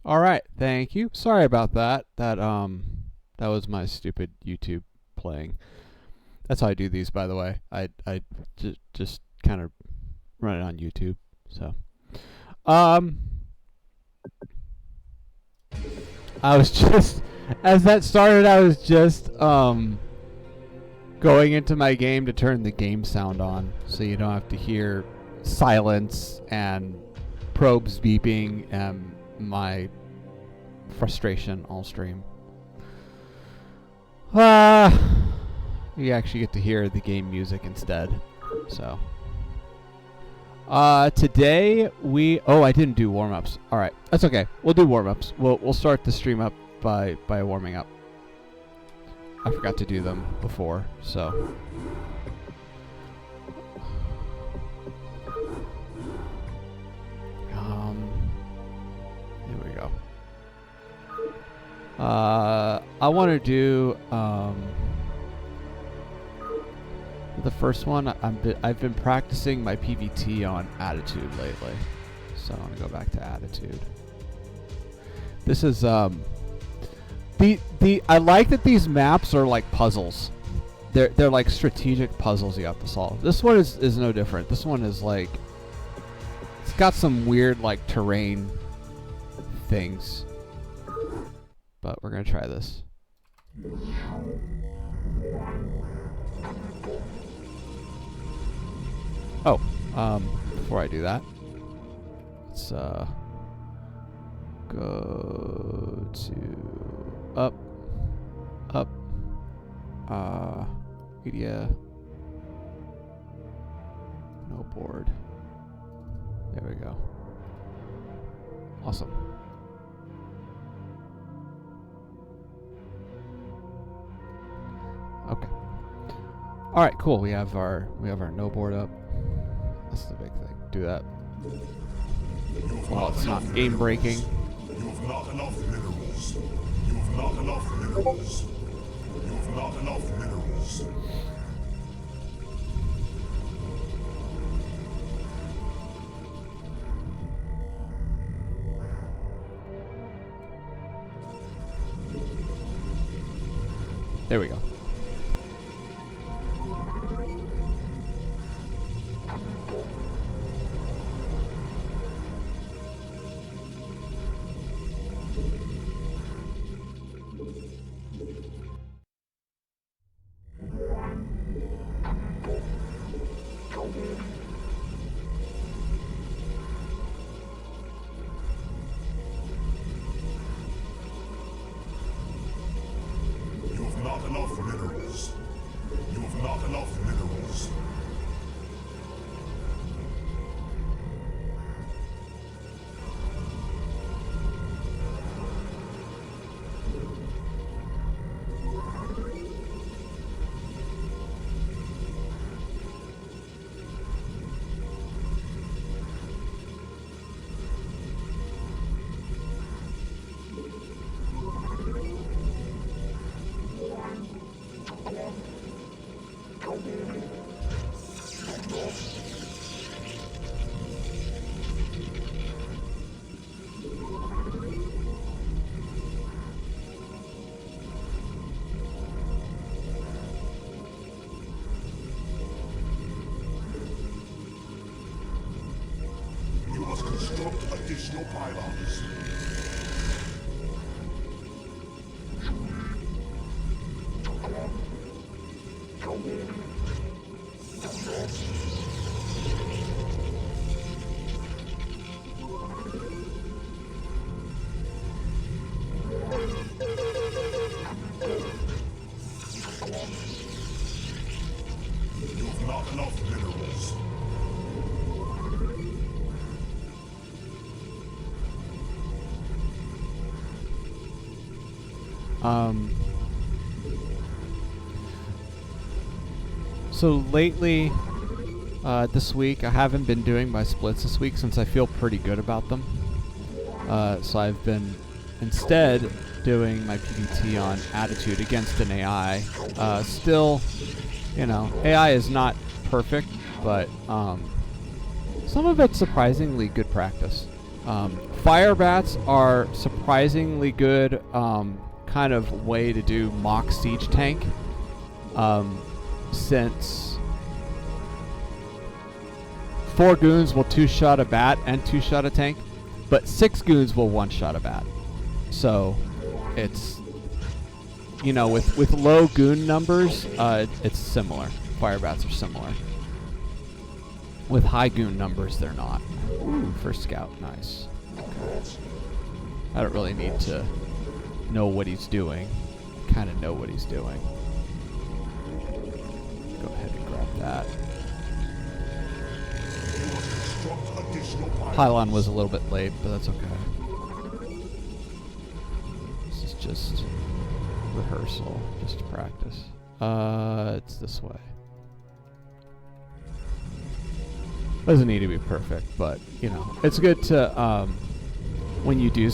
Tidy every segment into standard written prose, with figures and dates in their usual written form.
All right, thank you. Sorry about that. That was my stupid YouTube playing. That's how I do these, by the way. I just kind of run it on YouTube. So, um, I was just as that started, I was just going into my game to turn the game sound on, so you don't have to hear silence and probes beeping and my frustration all stream. You actually get to hear the game music instead. So today I didn't do warm-ups. All right, that's okay. We'll do warm-ups. We'll start the stream up by warming up. I forgot to do them before, so here we go. I want to do the first one. I've been practicing my PvT on attitude lately, so I'm gonna go back to attitude. This is I like that these maps are like puzzles. They're like strategic puzzles you have to solve. This one is no different. This one is like, it's got some weird like terrain things. But we're gonna try this. Oh, before I do that, let's go to up, media, no board. There we go. Awesome. Okay. All right, cool. We have our no board up. That's the big thing. Do that. Well, it's not game breaking. You have not enough minerals. You have not enough minerals. You have not enough minerals. There we go. Not enough minerals. You have not enough minerals. Construct additional pylons. You have not enough minerals. So lately, this week, I haven't been doing my splits this week since I feel pretty good about them. So I've been instead doing my PvT on attitude against an AI. Still, you know, AI is not perfect, but some of it's surprisingly good practice. Fire bats are surprisingly good kind of way to do mock siege tank, since 4 goons will 2-shot a bat and 2-shot a tank, but 6 goons will 1-shot a bat. So it's, you know, with low goon numbers, it's similar. Fire bats are similar. With high goon numbers, they're not. Ooh, first scout, nice. Okay. I don't really need to know what he's doing. Kind of know what he's doing. Go ahead and grab that. Pylon was a little bit late, but that's okay. This is just rehearsal, just practice. It's this way. Doesn't need to be perfect, but you know, it's good to when you do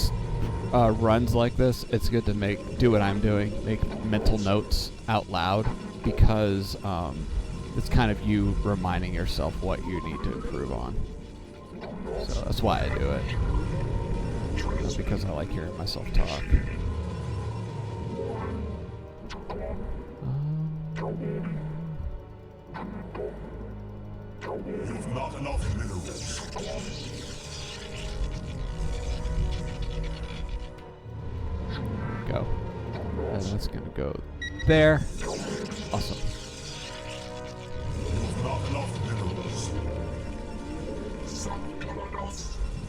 runs like this, it's good to do what I'm doing, make mental notes out loud, because it's kind of you reminding yourself what you need to improve on. So that's why I do it. Not because I like hearing myself talk. You've not enough minerals. Go. And that's gonna go there. Awesome. You've not enough minerals.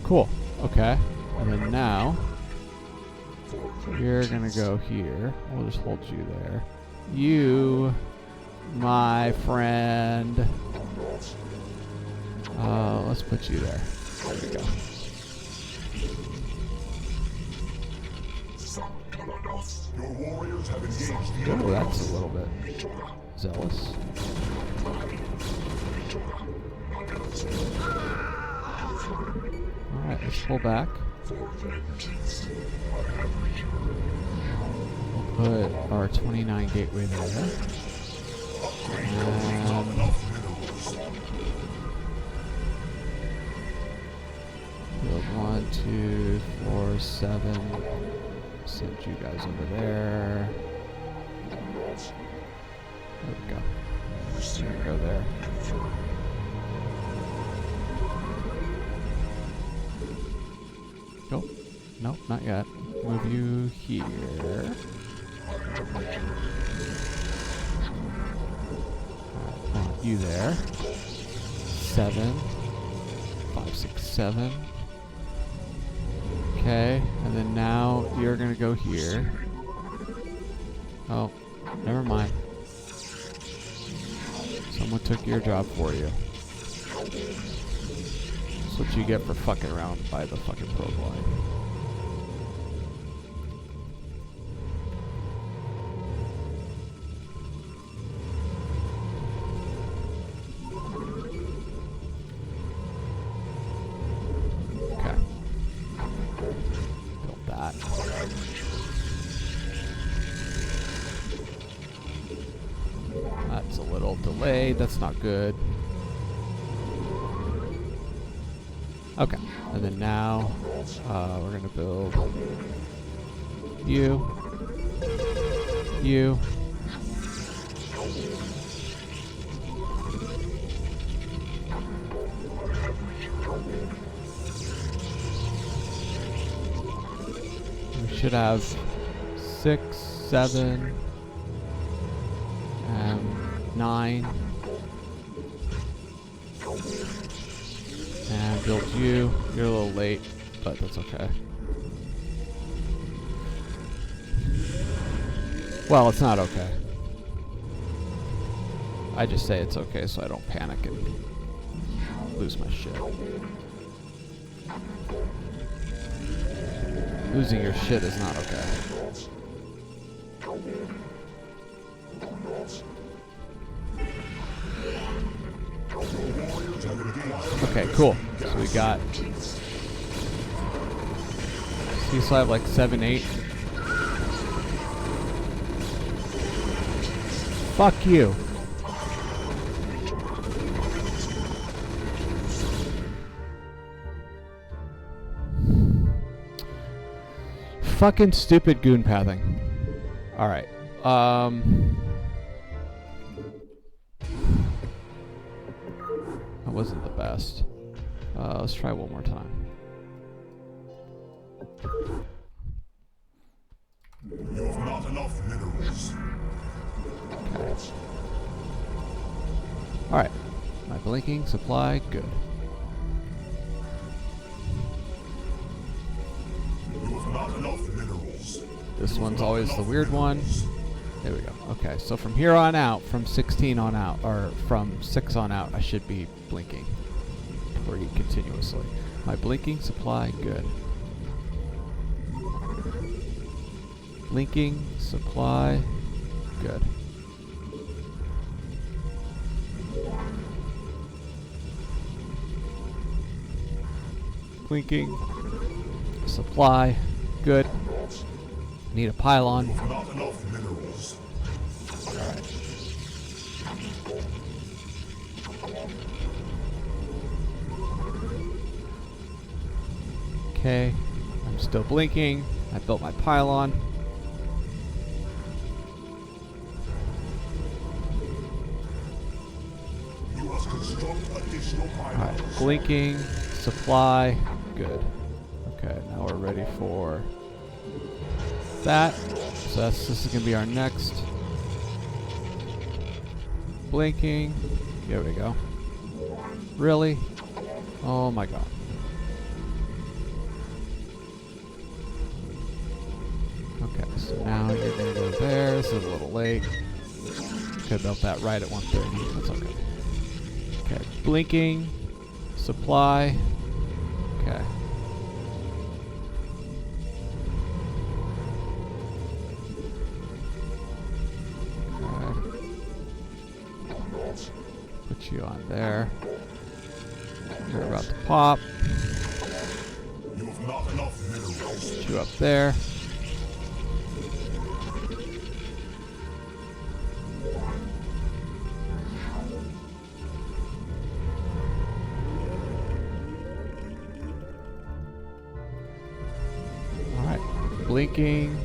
Cool. Okay. And then now you're gonna go here. We'll just hold you there. You, my friend. Let's put you there. There we go. Your warriors have engaged the Oh, that's a little bit zealous. Alright, let's pull back. We'll put our 29 gateway there. Build 1, 2, 4, 7. Send you guys over there. There we go. Just gonna go there. Go. Nope, not yet. Move you here. Alright, plant you there. 7. 5, 6, 7. Okay, and then now you're gonna go here. Oh, never mind. Someone took your job for you. That's what you get for fucking around by the fucking probe line. That's a little delayed. That's not good. Okay. And then now we're going to build you. You. We should have 6, 7, and 9. And build you. You're a little late, but that's okay. Well, it's not okay. I just say it's okay so I don't panic and lose my shit. Losing your shit is not okay. Okay, cool. So we got... So you still have like 7, 8. Fuck you. Fucking stupid goon pathing. Alright. That wasn't the best. Let's try one more time. You have not enough minerals. Okay. Alright. My blinking supply, good. You have not enough minerals. This one's always the weird one. There we go. Okay, so from here on out, from 16 on out, or from 6 on out, I should be blinking pretty continuously. My blinking supply, good. Blinking supply, good. Blinking supply, good. Need a pylon. Not enough minerals. Okay, I'm still blinking. I built my pylon. You must construct additional pylons. Alright, blinking, supply, good. Okay, now we're ready for that. So this is gonna be our next. Blinking. Here we go. Really? Oh my god. Okay, so now you're gonna go there. This is a little late. Could have built that right at 130. That's okay. Okay, blinking, supply. Okay. Put you on there. You're about to pop. You have not enough minerals. Put you up there. Alright. Blinking.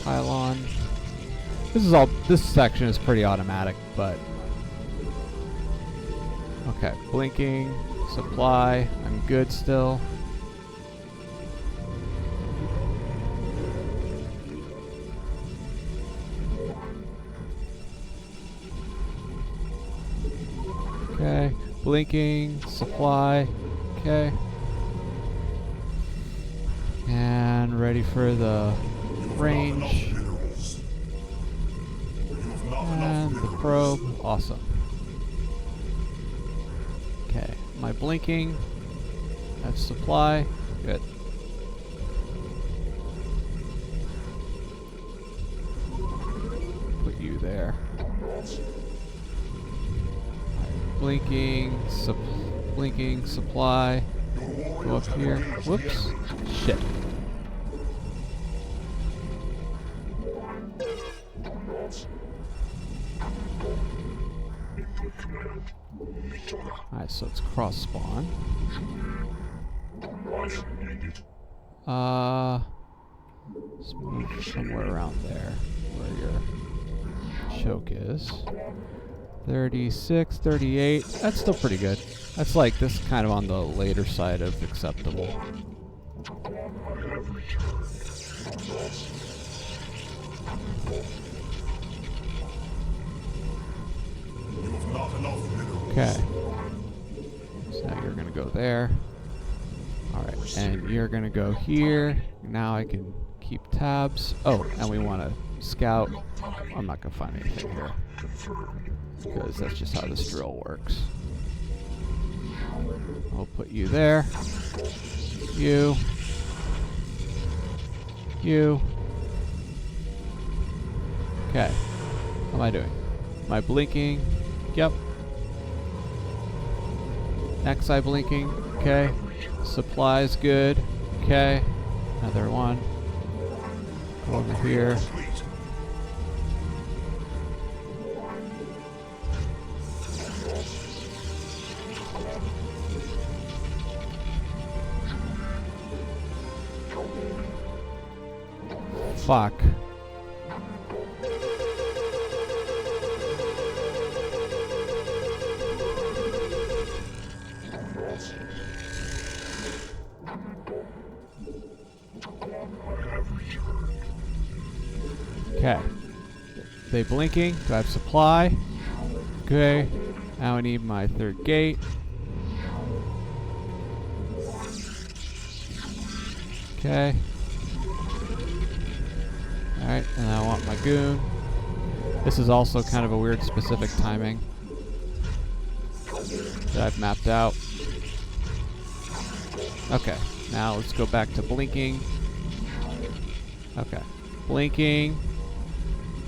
Pylon. This section is pretty automatic, but okay, blinking, supply, I'm good still. Okay, blinking, supply, okay. And ready for the range. And the probe, awesome. Okay, my blinking, have supply, good. Put you there. Blinking, blinking, supply, go up here. Whoops, shit. Alright, so it's cross spawn. Let's move somewhere around there where your choke is. 36, 38. That's still pretty good. That's like this kind of on the later side of acceptable. Okay. So now you're gonna go there. Alright, and you're gonna go here. Now I can keep tabs. Oh, and we wanna scout. I'm not gonna find anything here, because that's just how this drill works. I'll put you there. You. You. Okay. How am I doing? Am I blinking? Yep. Next eye blinking. Okay. Supplies good. Okay. Another one. Over here. fuck. Okay. They blinking. Do I have supply? Okay. Now I need my third gate. Okay. Alright, and I want my goon. This is also kind of a weird specific timing that I've mapped out. Okay, now let's go back to blinking. Okay, blinking.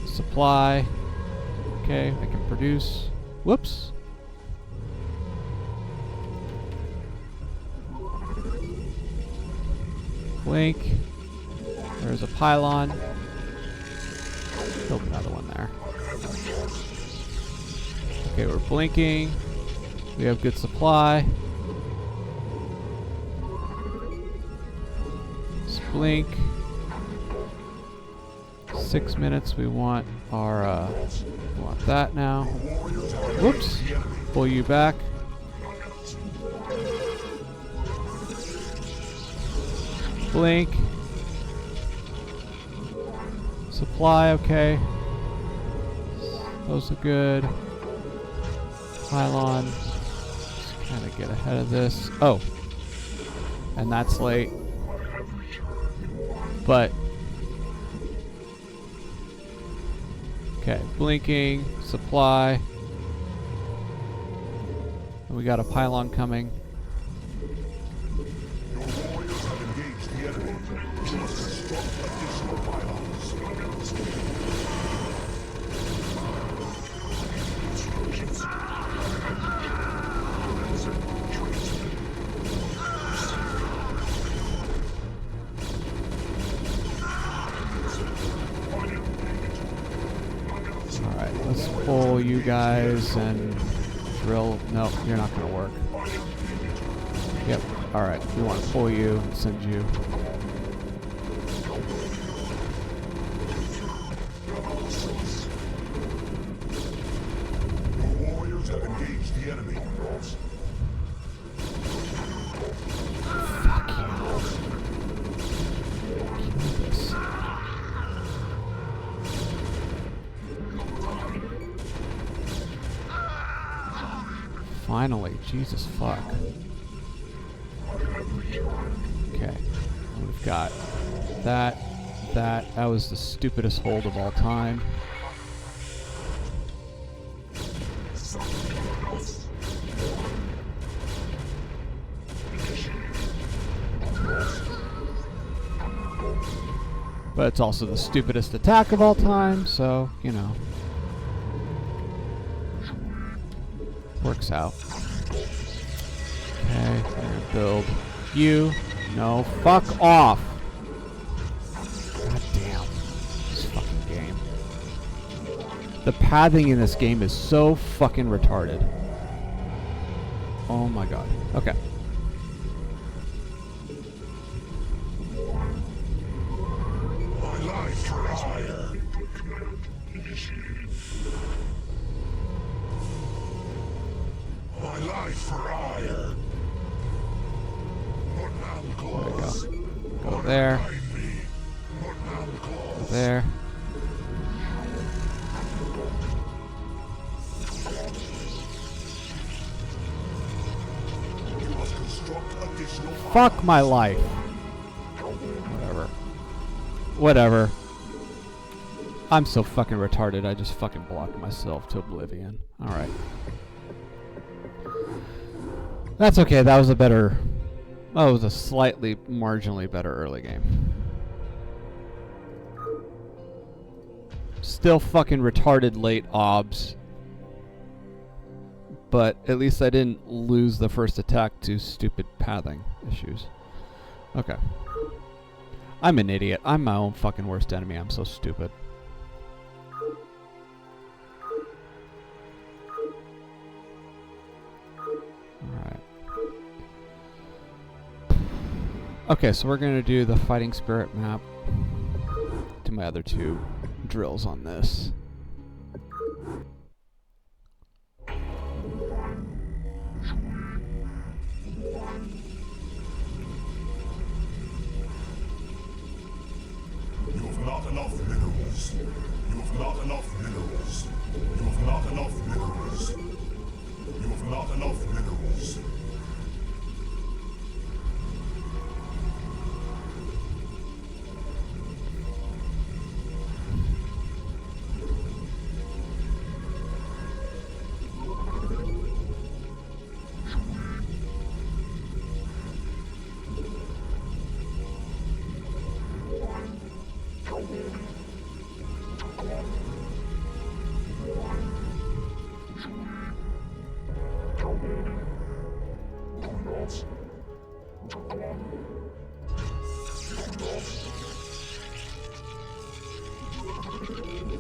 Supply. Okay, I can produce. Whoops. Blink. There's a pylon. Build another one there. Okay, we're blinking. We have good supply. Let's blink. 6 minutes. We want our. We want that now. Whoops. Pull you back. Blink. Supply, okay. Those are good. Pylon. Just kind of get ahead of this. Oh. And that's late. But. Okay, blinking. Supply. And we got a pylon coming. Pull you guys and drill. No, you're not going to work. Yep. Alright, we want to pull you and send you. The warriors have engaged the enemy. Fuck you. Kill this. Finally, Jesus fuck. Okay, we've got that. That was the stupidest hold of all time. But it's also the stupidest attack of all time, so, you know. Works out. Okay, I'm gonna build you. No, fuck off! God damn. This fucking game. The pathing in this game is so fucking retarded. Oh my god. Okay. My life for hire. My life for hire. There we go. Go there. Go there. Fuck my life. Whatever. Whatever. I'm so fucking retarded, I just fucking blocked myself to oblivion. Alright. That's okay, that was a better... Oh, it was a slightly, marginally better early game. Still fucking retarded late obs. But at least I didn't lose the first attack to stupid pathing issues. Okay. I'm an idiot. I'm my own fucking worst enemy. I'm so stupid. Alright. Okay, so we're going to do the Fighting Spirit map to my other 2 drills on this. You have not enough minerals. You have not enough minerals. You have not enough minerals. You have not enough minerals.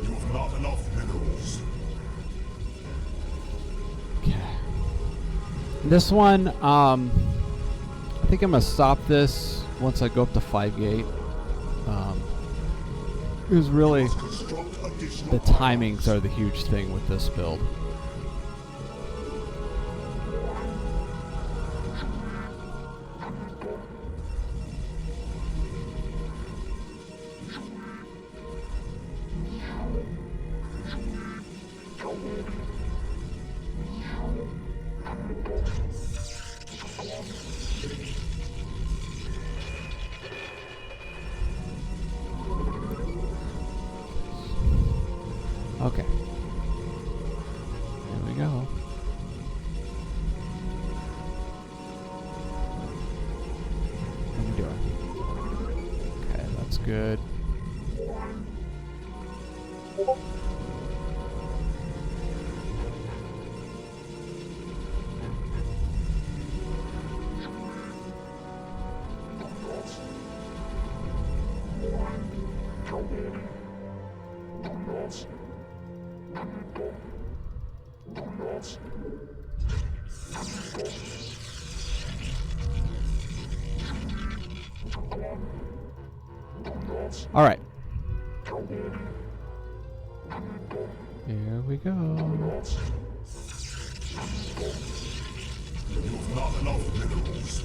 You have not enough minerals. Okay. This one, I think I'm gonna stop this once I go up to 5 gate. It was really the timings are the huge thing with this build. Okay. Here we go. What are we doing? Okay, that's good. All right. Here we go. You have not enough minerals.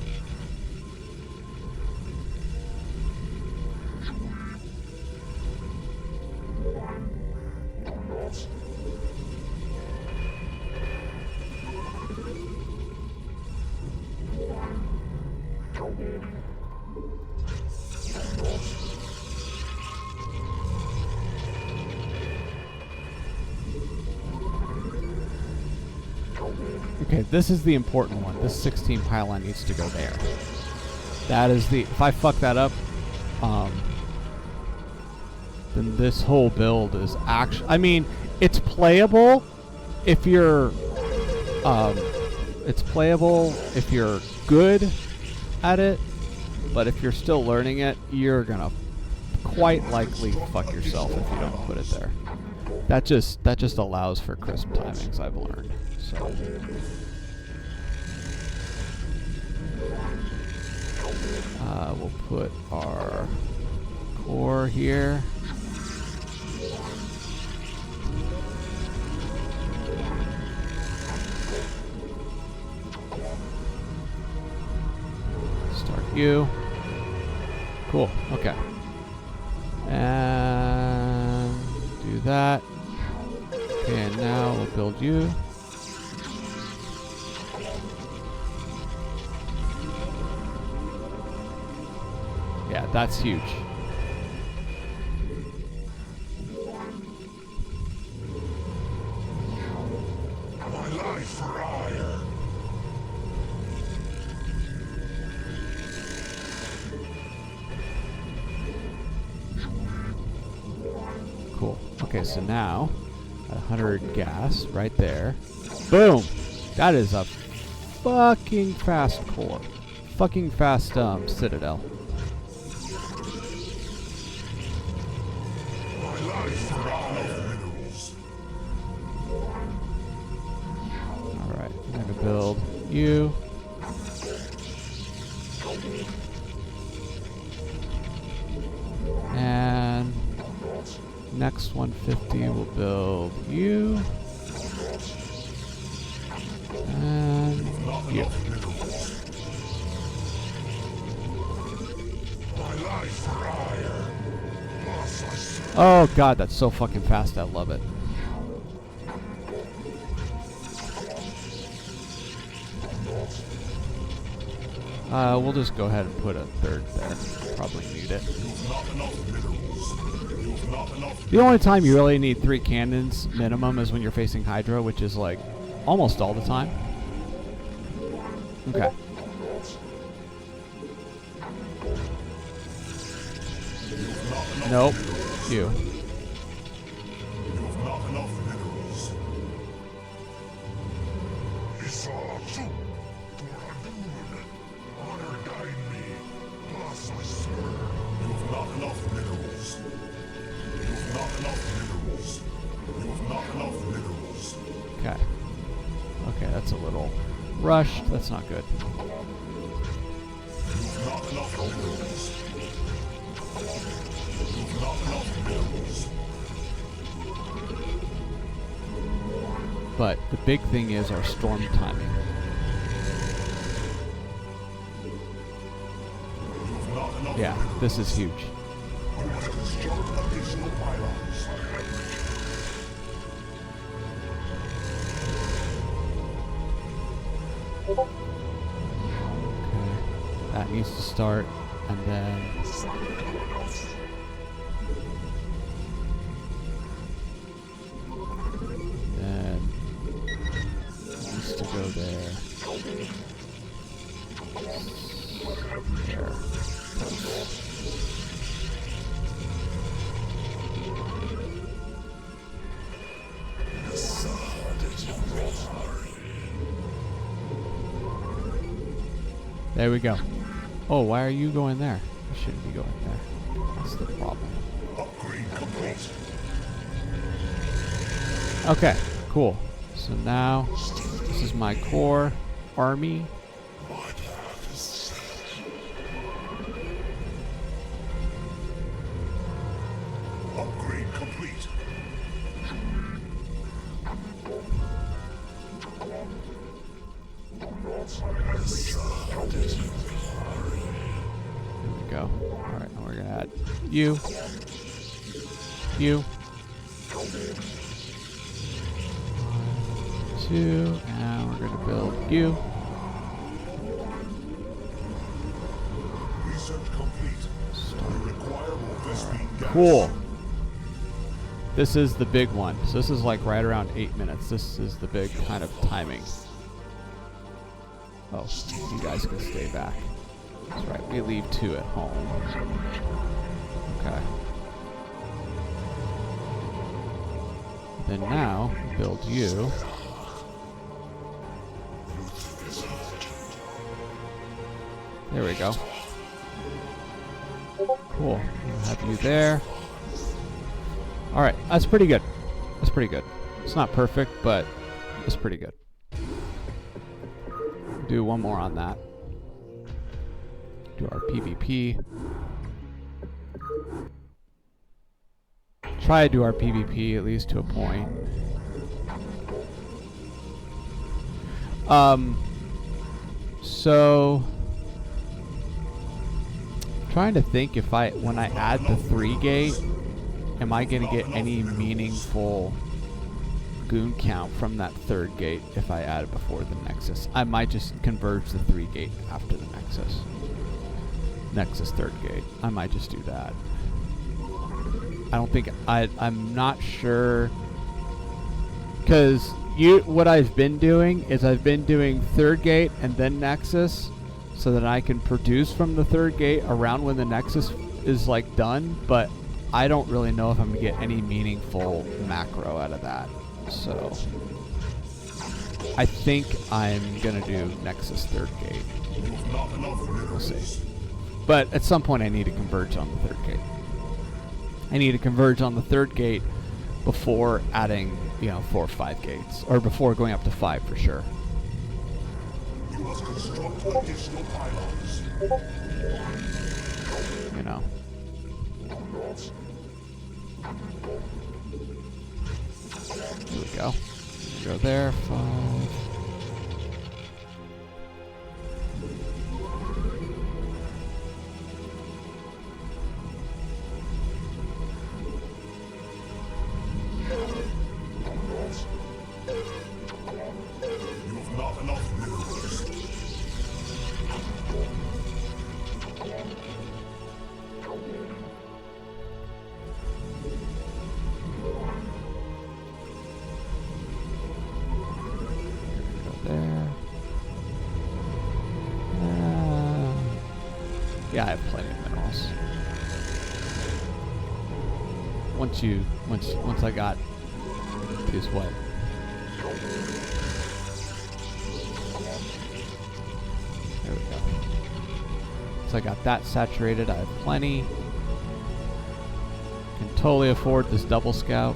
Okay, this is the important one. This 16 pylon needs to go there. That is the... If I fuck that up, then this whole build is actually... I mean, it's playable if you're... it's playable if you're good at it, but if you're still learning it, you're gonna quite likely fuck yourself if you don't put it there. That just allows for crisp timings, I've learned. So... we'll put our core here. Start you. Cool, okay. And do that. Okay, and now we'll build you. Yeah, that's huge. My life for iron. Cool. Okay, so now, at 100 gas, right there. Boom! That is a fucking fast core. Fucking fast, citadel. Alright, I'm gonna build you. And next 150 will build you. And you. Oh god, that's so fucking fast. I love it. We'll just go ahead and put a third there. Probably need it. The only time you really need 3 cannons minimum is when you're facing Hydra, which is like almost all the time. Okay. Nope. You. Okay. Okay, that's a little rushed. That's not good. But the big thing is our storm timing. Yeah, this is huge. Okay, that needs to start, and then needs to go there. There. There we go. Oh, why are you going there? You shouldn't be going there. That's the problem. Okay, cool. So now, this is my core army. Upgrade complete. There we go. Alright, now we're gonna add you. You. 1, 2, and we're gonna build you. Research complete. Require more Vespine gas. Cool. This is the big one. So this is like right around 8 minutes. This is the big kind of timing. Oh, you guys can stay back. That's right, we leave 2 at home. Okay. Then now, build you. There we go. Cool. We'll have you there. Alright, that's pretty good. That's pretty good. It's not perfect, but it's pretty good. Do one more on that. Do our PvP. Try to do our PvP at least to a point. So trying to think if when I add the 3 gate, am I gonna get any meaningful goon count from that 3rd gate if I add it before the Nexus? I might just converge the 3 gate after the Nexus. Nexus 3rd gate. I might just do that. I don't think I'm not sure, because what I've been doing is I've been doing 3rd gate and then Nexus, so that I can produce from the 3rd gate around when the Nexus is like done. But I don't really know if I'm gonna get any meaningful macro out of that. So I think I'm gonna do Nexus 3rd gate. We'll see. But at some point I need to converge on the 3rd gate. I need to converge on the 3rd gate before adding, 4 or 5 gates, or before going up to 5 for sure. You must construct additional pylons. Here we go. Go there. 5. Yeah, I have plenty of minerals. Once I got these what? There we go. So I got that saturated. I have plenty. Can totally afford this double scout.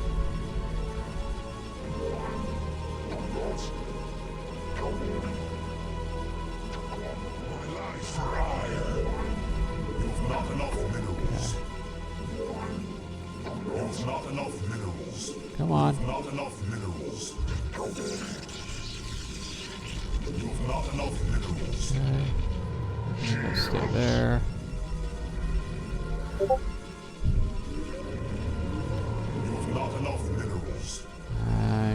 Come on. Not enough minerals. You have not enough minerals. Okay. We'll stay there. You have not enough minerals.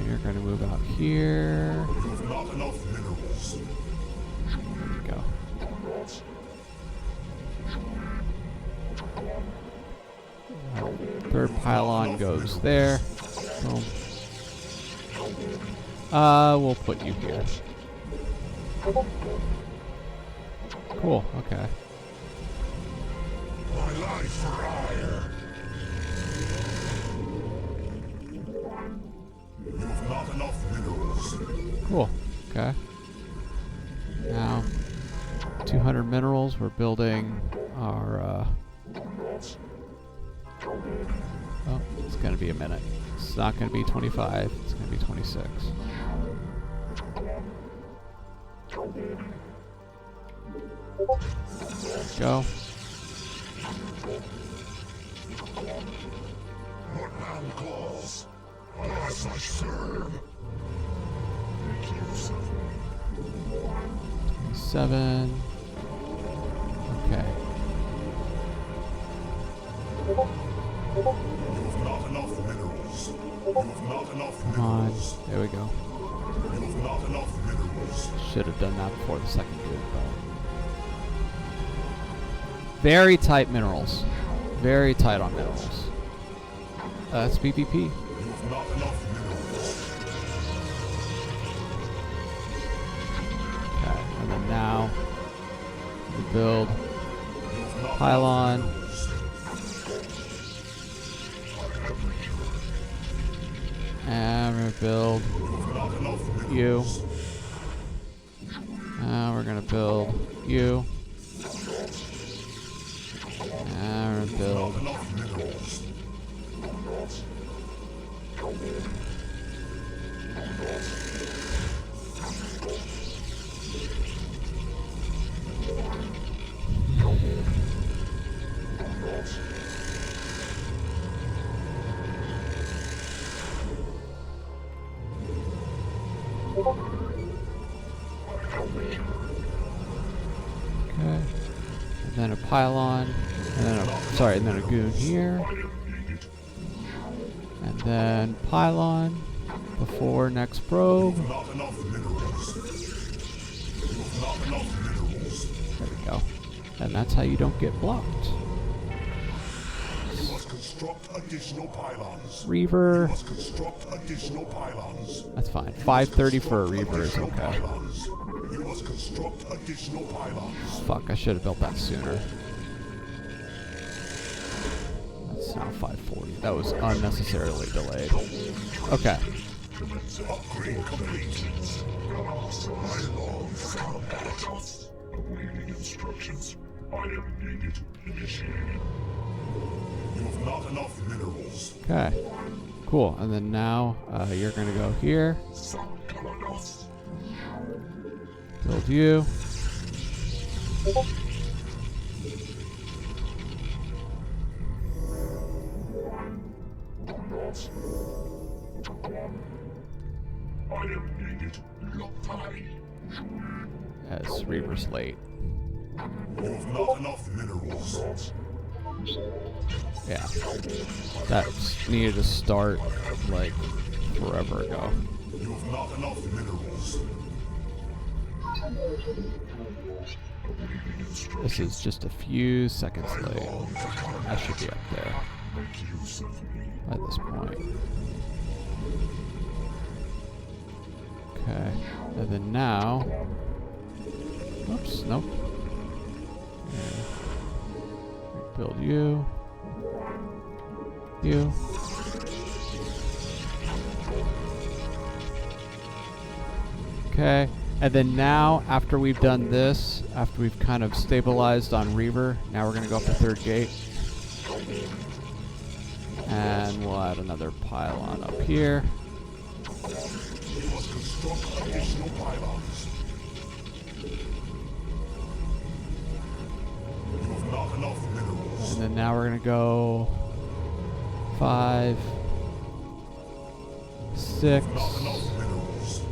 You're going to move out here. You have not enough minerals. There you go. Third pylon goes there. Boom. We'll put you here. Cool, okay. My life for hire. You have not enough minerals. Cool, okay. Now, 200 minerals. We're building our, oh, it's going to be a minute. It's not going to be 25. It's going to be 26. Go. What now calls? As I serve. 7. Okay. You have not enough minerals. You have not enough Come on. minerals. There we go. You have not enough minerals. Should have done that before the second dude, but very tight minerals. Very tight on minerals. That's PvP. You have not enough minerals. Okay, and then now we build You have not pylon. minerals. And we're gonna build You have not enough you. minerals. And we're gonna build you. And we're gonna build Not enough minerals. okay. And then a pylon. And then and then a goon here. And then pylon before next probe. Not enough minerals. You have not enough minerals. There we go. And that's how you don't get blocked. You must construct additional pylons. Reaver. You must construct additional pylons. That's fine. 530 for a Reaver is Additional okay. pylons. You must construct additional pylons. Fuck, I should have built that sooner. That's now 540. That was unnecessarily delayed. Okay. Upgrade complete. My long Protoss. Awaiting instructions. I am needed. Initiated. You have not enough minerals. Okay. Cool. And then now you're going to go here. Build you. as Reaver's late. You have not enough minerals. Yeah. That needed to start, like, forever ago. You have not enough minerals. This is just a few seconds late. I should be up there at this point. Okay. And then now... Oops, nope. Yeah. Build you. You. Okay. And then now, after we've done this, after we've kind of stabilized on Reaver, now we're going to go up the third gate. And we'll add another pylon up here. You must construct additional pylons. You have not enough minerals. And then now we're going to go 5, 6. Not enough minerals.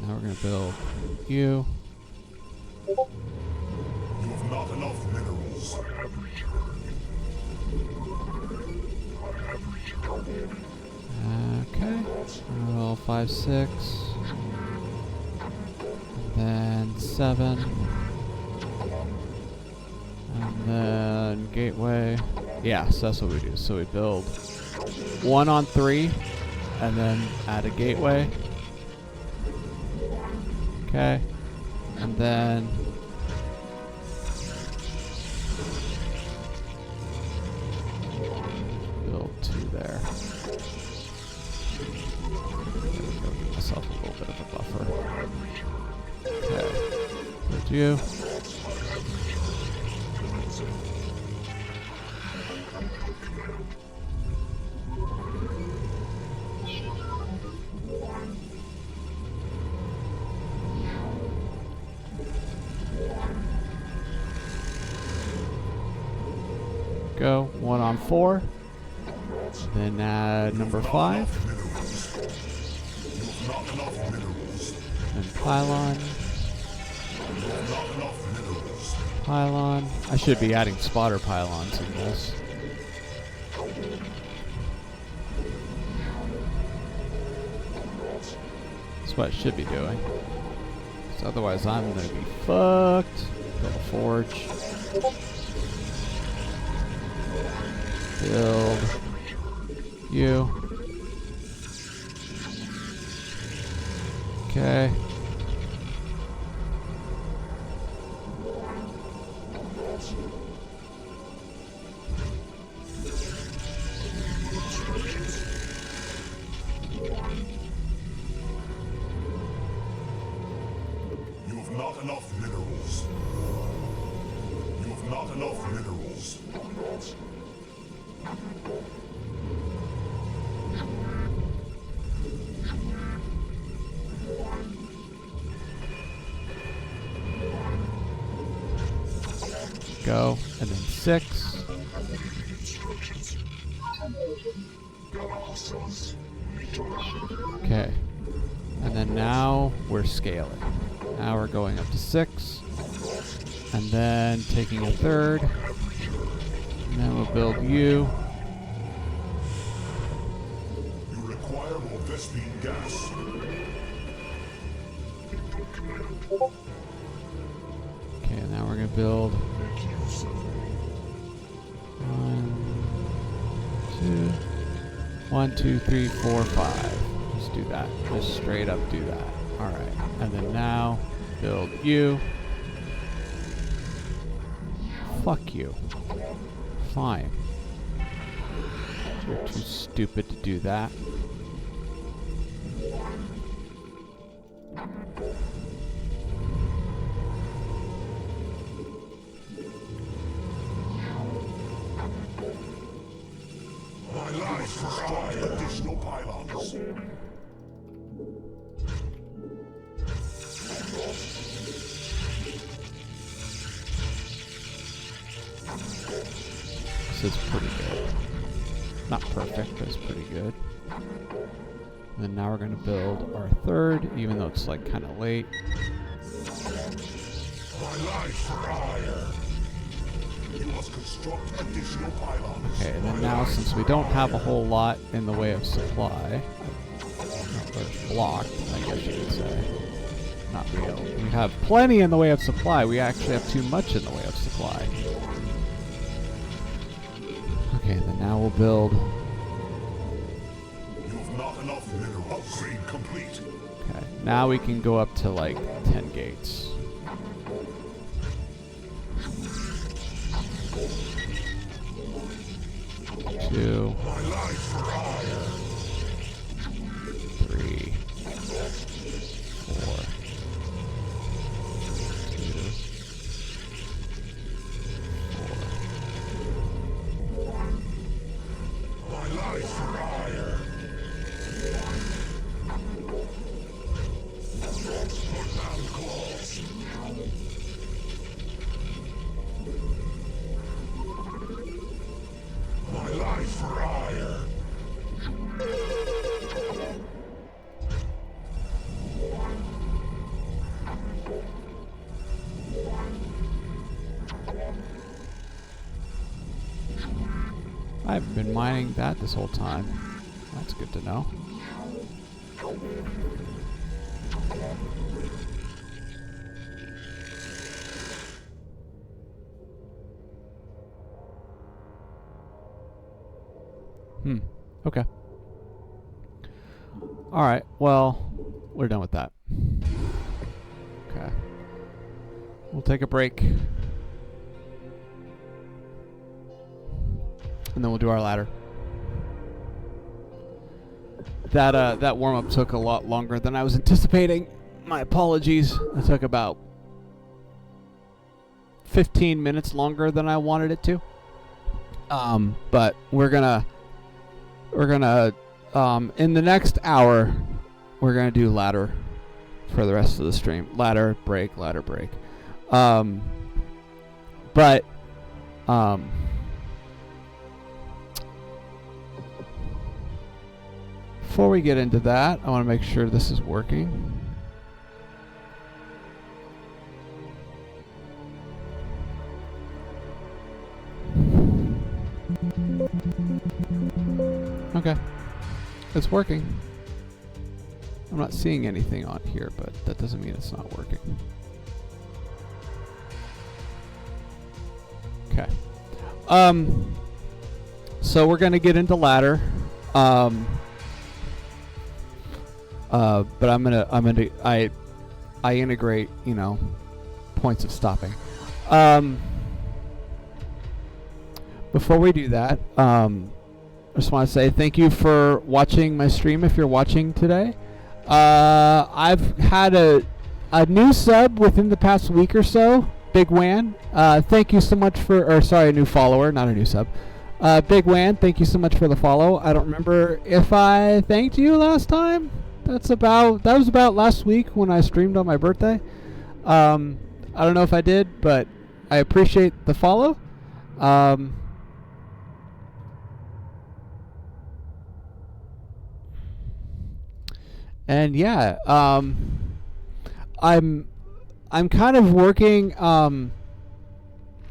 Now we're going to build you. You have not enough minerals. Okay. Roll 5, 6. And then 7. And then gateway. Yeah, so that's what we do. So we build 1 on 3, and then add a gateway. Okay. And then build 2 there. Give myself a little bit of a buffer. Okay. Build you. Go 1 on 4. Then add number 5. And pylon. Pylon. I should be adding spotter pylons in this. That's what I should be doing. Because otherwise I'm going to be fucked. Build a forge. Build you. Okay. You have not enough minerals. You have not enough minerals. Go. And then 6. Okay. And then now we're scaling. Now we're going up to 6. And then taking a 3rd. And then we'll build you. You require more Vespine gas. Okay, now we're going to build 1, 2, 1, 2, 3, 4, 5. Just do that. Just straight up do that. Alright. And then now build you. Fuck you. Fine. You're too stupid to do that. My life requires additional pylons. This is pretty good. Not perfect, but it's pretty good. And then now we're going to build our third, even though it's like kind of late. My life for hire. You must construct additional pylons. Okay, and then now since we don't have a whole lot in the way of supply, or blocked, I guess you could say. Not real. We have plenty in the way of supply. We actually have too much in the way of supply. Okay, then now we'll build. You have not enough mineral. Upgrade complete. Okay, now we can go up to like 10 gates. Two. My life for hire. 3, 4, 2, 4. My life for hire. Put down claws. My life for hire. I haven't been mining that this whole time. That's good to know. Okay. Alright, well, we're done with that. Okay. We'll take a break. And then we'll do our ladder. That warm-up took a lot longer than I was anticipating. My apologies. It took about 15 minutes longer than I wanted it to. But we're gonna in the next hour we're gonna do ladder for the rest of the stream. Ladder break. Before we get into that, I want to make sure this is working. Okay. It's working. I'm not seeing anything on here, but that doesn't mean it's not working. Okay. So we're going to get into ladder. But I integrate, points of stopping. Before we do that, I just want to say thank you for watching my stream if you're watching today. I've had a new sub within the past week or so, Big Wan. Thank you so much a new follower, not a new sub. Big Wan, thank you so much for the follow. I don't remember if I thanked you last time. That was about last week when I streamed on my birthday. I don't know if I did, but I appreciate the follow. And yeah, I'm kind of working.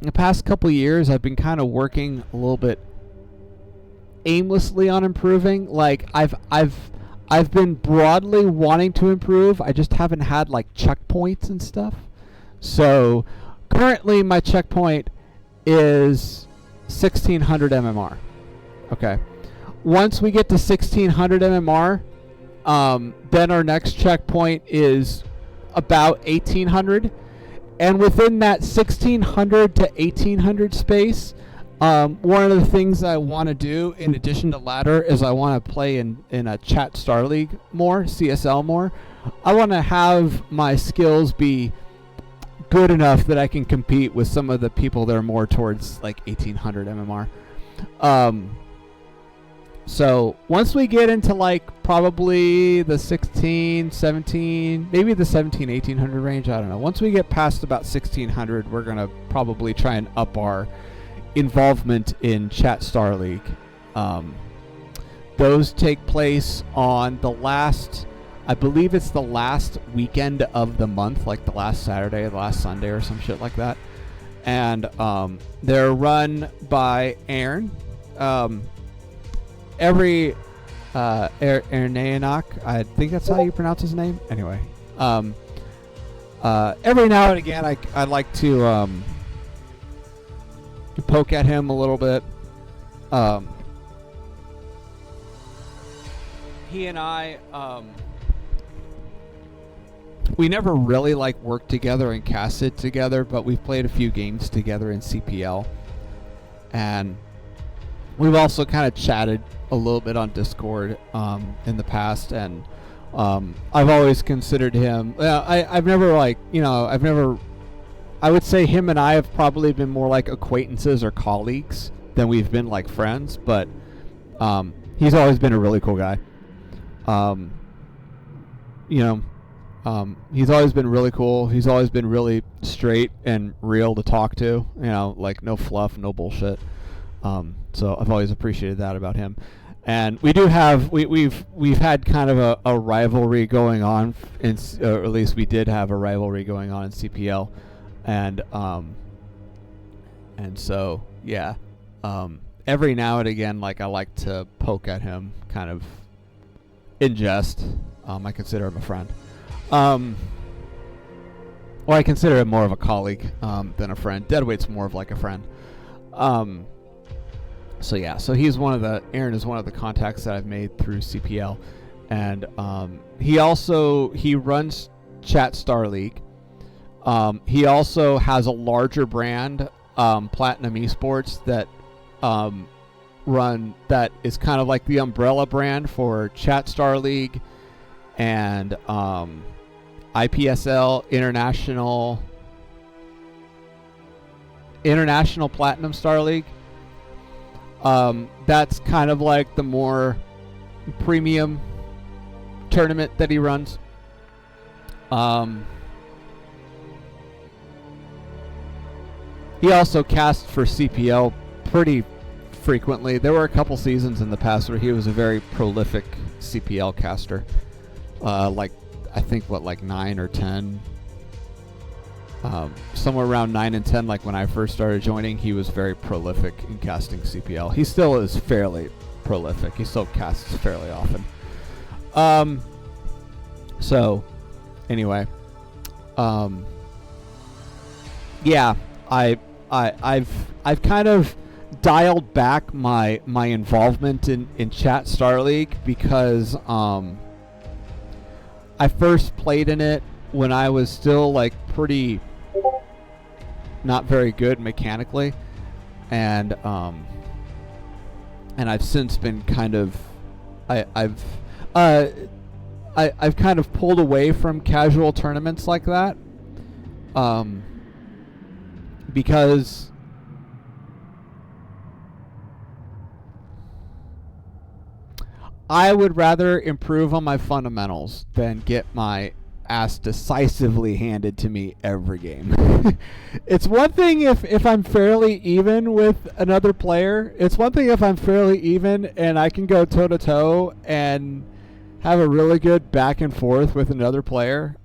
The past couple years, I've been kind of working a little bit aimlessly on improving. Like I've been broadly wanting to improve. I just haven't had like checkpoints and stuff. So currently my checkpoint is 1600 MMR. Okay. Once we get to 1600 MMR, then our next checkpoint is about 1800. And within that 1600 to 1800 space, one of the things I want to do in addition to ladder is I want to play in a chat Star League more, CSL more. I want to have my skills be good enough that I can compete with some of the people that are more towards like 1800 MMR. So once we get into like probably the 16, 17, maybe the 17, 1800 range, I don't know. Once we get past about 1600, we're going to probably try and up our involvement in Chat Star League. Those take place on the last, I believe it's the last weekend of the month, like the last Saturday or the last Sunday or some shit like that. And they're run by Aaron. Every Ernayanok, I think that's how you pronounce his name. Anyway, every now and again, I like to poke at him a little bit. He and I, we never really like worked together and casted together, but we've played a few games together in CPL, and we've also kind of chatted a little bit on Discord in the past, and I've always considered him. I've never I would say him and I have probably been more like acquaintances or colleagues than we've been like friends, but he's always been a really cool guy. He's always been really cool. He's always been really straight and real to talk to, like no fluff, no bullshit. So I've always appreciated that about him. And we do have, we've had kind of a rivalry going on, or at least we did have a rivalry going on in CPL. And so, yeah, every now and again, like I like to poke at him kind of in jest. I consider him a friend. Well, I consider him more of a colleague than a friend. Deadweight's more of like a friend. So yeah, so Aaron is one of the contacts that I've made through CPL, and he runs Chat Star League. He also has a larger brand, Platinum Esports, that that is kind of like the umbrella brand for Chat Star League and IPSL, International Platinum Star League. That's kind of like the more premium tournament that he runs. He also casts for CPL pretty frequently. There were a couple seasons in the past where he was a very prolific CPL caster. I think 9 or 10. Somewhere around 9 and 10, like when I first started joining, he was very prolific in casting CPL. He still is fairly prolific. He still casts fairly often. So, anyway, yeah, I've kind of dialed back my involvement in Chat Star League because I first played in it when I was still like pretty not very good mechanically, and I've since been kind of I've kind of pulled away from casual tournaments like that, because I would rather improve on my fundamentals than get my ass decisively handed to me every game. It's one thing if I'm fairly even with another player. It's one thing if I'm fairly even and I can go toe-to-toe and have a really good back and forth with another player.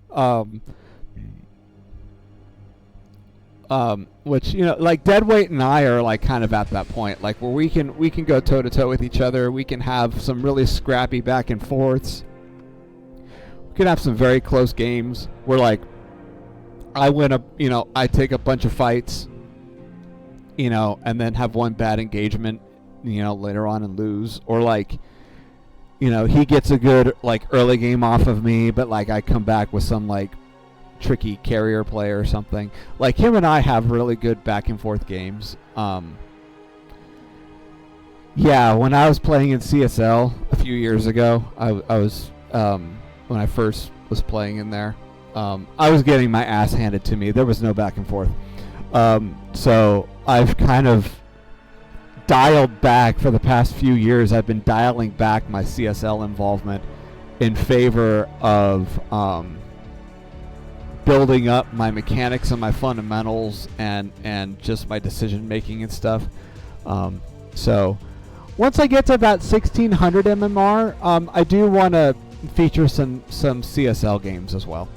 Which, like Deadweight and I are like kind of at that point, like where we can go toe-to-toe with each other. We can have some really scrappy back and forths. We can have some very close games where like I take a bunch of fights, and then have one bad engagement, later on and lose, or like, he gets a good like early game off of me, but like I come back with some like tricky carrier play or something. Like him and I have really good back and forth games. Yeah, when I was playing in CSL a few years ago, I was when I first was playing in there, I was getting my ass handed to me. There was no back and forth. So I've kind of dialed back for the past few years. I've been dialing back my CSL involvement in favor of building up my mechanics and my fundamentals and just my decision making and stuff. So once I get to about 1600 MMR, I do want to feature some CSL games as well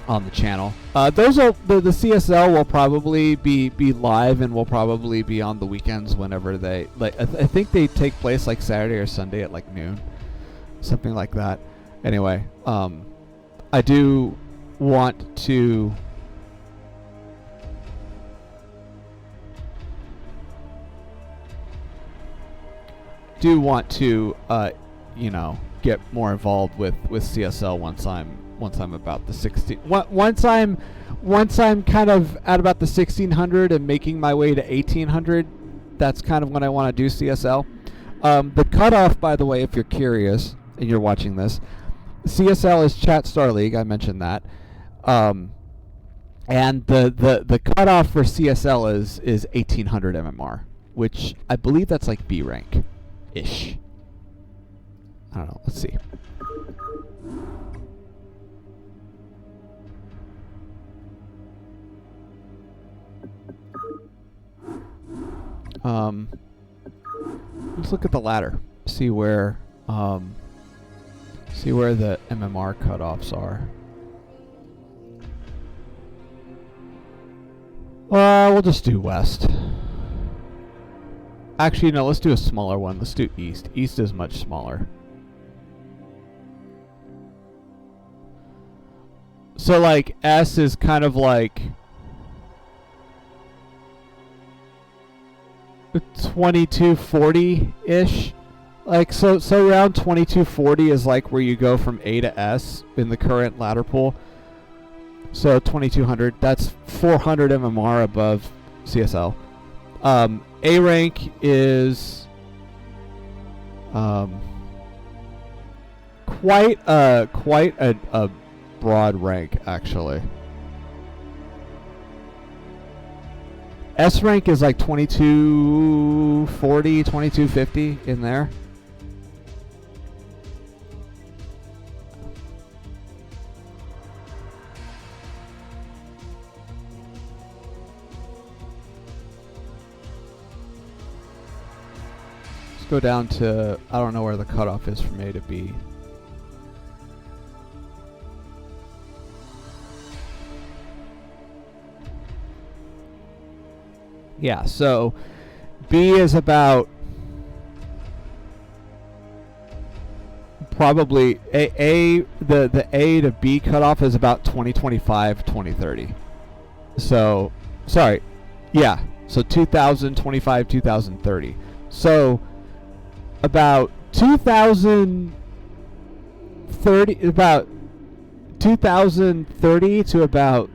on the channel. Those are the CSL will probably be live and will probably be on the weekends whenever they like. I think they take place like Saturday or Sunday at like noon, something like that. Anyway, I do want to you know, get more involved with CSL once I'm about the 16. Once I'm kind of at about the 1600 and making my way to 1800. That's kind of when I want to do CSL. The cutoff, by the way, if you're curious and you're watching this, CSL is Chat Star League. I mentioned that. And the cutoff for CSL is 1800 MMR, which I believe that's like B rank ish. I don't know. Let's see. Let's look at the ladder. See where the MMR cutoffs are. We'll just do west. Actually, no, let's do a smaller one. Let's do east. East is much smaller. So, like, S is kind of like 2240-ish. Like, so around 2240 is like where you go from A to S in the current ladder pool. So 2200, that's 400 MMR above CSL. A rank is quite a broad rank, actually. S rank is like 2240, 2250 in there. Let's go down to, I don't know where the cutoff is from A to B. Yeah, so B is about probably the A to B cutoff is about 2025, 2030. So, sorry. Yeah, so 2025, 2030. So about 2030 to about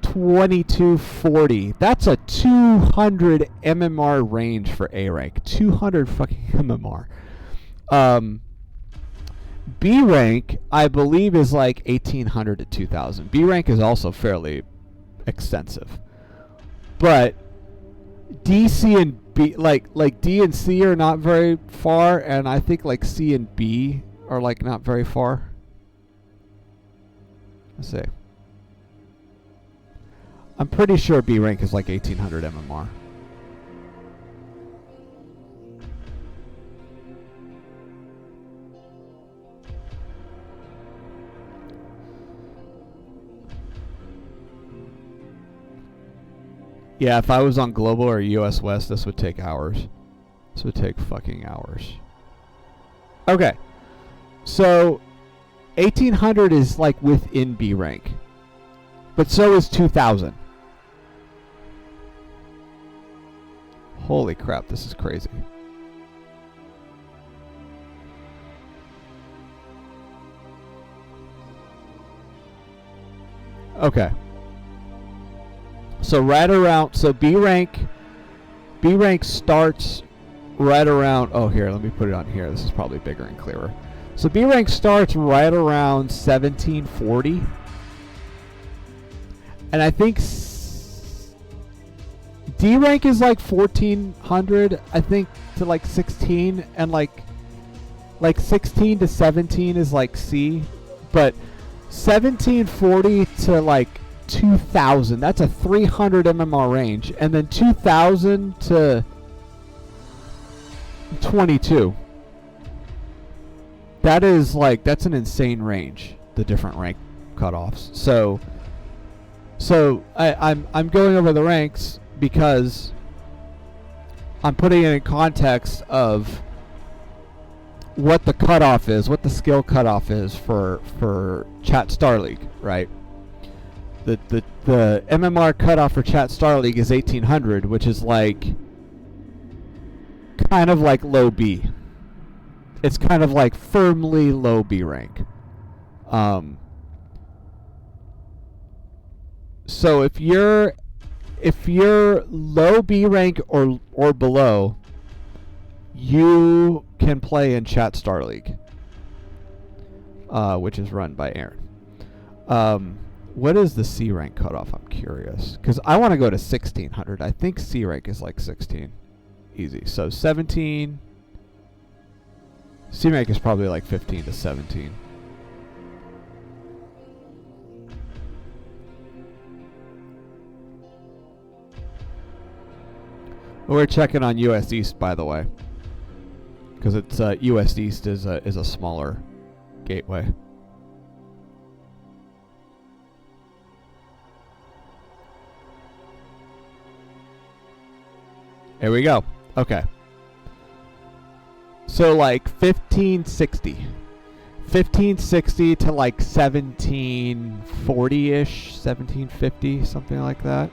2240. That's a 200 MMR range for A rank. 200 fucking MMR. B rank, I believe, is like 1800 to 2000. B rank is also fairly extensive, but D, C, and B, like D and C are not very far, and I think like C and B are like not very far. Let's see. I'm pretty sure B rank is like 1800 MMR. Yeah, if I was on Global or US West, this would take hours. This would take fucking hours. Okay. So 1800 is like within B rank. But so is 2000. Holy crap, this is crazy. Okay. So right around, so B rank starts right around, oh here, let me put it on here. This is probably bigger and clearer. So B rank starts right around 1740. And I think D rank is like 1400, I think, to like 16, and like 16 to 17 is like C, but 1740 to like 2000, that's a 300 MMR range, and then 2000 to 22. That is like, that's an insane range, the different rank cutoffs. So I'm going over the ranks because I'm putting it in context of what the cutoff is, what the skill cutoff is for Chat Star League, right? The MMR cutoff for Chat Star League is 1800, which is like kind of like low B. It's kind of like firmly low B rank. So if you're low B rank or below, you can play in Chat Star League, which is run by Aaron. What is the C rank cutoff? I'm curious, because I want to go to 1600. I think C rank is like 16, easy. So 17. C rank is probably like 15 to 17. We're checking on US East, by the way, because it's US East is a smaller gateway. Here we go. Okay. So like 1560 to like 1740-ish, 1750, something like that.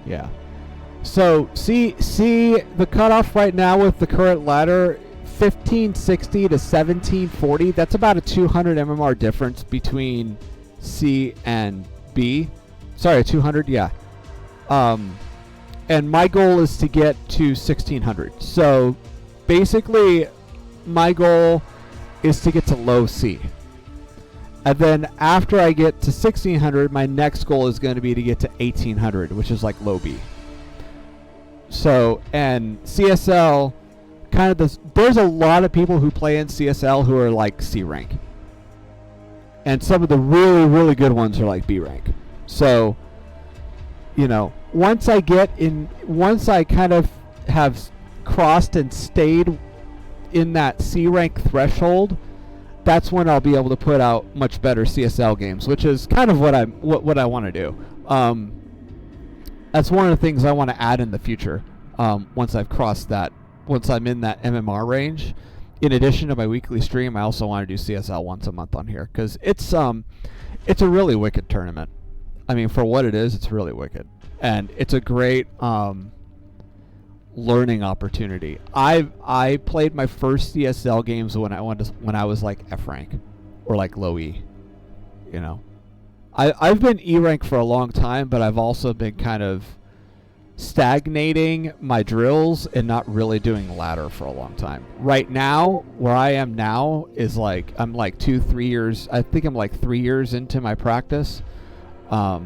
Yeah. So see the cutoff right now with the current ladder, 1560 to 1740. That's about a 200 MMR difference between C and B. Sorry, 200. Yeah. And my goal is to get to 1600. So basically, my goal is to get to low C. And then after I get to 1600, my next goal is going to be to get to 1800, which is like low B. So, and CSL, kind of this, there's a lot of people who play in CSL who are like C rank. And some of the really, really good ones are like B rank. So, you know, once I kind of have crossed and stayed in that C rank threshold, that's when I'll be able to put out much better CSL games, which is kind of what I want to do. That's one of the things I want to add in the future. Once I've crossed that, once I'm in that MMR range, in addition to my weekly stream, I also want to do CSL once a month on here, because it's a really wicked tournament. I mean, for what it is, it's really wicked, and it's a great learning opportunity. I played my first CSL games when I was like F rank or like low E. You know, I've been E rank for a long time, but I've also been kind of stagnating my drills and not really doing ladder for a long time. Right now, where I am now is like I'm like 2-3 years. I think I'm like 3 years into my practice. Now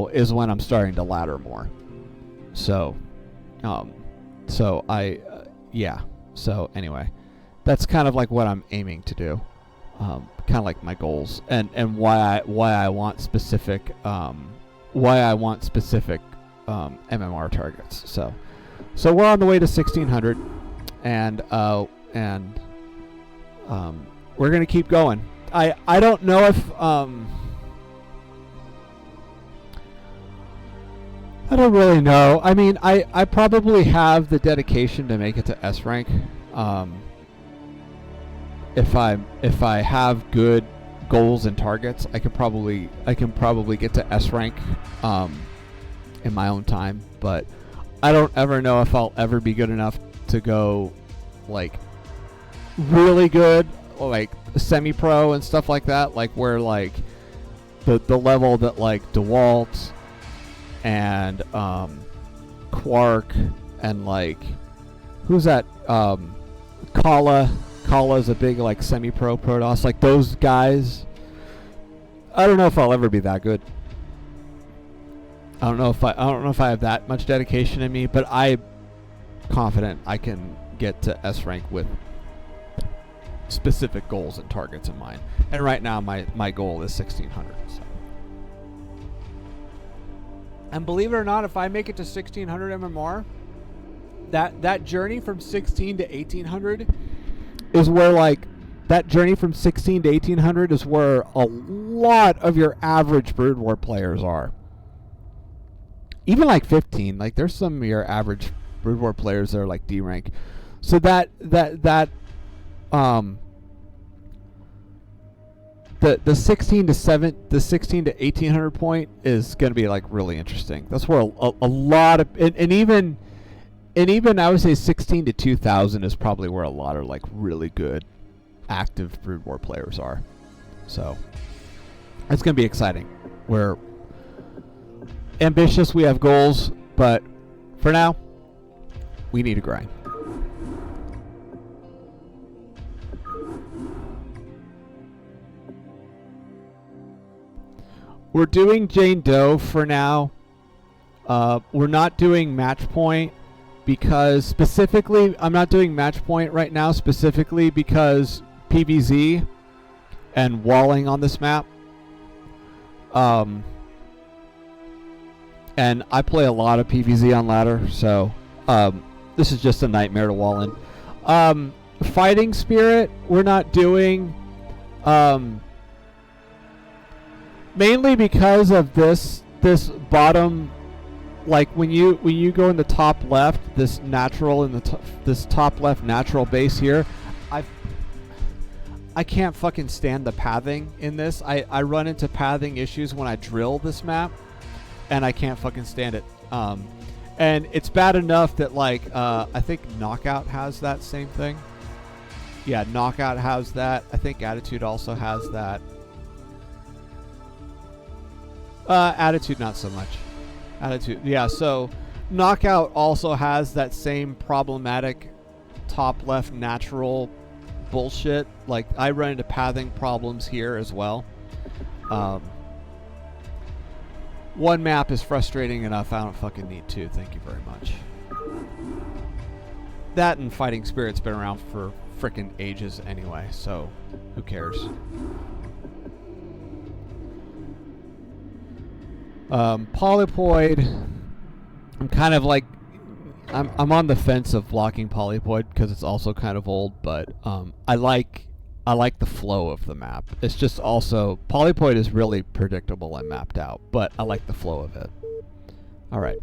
is when I'm starting to ladder more. So yeah. So anyway, that's kind of like what I'm aiming to do. Kind of like my goals and why I want specific MMR targets. So we're on the way to 1600, and we're gonna keep going. I don't know if I don't really know. I mean, I probably have the dedication to make it to S rank. If I have good goals and targets, I can probably get to S rank in my own time. But I don't ever know if I'll ever be good enough to go like really good, like semi-pro and stuff like that. Like where like the level that like DeWalt and Quark and like who's that? Kala's a big like semi-pro Protoss. Like those guys. I don't know if I'll ever be that good. I don't know if I have that much dedication in me, but I'm confident I can get to S rank with specific goals and targets in mind. And right now my goal is 1600. So. And believe it or not, if I make it to 1600 MMR, that journey from 16 to 1800 is where like that journey from 16 to 1800 is where a lot of your average Brood War players are. Even like 15, like there's some of your average Brood War players that are like D rank. So the 16 to 1800 point is going to be like really interesting. That's where a lot of and even I would say 16 to 2000 is probably where a lot of like really good active Brood War players are. So it's going to be exciting. We're ambitious, we have goals, but for now we need to grind. We're doing Jane Doe for now. We're not doing match point because specifically, I'm not doing match point right now specifically because PVZ and walling on this map. And I play a lot of PVZ on ladder, so this is just a nightmare to wall in. Fighting Spirit, we're not doing. Mainly because of this bottom, like when you go in the top left, this natural in the this top left natural base here, I can't fucking stand the pathing in this. I run into pathing issues when I drill this map, and I can't fucking stand it. And it's bad enough that like I think Knockout has that same thing. Yeah, Knockout has that. I think Attitude also has that. Attitude, not so much. Attitude, yeah, so Knockout also has that same problematic top left natural bullshit. Like, I run into pathing problems here as well. One map is frustrating enough, I don't fucking need two, thank you very much. That and Fighting Spirit's been around for frickin' ages anyway, so who cares? Polypoid, I'm kind of like, I'm on the fence of blocking Polypoid because it's also kind of old, but I like the flow of the map. It's just also, Polypoid is really predictable and mapped out, but I like the flow of it. Alright.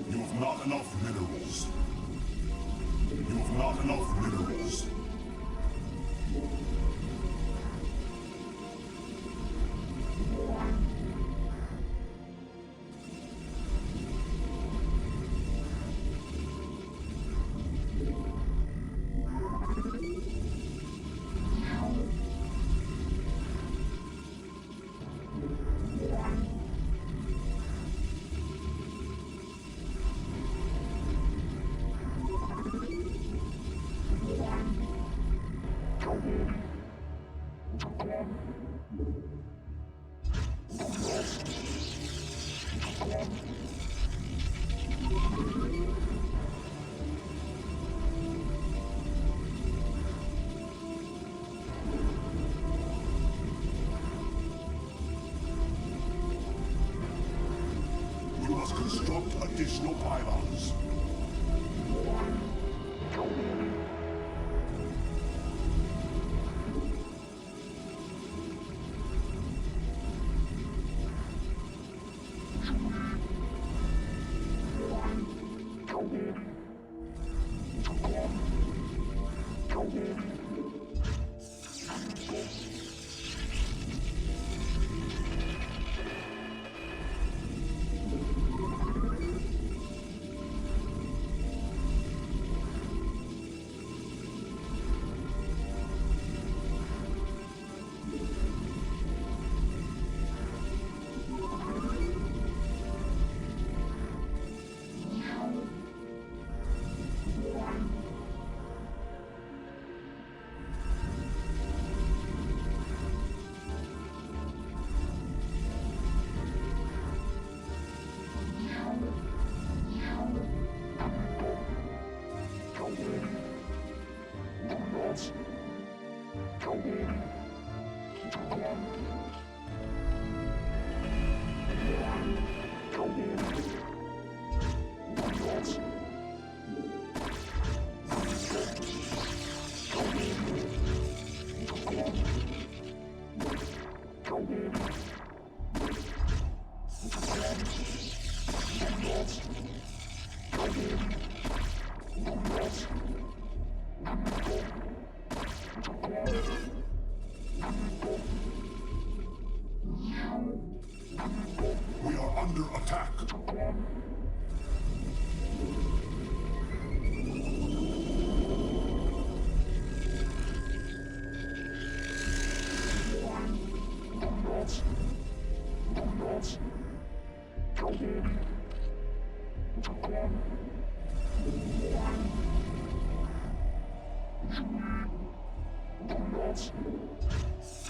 You have not enough minerals. You have not enough minerals. We are under attack.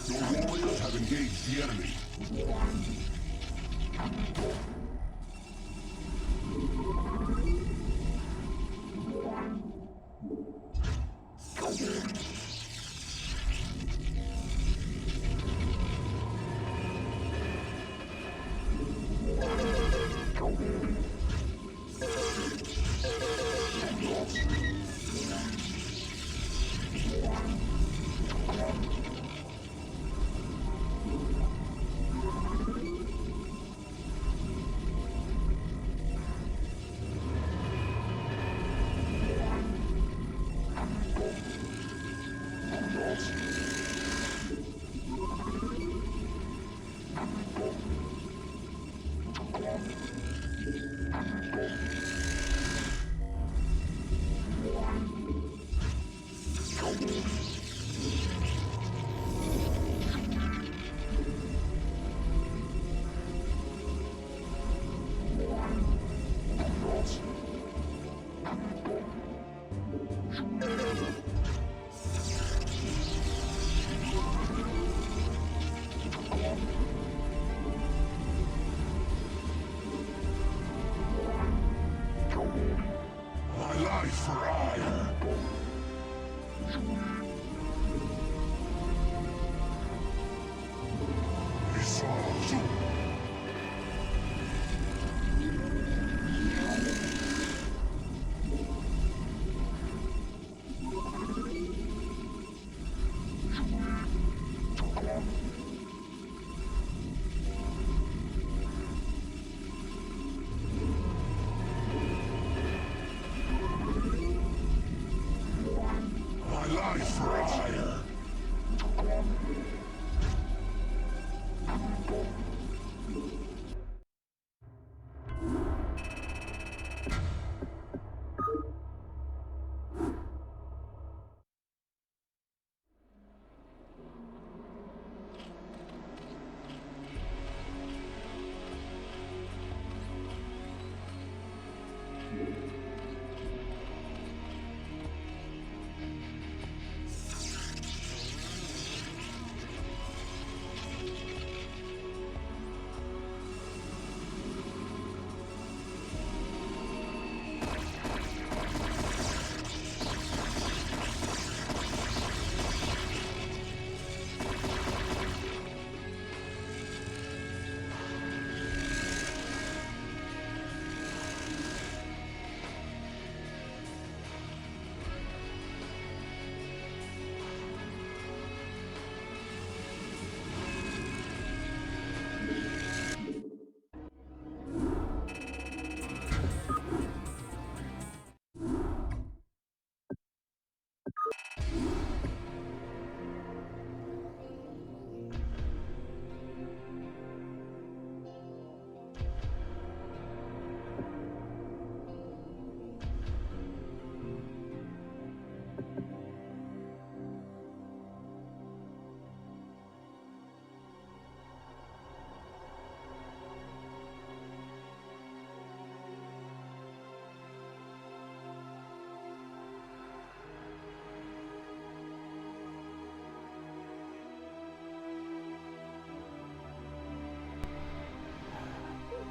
Your warriors have engaged the enemy.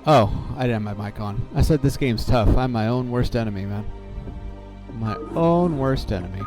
Oh, I didn't have my mic on. I said this game's tough. I'm my own worst enemy, man. My own worst enemy.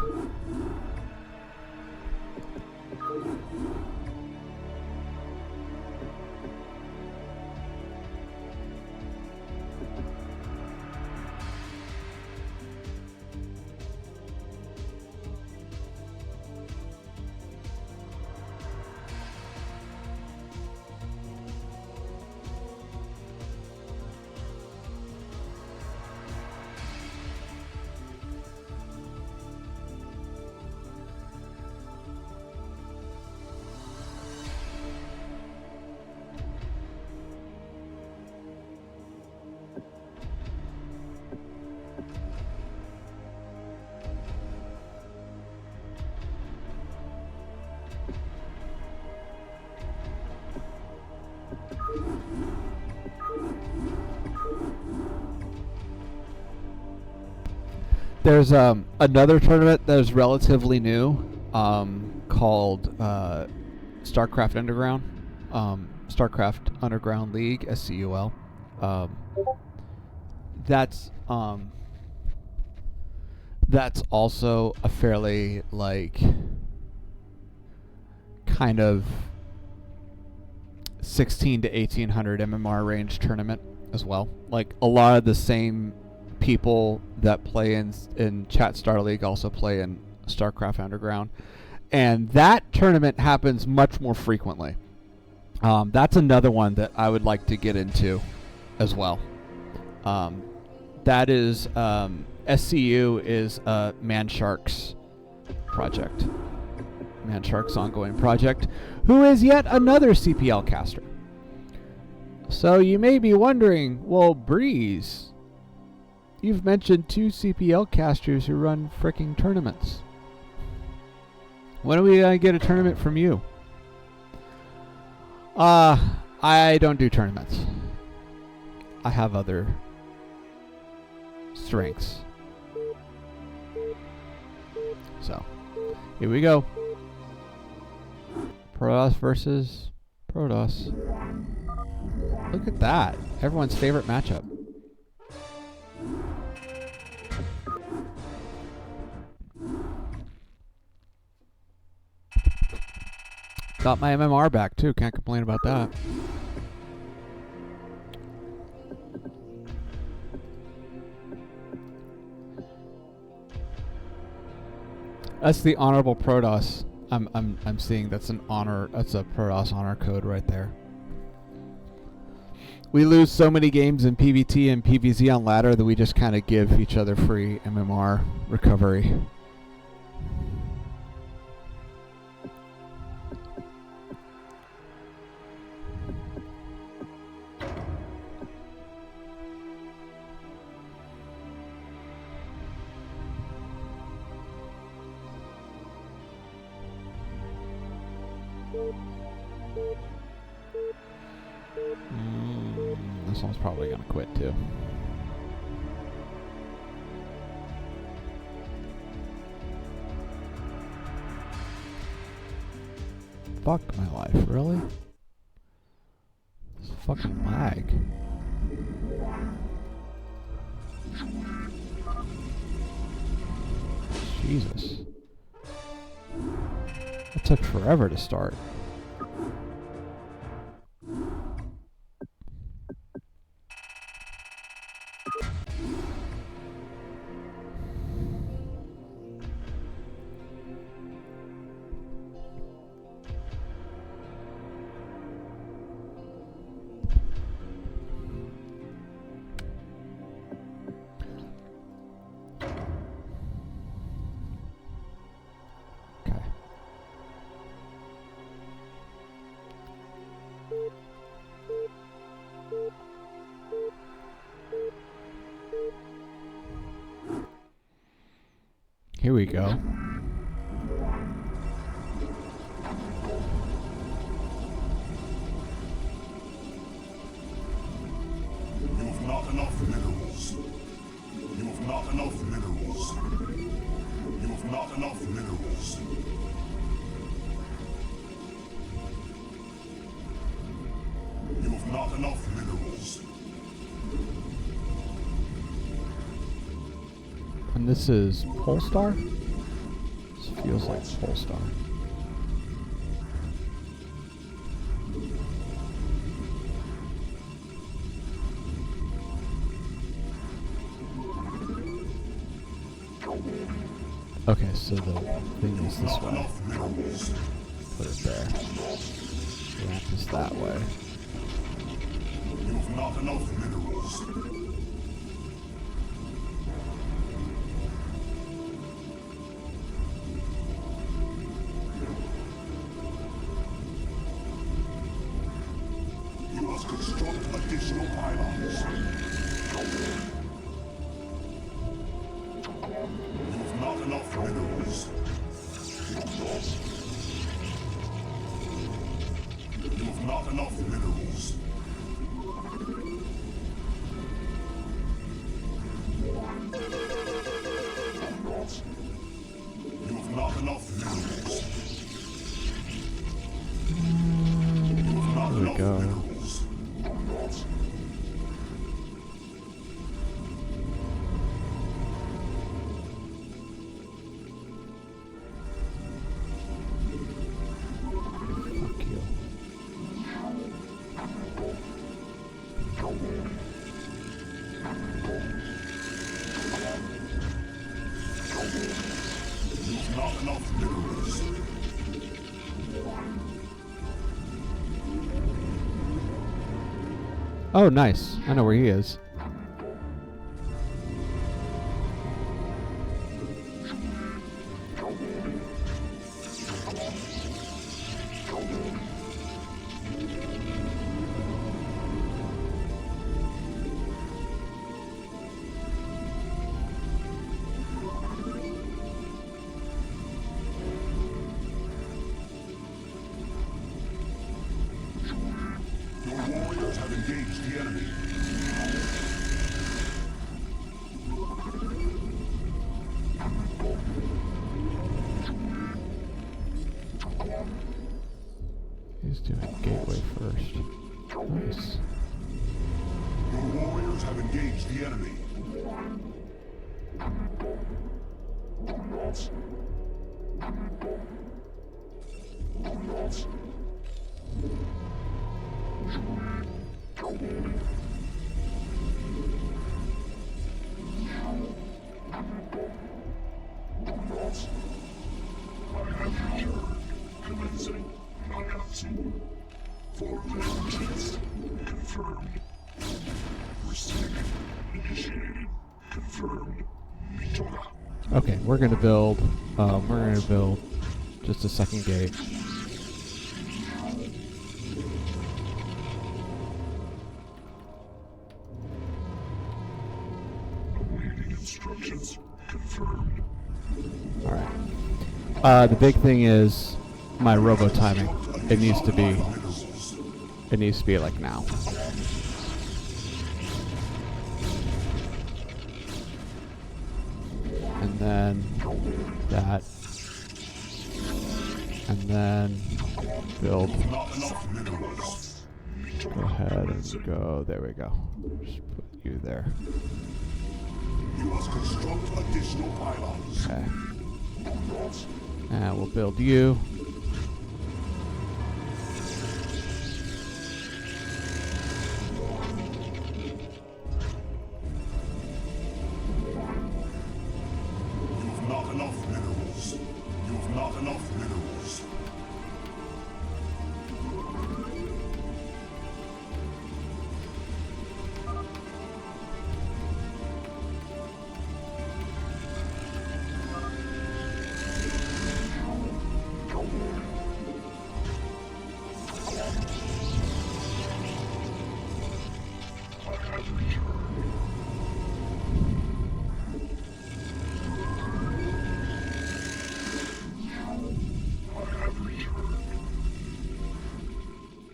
There's another tournament that is relatively new called StarCraft Underground. StarCraft Underground League, SCUL. That's also a fairly like kind of 16 to 1800 MMR range tournament as well. Like a lot of the same people that play in Chat Star League also play in StarCraft Underground, and that tournament happens much more frequently. That's another one that I would like to get into as well. That is SCU is Manshark's project. Manshark's ongoing project, who is yet another CPL caster. So you may be wondering, well, Breeze, you've mentioned 2 CPL casters who run fricking tournaments. When are we gonna get a tournament from you? I don't do tournaments. I have other strengths. So, here we go. Protoss versus Protoss. Look at that. Everyone's favorite matchup. Got my MMR back too. Can't complain about that. That's the honorable Protoss. I'm seeing that's an honor. That's a Protoss honor code right there. We lose so many games in PvT and PvZ on ladder that we just kind of give each other free MMR recovery. This one's probably gonna quit too. Fuck my life, really? This fucking lag. Jesus. That took forever to start. Here we go. You have not enough minerals. You have not enough minerals. You have not enough minerals. You have not enough minerals. And this is Polestar? This feels like Polestar. Okay, so the thing is this way. Put it there. Ramp is that way. You've not enough minerals. You must construct additional pylons. You've not enough minerals. You've not enough minerals. You've not enough minerals. You've not There we enough go. minerals. Fuck you. You've not enough minerals. Oh, nice. I know where he is. Your warriors have engaged the enemy. He's doing gateway first. Nice. Your warriors have engaged the enemy. Commencing cutscene. For test confirmed. Receiving initiated. Confirmed. Mitoga. Okay, we're gonna build just a second gate. Awaiting instructions. Confirmed. Alright. The big thing is my robo timing. It needs to be like now. And then that. And then build. Go ahead and go. There we go. Just put you there. You must construct additional pylons. Okay. And we'll build you. You've not enough minerals. You've not enough minerals.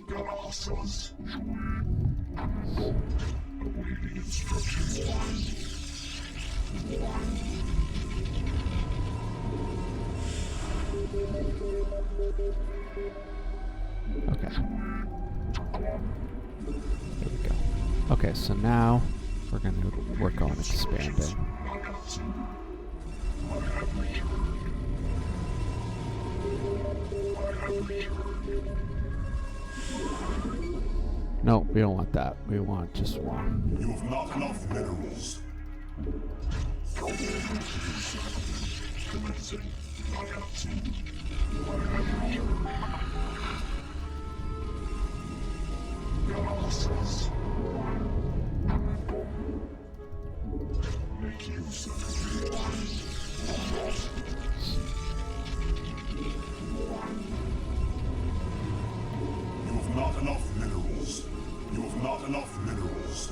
Protoss. Awaiting instructions. Okay. There we go. Okay, so now we're going to work on expanding. No, we don't want that. We want just one. You have not enough minerals. Commencing knockout zone. Analysis. Make use of You have not enough minerals. You have not enough minerals.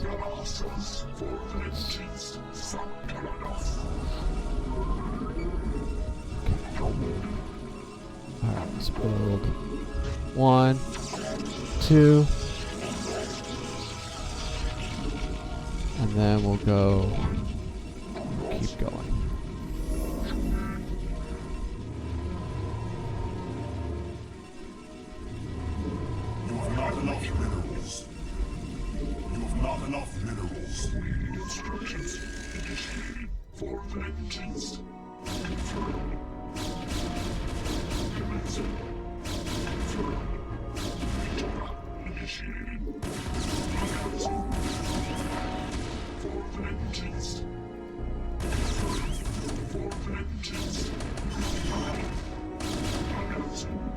analysis for vengeance from Protoss. Alright, let's build 1, 2, and then we'll go keep going. You have not enough minerals. You have not enough minerals. Instructions initiated for vengeance. Confirmed. Commencing. Confirmed. Initiated. Knockout zone. For vengeance. Confirmed. For vengeance. Knockout zone.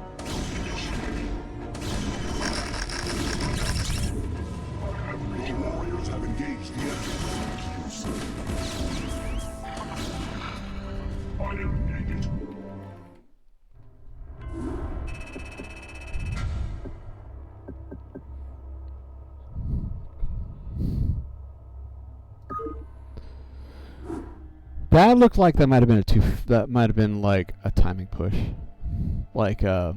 Initiated. The warriors have engaged the enemy. I am needed. That looked like that might have been that might have been like a timing push. Like yeah,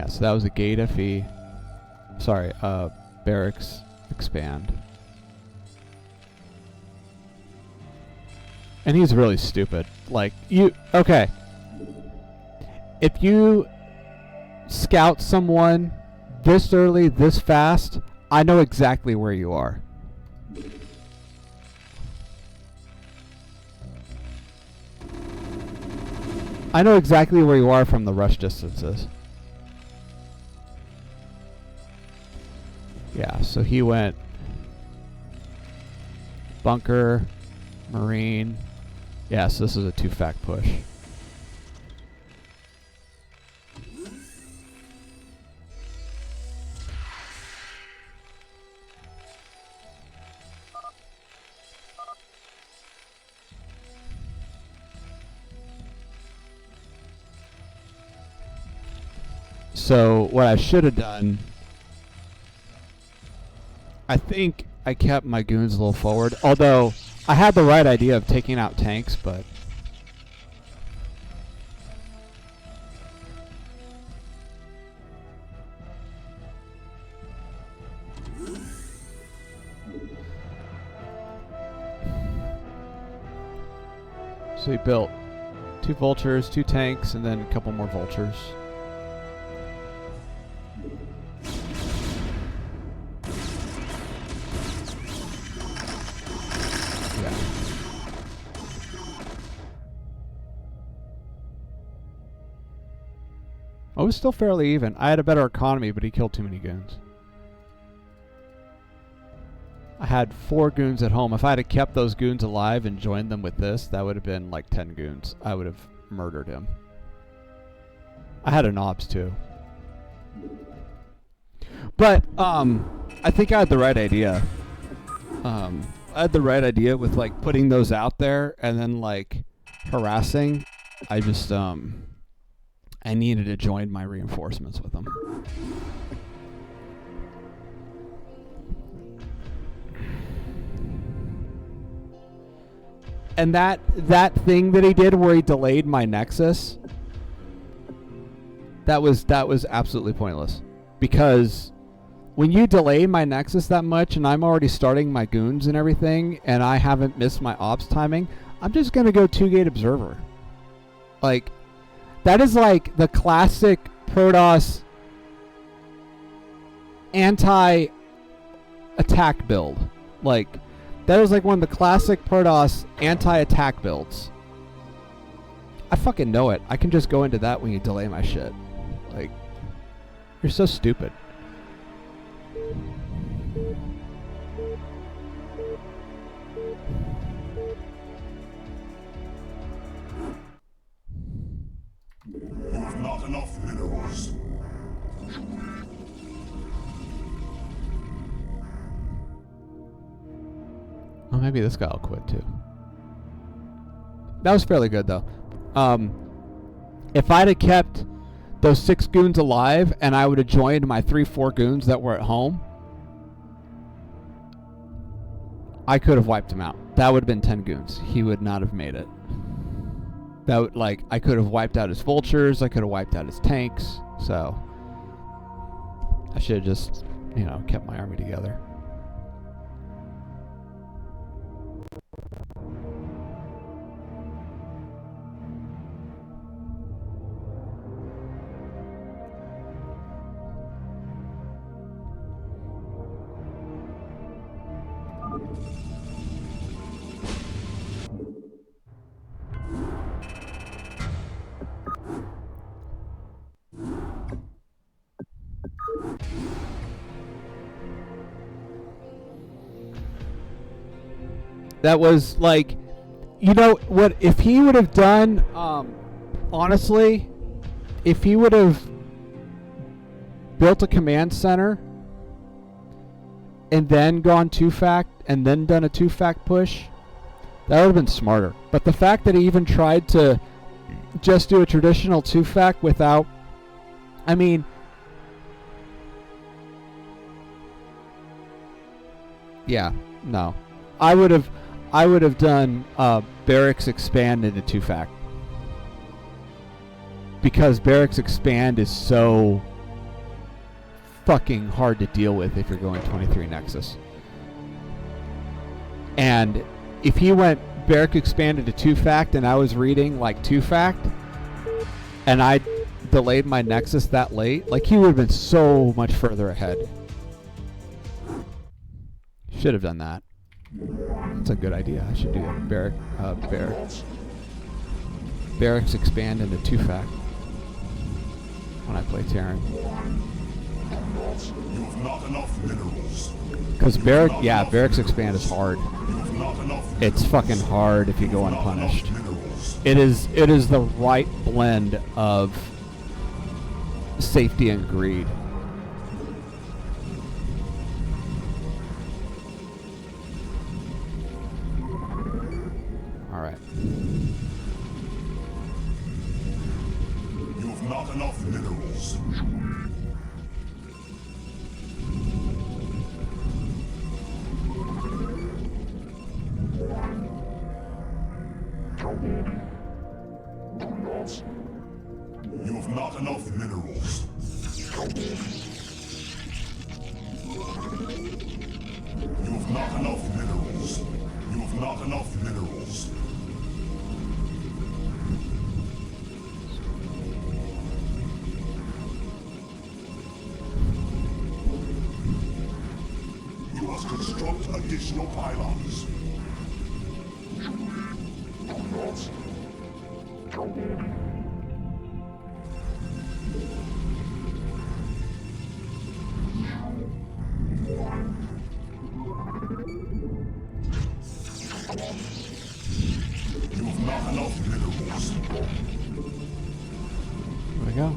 so that was a gate FE. Sorry, barracks expand. And he's really stupid. Like, okay. If you scout someone this early, this fast, I know exactly where you are. I know exactly where you are from the rush distances. Yeah, so he went bunker, marine. Yeah, so this is a 2-fact push. So what I should have done, I think I kept my goons a little forward, although I had the right idea of taking out tanks, but so he built 2 vultures, 2 tanks, and then a couple more vultures. I was still fairly even. I had a better economy, but he killed too many goons. I had 4 goons at home. If I had kept those goons alive and joined them with this, that would have been like 10 goons. I would have murdered him. I had an ops too. But I think I had the right idea. I had the right idea with like putting those out there and then like harassing. I just I needed to join my reinforcements with them. And that thing that he did where he delayed my nexus, that was absolutely pointless. Because when you delay my nexus that much and I'm already starting my goons and everything and I haven't missed my ops timing, I'm just going to go 2-gate observer. Like, that is like the classic Protoss attack build. Like, that was like one of the classic Protoss anti-attack builds. I fucking know it. I can just go into that when you delay my shit. Like, you're so stupid. You have not enough minerals. Oh, maybe this guy will quit too. That was fairly good though. If I'd have kept those 6 goons alive and I would have joined my 3-4 goons that were at home, I could have wiped him out. That would have been 10 goons. He would not have made it. That would, like, I could have wiped out his vultures. I could have wiped out his tanks. So I should have just, kept my army together. That was like, what, if he would have done, honestly, if he would have built a command center and then gone 2-fact and then done a 2-fact push, that would have been smarter. But the fact that he even tried to just do a traditional 2-fact without, yeah, no. I would have done Barracks Expand into 2-fact. Because Barracks Expand is so fucking hard to deal with if you're going 23 Nexus. And if he went Barracks Expand into 2-fact and I was reading like 2-fact and I delayed my Nexus that late, like, he would have been so much further ahead. Should have done that. That's a good idea. I should do that. Barracks Expand into 2-fact when I play Terran. You have not enough minerals. Because Barracks Expand is hard. It's fucking hard if you go unpunished. It is the right blend of safety and greed. Alright. You have not enough minerals. You have not enough minerals. You have not enough minerals. You have not enough minerals. You must construct additional pylons. You have not enough minerals. There we go.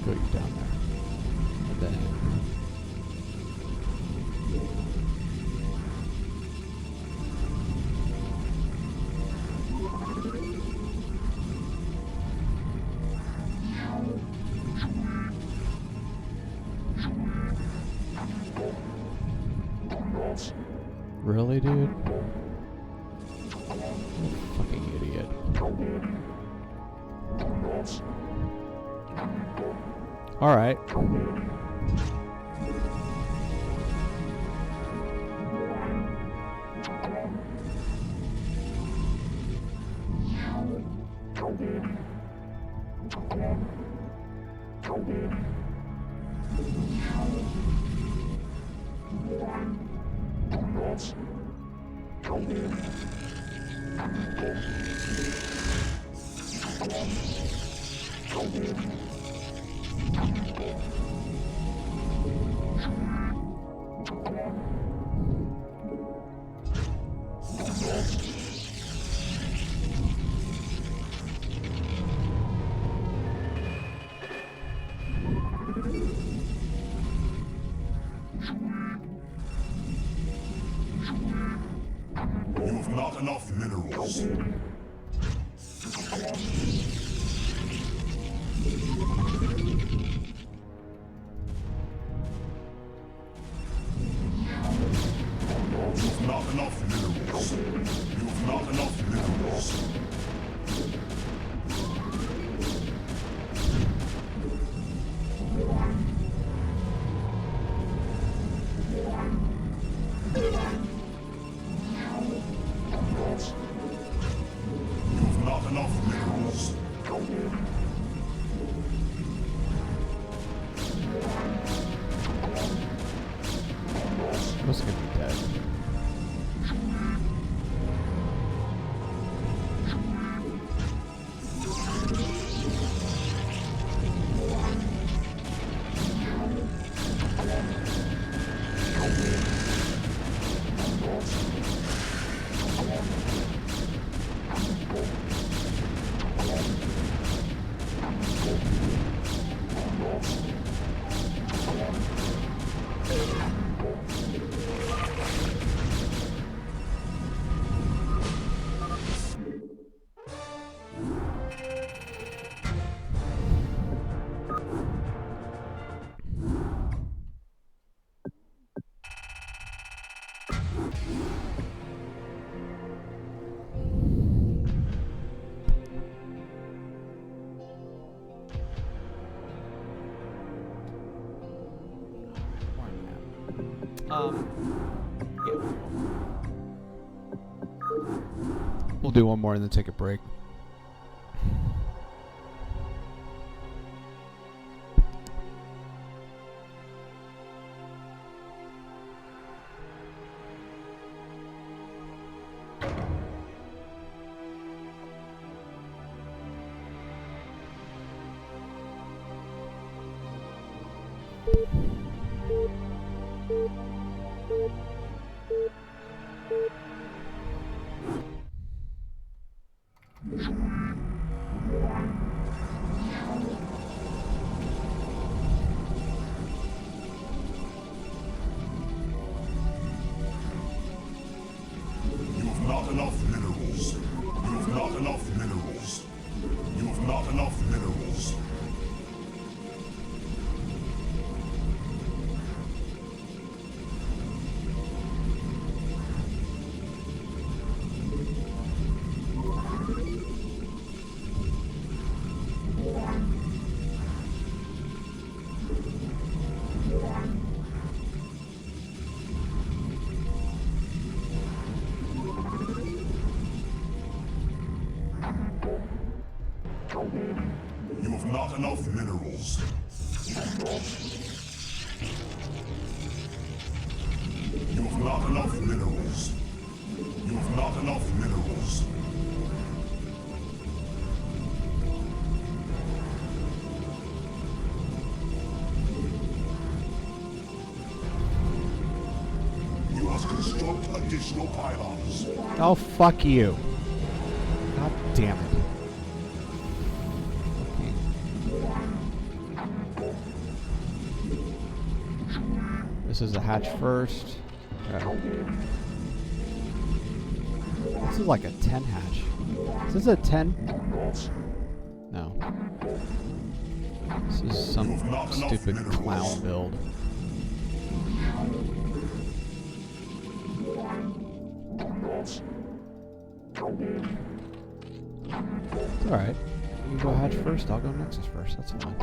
Go you down there. And then really, dude? Fucking idiot. Alright. You have not enough minerals. You have not enough minerals. You have not enough minerals. You have not enough minerals. Most gonna be dead. Yeah. We'll do one more and then take a break. You have not enough minerals. You have not enough minerals. You have not enough minerals. You have not enough minerals. You have not enough minerals. You have not enough minerals. You must construct additional pylons. Oh, fuck you. God damn it. This is a hatch first. Okay. This is like a 10 hatch. Is this a 10? No. This is some stupid clown build. It's alright. You go hatch first, I'll go Nexus first. That's fine.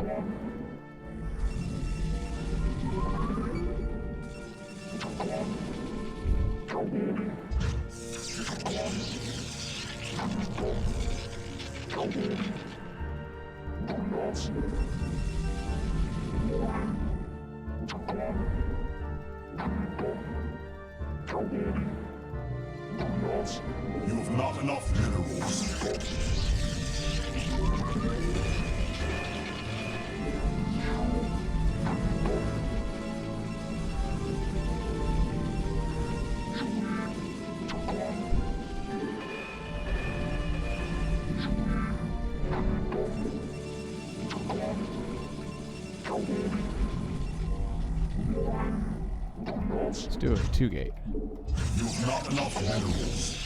You have not enough minerals. Let's do a 2-gate. You have not enough minerals.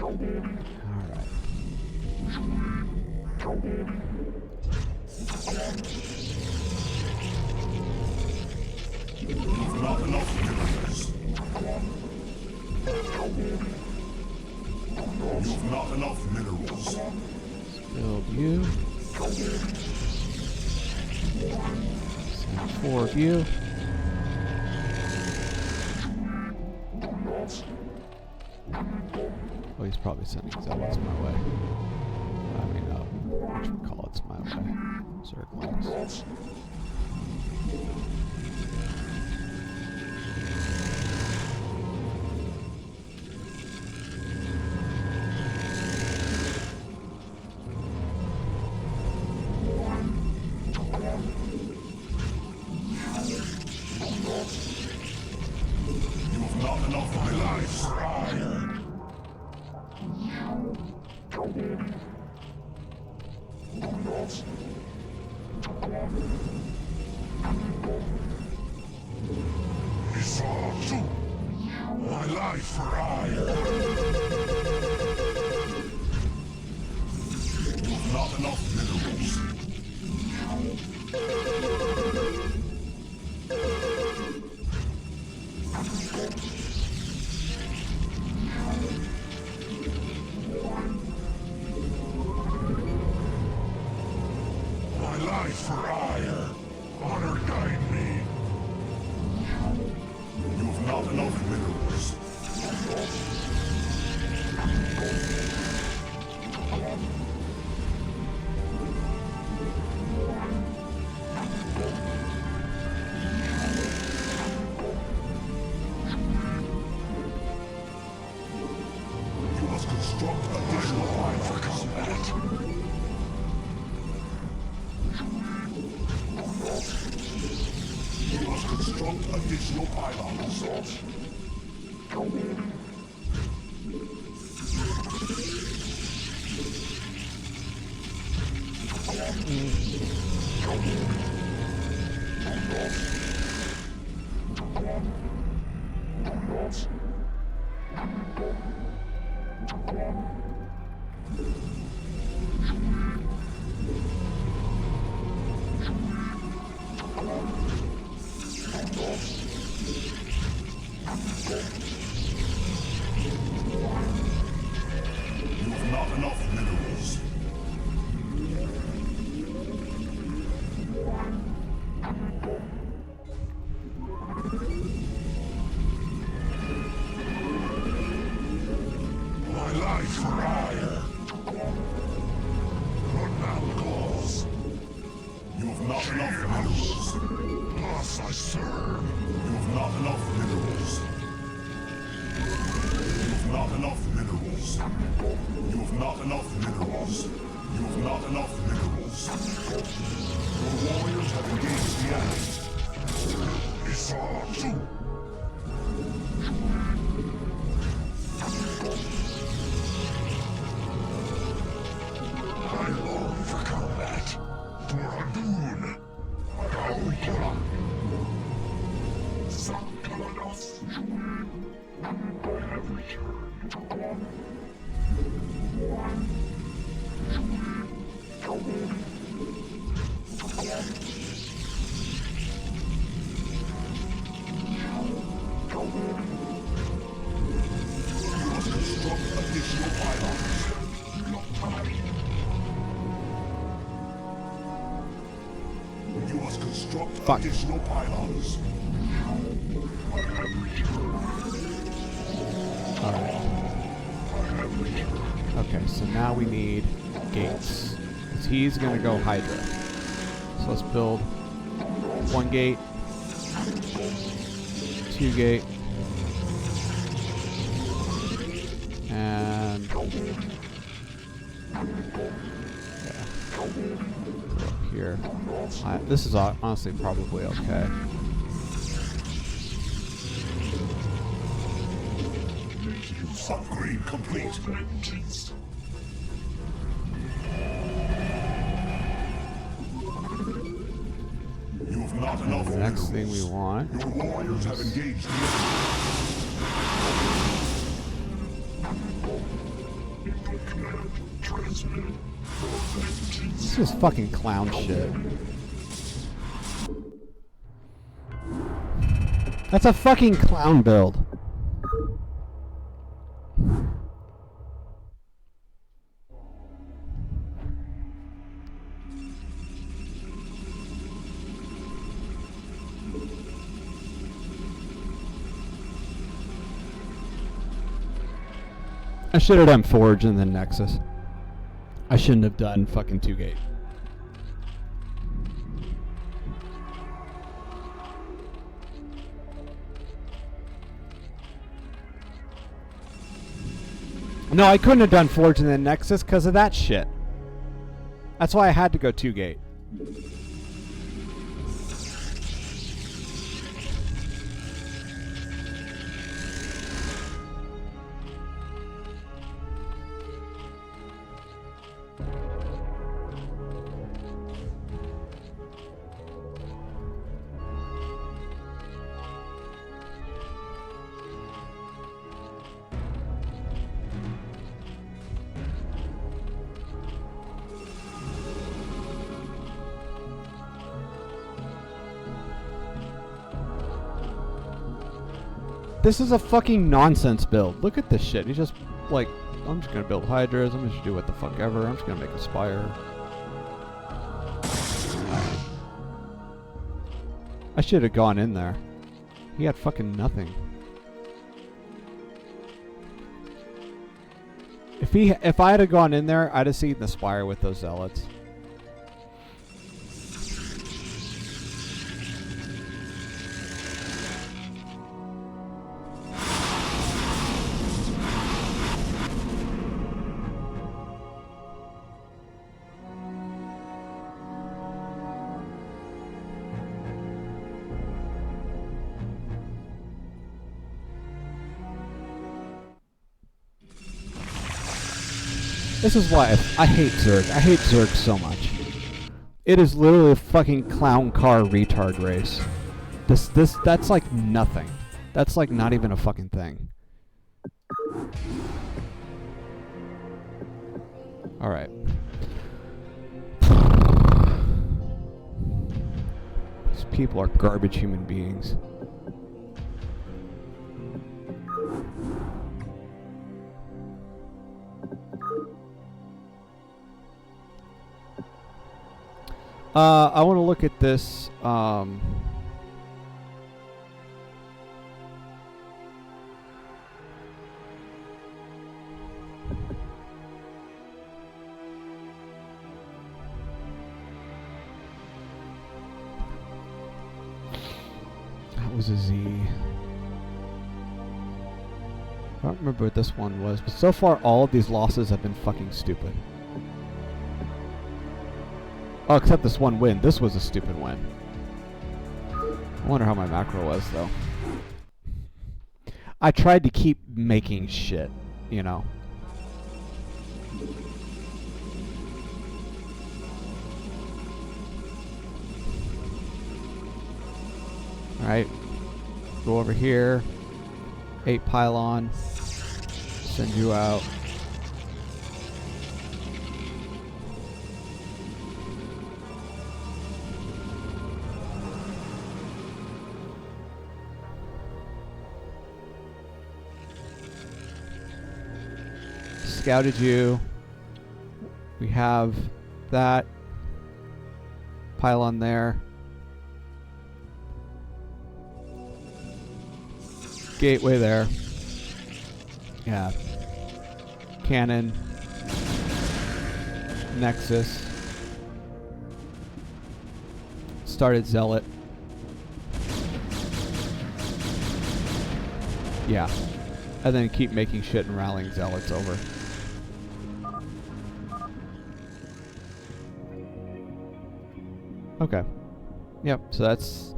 Alright. You have not enough minerals. You have not enough minerals. Build you. Send 4 of you. Oh, he's probably sending zealots my way. I mean, whatchamacallit's my way. Zerglings. You have not enough my life. My life for hire. You have not enough minerals. My life for hire. Honor guide me. You have not enough minerals. You must construct additional line for combat. You must construct additional pylons. You have not enough minerals. My life for hire. What now calls? You have not enough minerals. Us I serve. You have not enough minerals. You have not enough minerals. You have not enough minerals. You have not enough minerals. Your warriors have engaged the enemy. Isatsu. I long for combat. For Hadun. Aukura. Sankaladas. I have returned. You must construct additional pylons. You must construct additional pylons. Alright. Okay, so now we need gates 'Cause he's gonna go Hydra. So let's build 1 gate, 2 gate, and here. This is honestly probably okay. Upgrade complete. You have not enough The next thing minerals. we want. Your warriors have engaged the enemy. This is fucking clown shit. That's a fucking clown build. I should have done Forge and then Nexus. I shouldn't have done fucking 2 gate. No, I couldn't have done Forge and then Nexus because of that shit. That's why I had to go 2 gate. This is a fucking nonsense build. Look at this shit. He's just like, I'm just gonna build Hydras. I'm just gonna do what the fuck ever. I'm just gonna make a Spire. I should have gone in there. He had fucking nothing. If I had gone in there, I'd have seen the Spire with those Zealots. This is why I hate Zerg. I hate Zerg so much. It is literally a fucking clown car retard race. That's like nothing. That's like not even a fucking thing. Alright. These people are garbage human beings. I want to look at this. What was a Z? I don't remember what this one was, but so far all of these losses have been fucking stupid. Oh, except this one win. This was a stupid win. I wonder how my macro was, though. I tried to keep making shit, you know. Alright. Go over here. 8 pylon. Send you out. Scouted you. We have that pylon there. Gateway there. Yeah. Cannon. Nexus. started Zealot. Yeah. And then keep making shit and rallying Zealots over. Okay. Yep, so that's...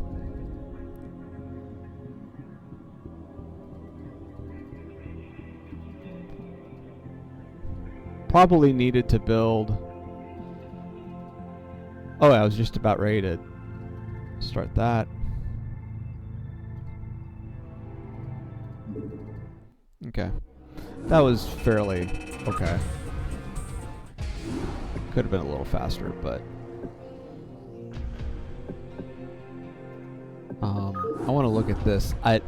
Probably needed to build... Oh, I was just about ready to start that. Okay. That was fairly okay. Could have been a little faster, but... I want to look at this. I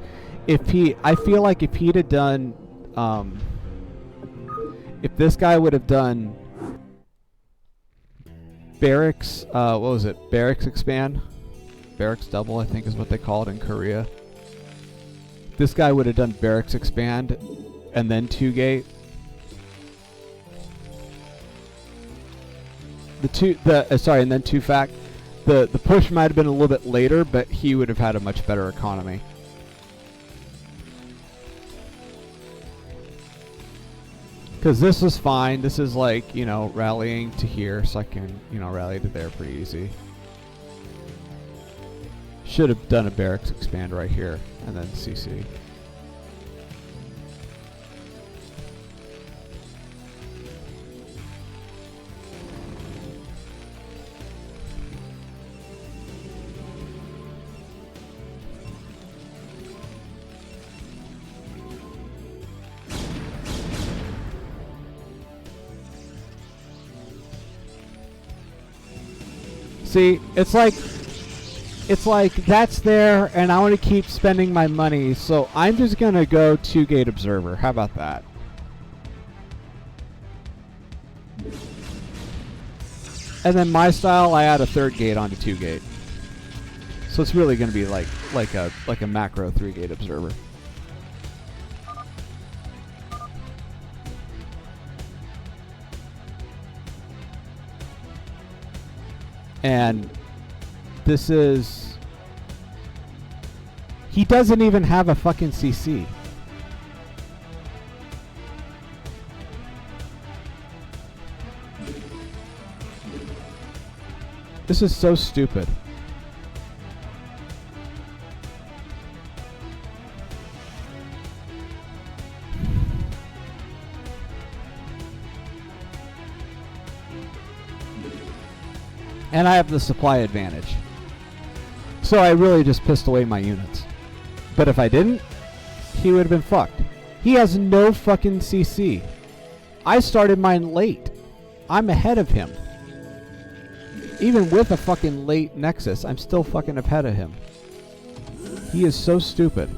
feel like if he'd have done... if this guy would have done... Barracks... what was it? Barracks expand? Barracks double, I think is what they call it in Korea. This guy would have done barracks expand and then 2-gate. And then 2-fac. The push might have been a little bit later, but he would have had a much better economy. Because this was fine. This is like, you know, rallying to here, so I can, you know, rally to there pretty easy. Should have done a barracks expand right here, and then CC. See, it's like that's there, and I want to keep spending my money, so I'm just gonna go 2-gate observer. How about that? And then my style, I add a 3rd gate onto 2-gate. So it's really gonna be like a macro 3-gate observer. And this is... He doesn't even have a fucking CC. This is so stupid. And I have the supply advantage. So I really just pissed away my units. But if I didn't, he would have been fucked. He has no fucking CC. I started mine late. I'm ahead of him. Even with a fucking late Nexus, I'm still fucking ahead of him. He is so stupid.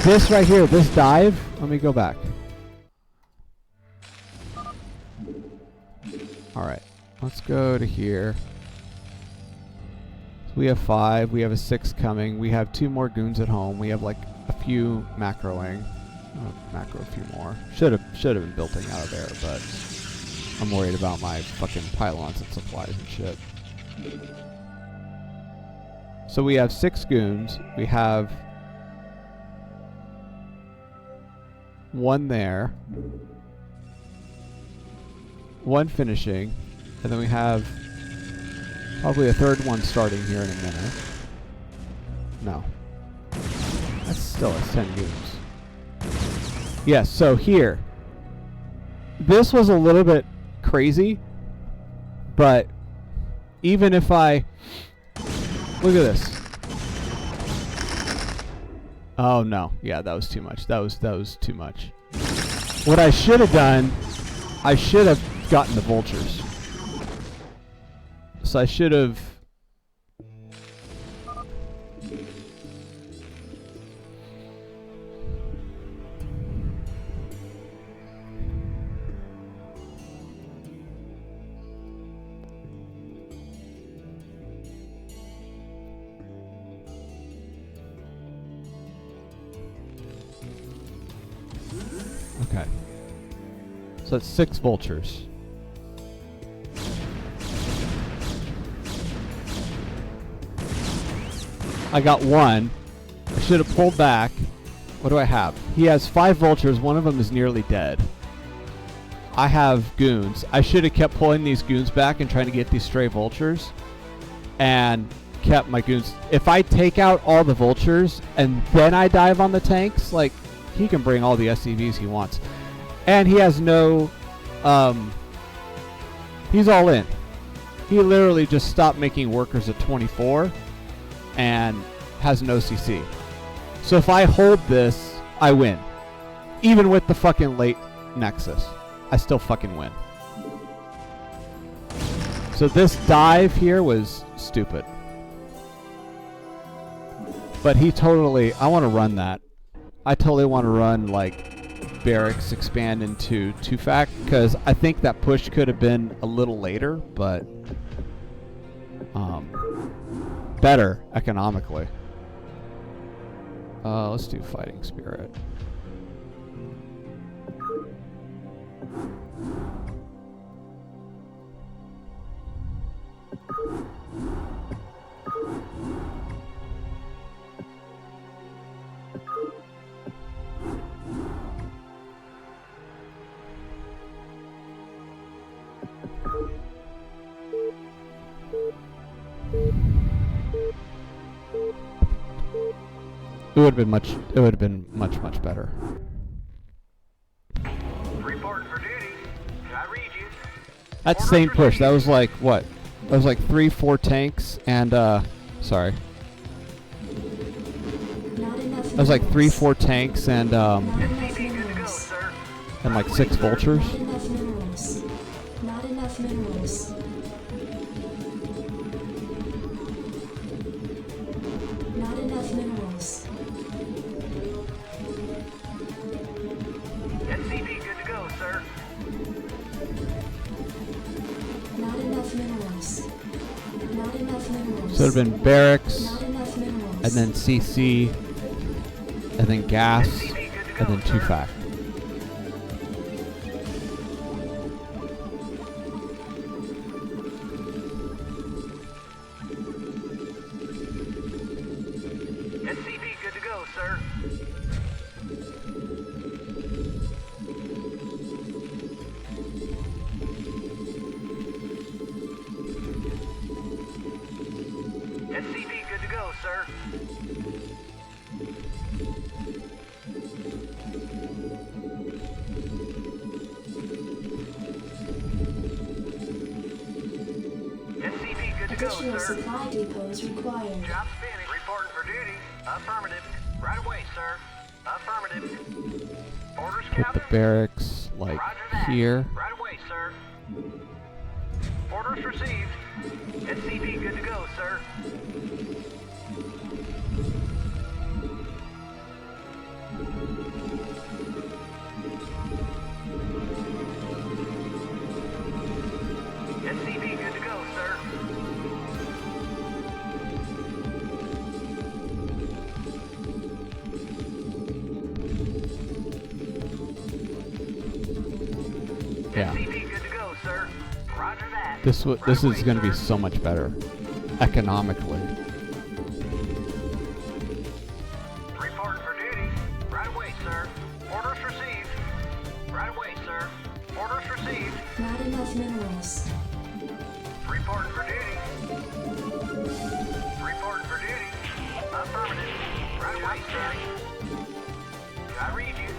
This right here, this dive, let me go back. Alright, let's go to here. So we have 5, we have a 6 coming, we have 2 more goons at home, we have like a few macroing. Macro a few more. Should have been building out of there, but I'm worried about my fucking pylons and supplies and shit. So we have 6 goons, we have 1 there. 1 finishing, and then we have probably a 3rd one starting here in a minute. No. That's still a 10 goons. Yes, so here. This was a little bit crazy, but even if I... Look at this. Oh no, yeah, that was too much. That was too much. What I should have done, I should have gotten the vultures. So I should have... Okay. So that's 6 vultures. I got one. I should have pulled back. What do I have? He has 5 vultures. One of them is nearly dead. I have goons. I should have kept pulling these goons back and trying to get these stray vultures. And kept my goons. If I take out all the vultures and then I dive on the tanks, like, he can bring all the SCVs he wants. And he has no... he's all in. He literally just stopped making workers at 24 and has no CC. So if I hold this, I win. Even with the fucking late Nexus, I still fucking win. So this dive here was stupid. But he totally... I want to run that. I totally want to run, like, barracks expand into 2-fac, because I think that push could have been a little later, but better economically. Let's do fighting spirit. It would have been much better. Reporting for duty. Can I read you? That same push, that was like what? That was like 3-4 tanks and sorry. That was like 3-4 tanks and like 6 vultures. Not enough minerals. Not enough minerals. SCV good to go, sir. Not enough minerals. Not enough minerals. So it would have been barracks, Not enough minerals. and then CC, and then gas, and then 2-fac. SCV good to go, sir. SCV good to go, sir. SCV good to go, Additional sir. supply depots required. Job finished. Reporting for duty. Affirmative. Right away, sir. Affirmative. Orders, Put the Captain. barracks like Roger that. here. Right away, sir. Orders received. SCV good to go, sir. SCV good to go, sir. Yeah. SCV good to go, sir. Roger that. This Right is away, going to be sir. so much better economically. Reporting for duty. Right away, sir. Orders received. Right away, sir. Orders received. Not enough minerals. Reporting for duty. Reporting for duty. Affirmative. Right away, sir. I read you.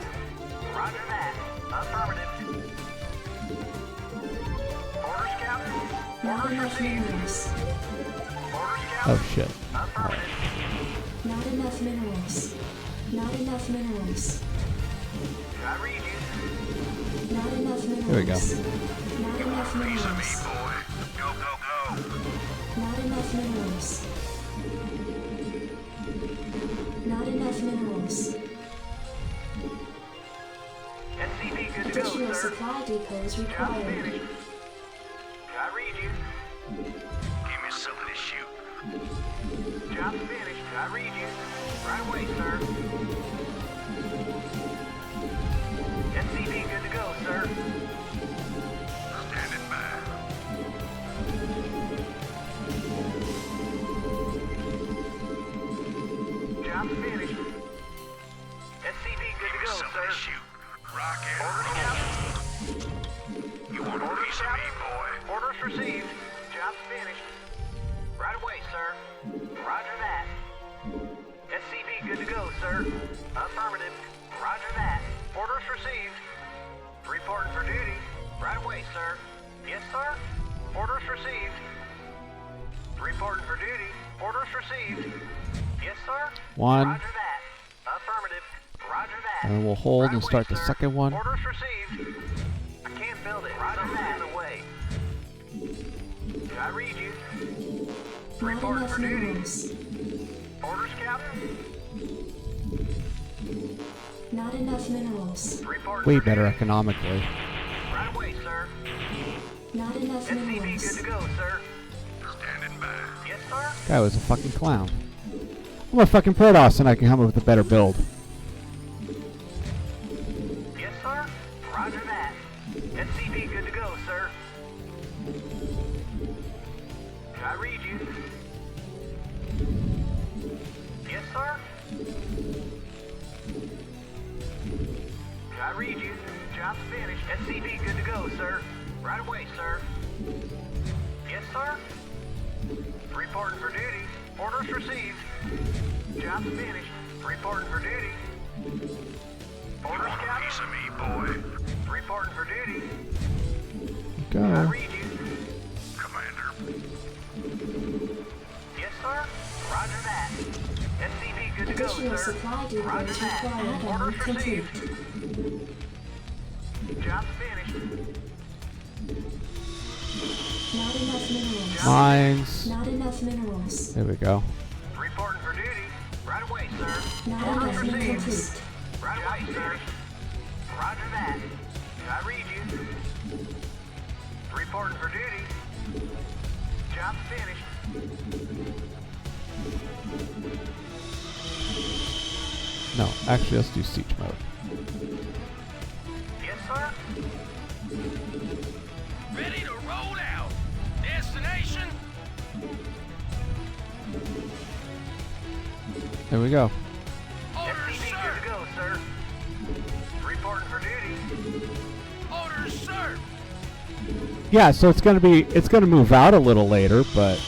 Roger that. Affirmative. Orders, Captain. Not Orders enough received. minerals. Orders, Captain. Oh shit. Affirmative. Not enough minerals. Not enough minerals. I read you. Not enough minerals. Here we go. Not enough minerals. boy. Go, go, go. Not enough minerals. Not enough minerals. SCV good to go, Additional sir. supply depots Job required. finished. I read you. Give me something to shoot. Job finished. I read you. Right away, sir. SCV good to go, sir. Standing by. sir. Shoot. Rocket. Orders, Captain. You want a Orders, piece of me, Captain. boy? Orders received. Job's finished. Right away, sir. Roger that. SCV good to go, sir. Affirmative. Roger that. Orders received. Reporting for duty. Right away, sir. Yes, sir. Orders received. Reporting for duty. Orders received. Yes, sir. One. Roger that. Affirmative. Roger that. And then we'll hold Right and away, start the sir. second one. Orders received. I can't build it. Roger that. In the way. Did I read you? Not Reporting enough for duty. minerals. Orders, Captain. Not enough minerals. Reporting Way for better duty. economically. Right away, sir. Not enough SCV good minerals. to go, sir. Standing by. Yes, sir. Guy was a fucking clown. I'm a fucking Protoss and I can come up with a better build. Yes, sir. Roger that. SCV good to go, sir. Did I read you? Yes, sir. Did I read you? Job's finished. SCV good to go, sir. Right away, sir. Yes, sir. Reporting for duty. Orders received. Job's finished. Reporting for duty. Orders, Want a piece Captain. of me, boy? Reporting for duty. I Go. read you. Commander. Yes, sir. Roger that. SCV good to go, Additional sir. supply Roger depots that. required. Orders Complete. received. Job's finished. Not enough minerals. Mines. Not enough minerals. There we go. Reporting for duty. Right away, sir. Not Orders enough received. minerals. Right away, sir. Roger that. Did I read you? Reporting for duty. Job's finished. No, actually, let's do siege mode. Yes, sir. Ready to roll out. Destination. There we go. Orders, SCV sir. good to go, sir. Reporting for duty. Orders, sir. Yeah, so it's gonna move out a little later, but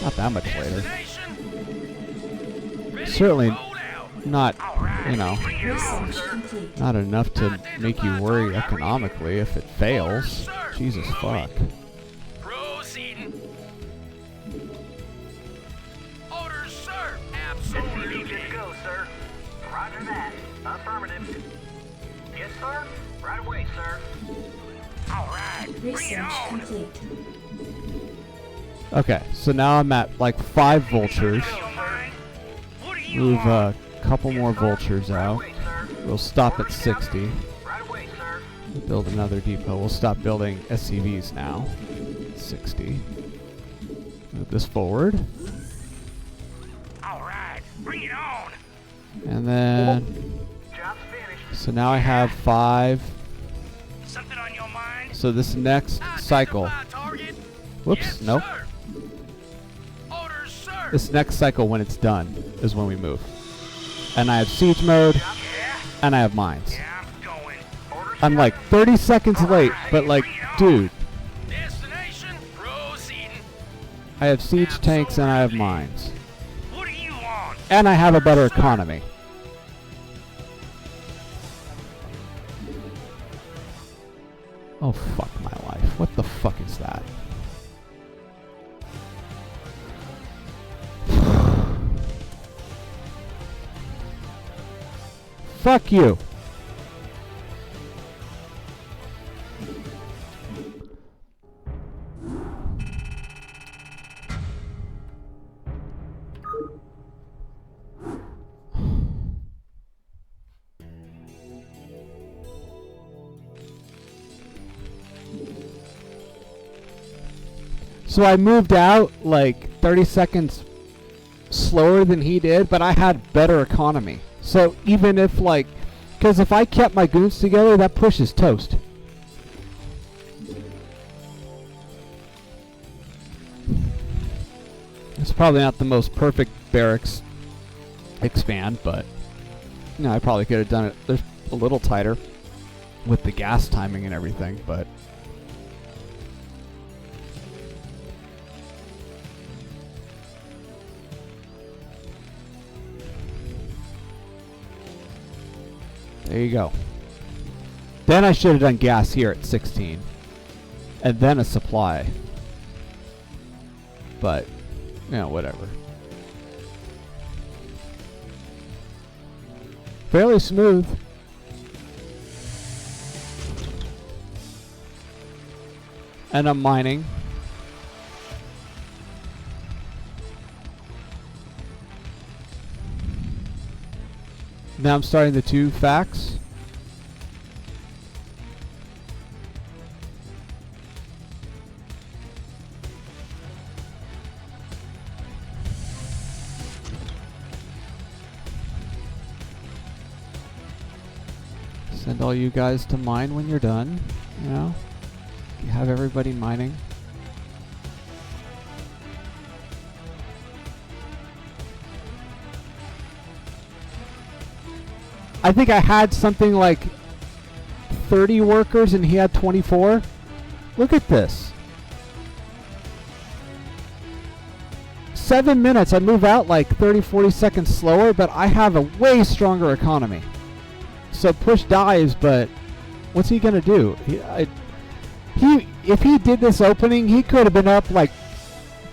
not that much later. Destination. Ready Certainly to roll out. not, you know, Research complete. not enough to make you worry economically if it fails. Jesus fuck. Proceeding. Orders, sir. SCV Absolutely. good to go, sir. Roger that. Affirmative. Yes, sir. Right away, sir. All right. Bring it Research on. complete. Okay, so now I'm at like 5 vultures. What do you Move want? a couple more vultures Right out. away, sir. We'll stop at 60. Right away, sir. Build another depot. We'll stop building SCVs now. 60. Move this forward. All right. Bring it on. And then, Job's finished. so now I have 5. Something on your mind? So this next cycle, Identify target. whoops, Yes, nope. sir. Orders, sir. This next cycle when it's done is when we move. And I have siege mode, Yeah. and I have mines. Yeah, I'm going. Orders, I'm like 30 seconds late, but like, dude, Destination. Proceeding. I have siege tanks and I have mines. What do you want? And I have a better economy. Oh fuck my life. What the fuck is that? Fuck you. So I moved out like 30 seconds slower than he did, but I had better economy. So even if like, because if I kept my goons together, that push is toast. It's probably not the most perfect barracks expand, but No, I probably could have done it there's a little tighter with the gas timing and everything, but there you go. Then I should have done gas here at 16. And then a supply. But, you know, whatever. Fairly smooth. And I'm mining. Now I'm starting the 2 facts. Send all you guys to mine when you're done, you know? You have everybody mining. I think I had something like 30 workers and he had 24. Look at this. 7 minutes, I move out like 30, 40 seconds slower, but I have a way stronger economy. So push dives, but what's he gonna do? If he did this opening, he could have been up like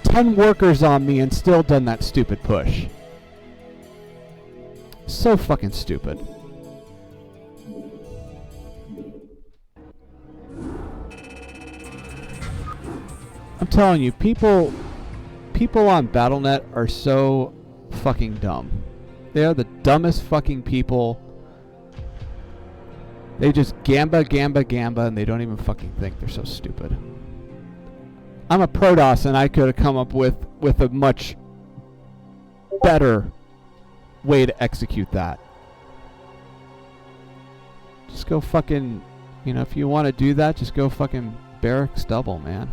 10 workers on me and still done that stupid push. So fucking stupid. I'm telling you, people on Battle.net are so fucking dumb. They are the dumbest fucking people. They just gamba, and they don't even fucking think. They're so stupid. I'm a Protoss, and I could have come up with a much better way to execute that. Just go fucking, you know, if you want to do that, just go fucking barracks double, man.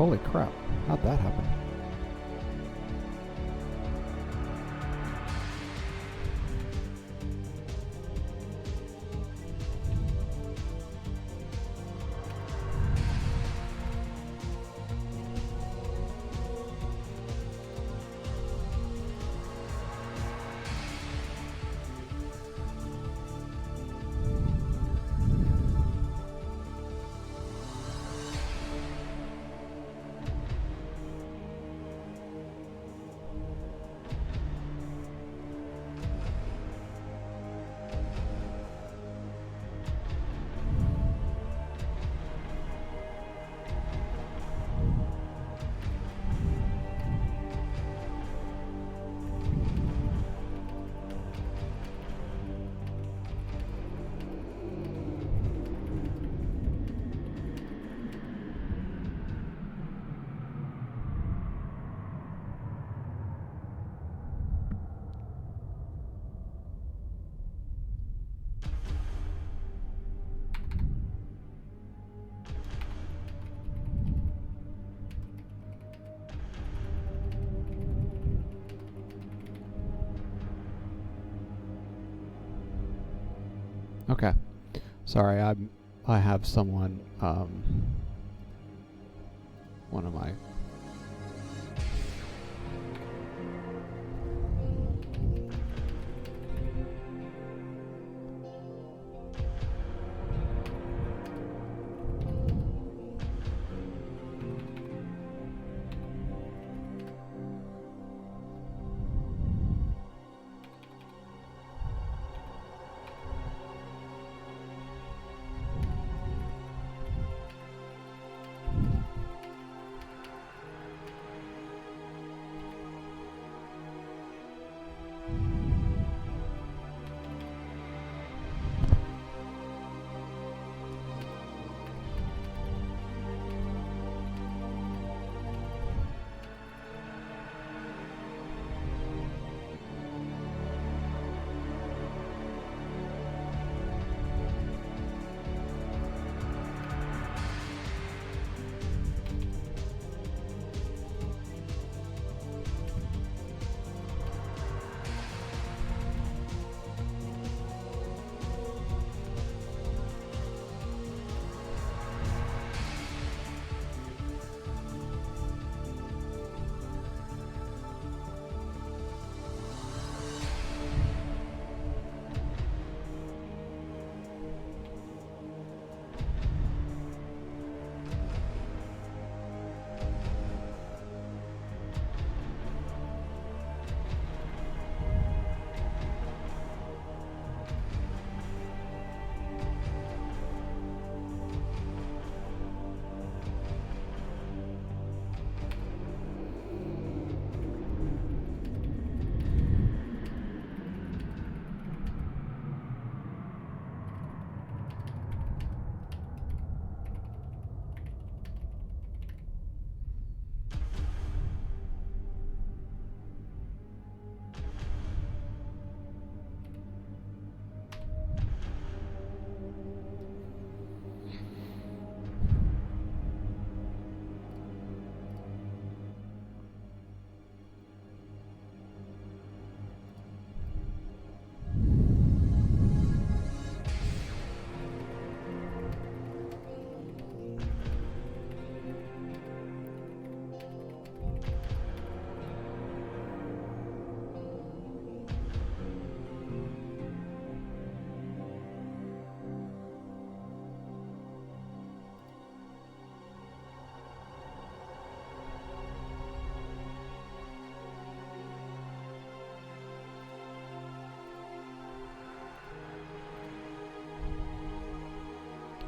Holy crap. How'd that happen? Okay. Sorry, I have someone, one of my...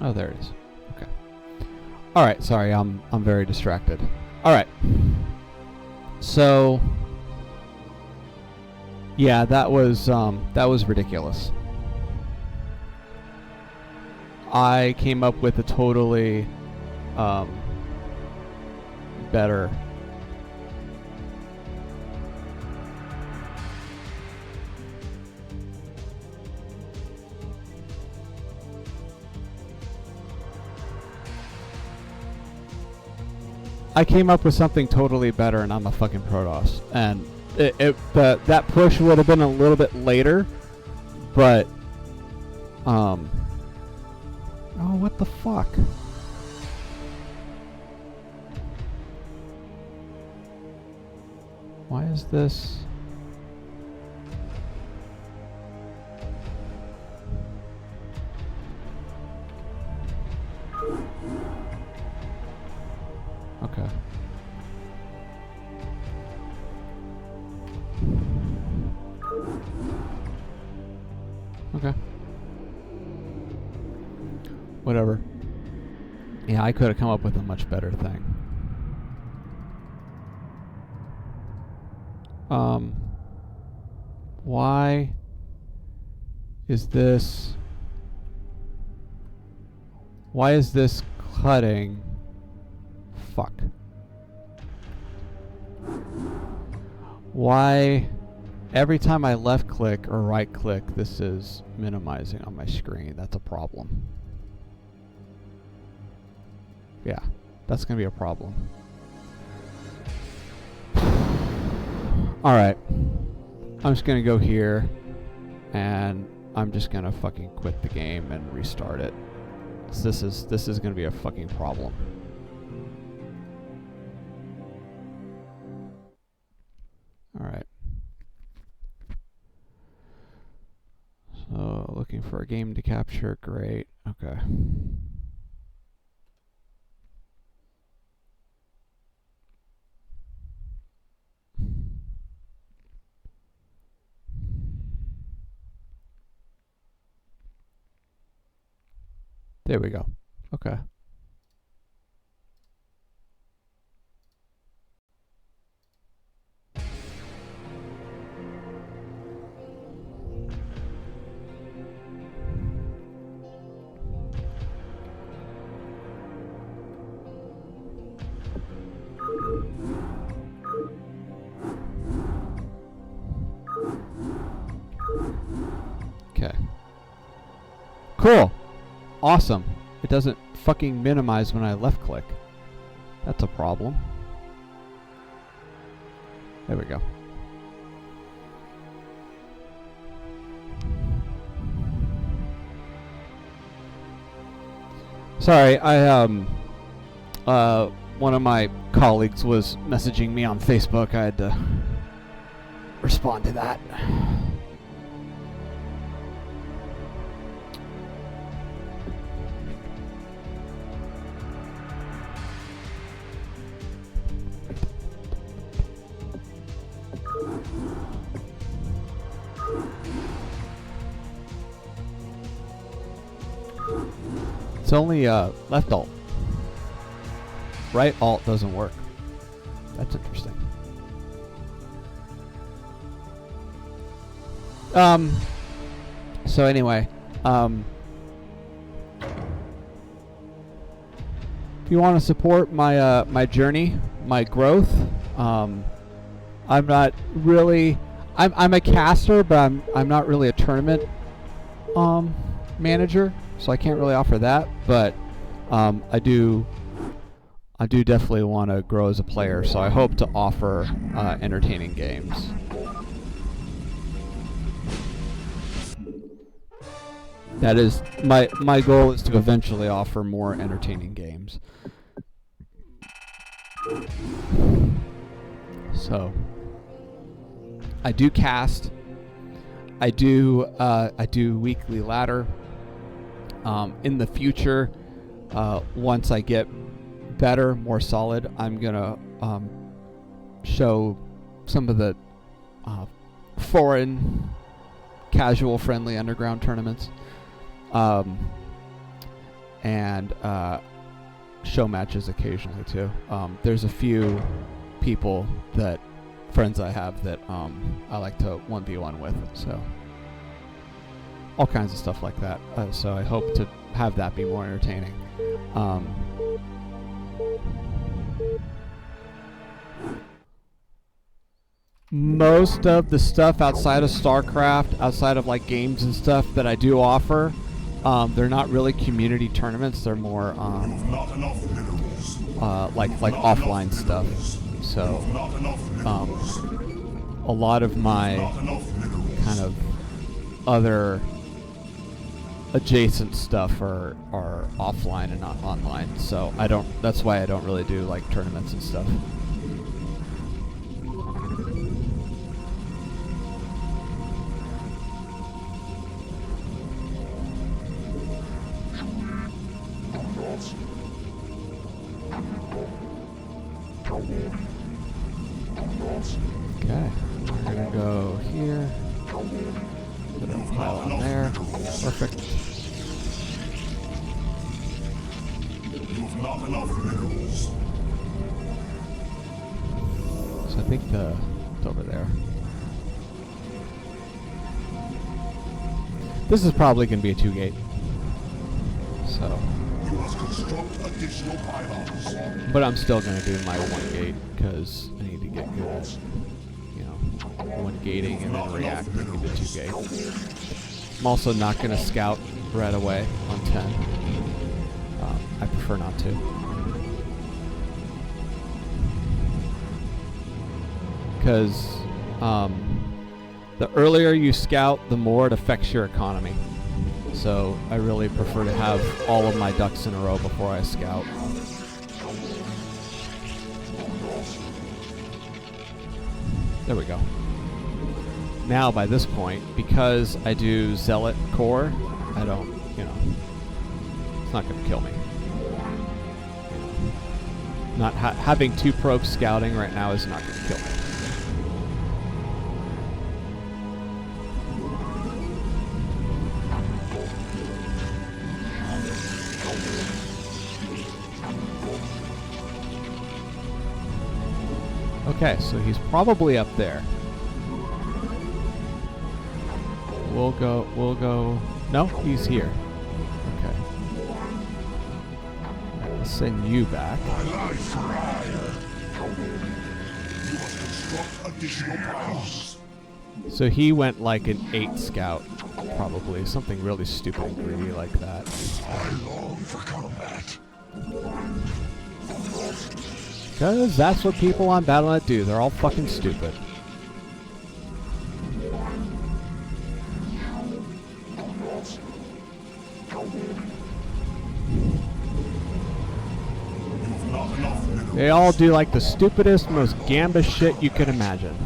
Oh, there it is. Okay. All right. Sorry, I'm very distracted. All right. So, yeah, that was ridiculous. I came up with a totally better. I came up with something totally better, and I'm a fucking Protoss. And that push would have been a little bit later, but oh, what the fuck? Why is this? Okay. Okay. Whatever. Yeah, I could have come up with a much better thing. Why is this? Why is this cutting? Fuck. Why every time I left click or right click this is minimizing on my screen? That's a problem. Yeah, that's gonna be a problem. Alright. I'm just gonna go here and I'm just gonna fucking quit the game and restart it. So this is gonna be a fucking problem. Alright. So looking for a game to capture, great. Okay. There we go. Okay. Okay. Cool. Awesome. It doesn't fucking minimize when I left click. That's a problem. There we go. Sorry, one of my colleagues was messaging me on Facebook. I had to respond to that. It's only left alt. Right alt doesn't work. That's interesting. So anyway, if you want to support my my journey, my growth, I'm not really. I'm a caster, but I'm not really a tournament manager, so I can't really offer that. But I do definitely want to grow as a player, so I hope to offer entertaining games. That is my goal, is to eventually offer more entertaining games. So I do cast. I do weekly ladder. In the future, once I get better, more solid, I'm gonna show some of the foreign, casual, friendly underground tournaments, and show matches occasionally too. There's a few people friends I have that I like to 1v1 with, so all kinds of stuff like that. So I hope to have that be more entertaining. Most of the stuff outside of StarCraft, outside of like games and stuff that I do offer, they're not really community tournaments. They're more Not enough minerals. like offline stuff. So a lot of my kind of other adjacent stuff are offline and not online. So that's why I don't really do like tournaments and stuff. Okay, we're gonna go here. Put a pile on there. Perfect. You've not enough minerals. So I think it's over there. This is probably gonna be a 2-gate. So. You must construct additional pylons. But I'm still gonna do my 1-gate because I need to get good at, you know, 1 gating and then reacting to 2-gate. I'm also not gonna scout right away on 10. I prefer not to. Because the earlier you scout, the more it affects your economy. So I really prefer to have all of my ducks in a row before I scout. There we go. Now by this point, because I do Zealot Core, I don't, you know, it's not going to kill me. Not having 2 probes scouting right now is not going to kill me. Okay, so he's probably up there. We'll go, no, he's here. Okay. Let's send you back. So he went like an 8 scout, probably. Something really stupid and greedy like that. I long for combat. Because that's what people on Battle.net do. They're all fucking stupid. They all do like the stupidest, most gambit shit you can imagine.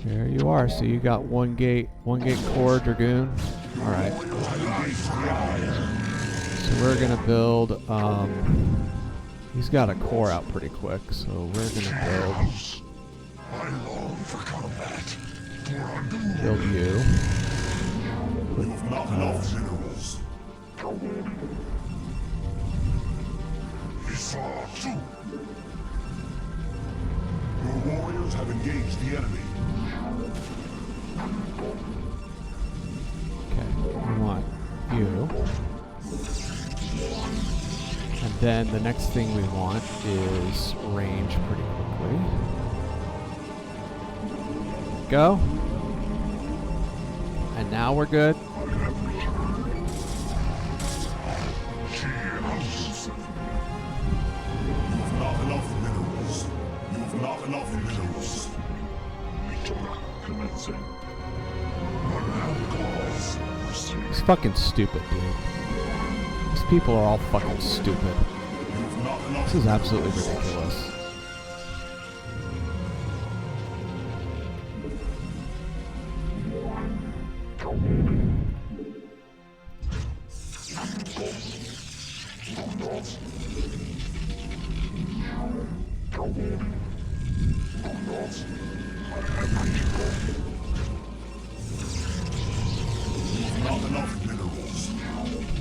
There you are. So you got 1-gate core Dragoon. All right. So we're gonna build. He's got a core out pretty quick, so we're gonna build you. Your warriors have engaged the enemy. Okay, we want you. And then the next thing we want is range pretty quickly. Go. And now we're good. Not enough minerals. It's fucking stupid, dude. These people are all fucking stupid. This is absolutely ridiculous.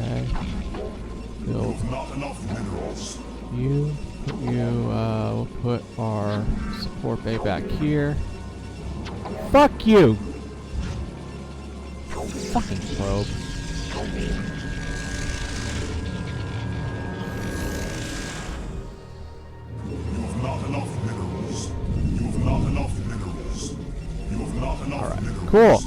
Okay. Build you. We'll put our support bay back here. Fuck you! Fucking probe. Cool.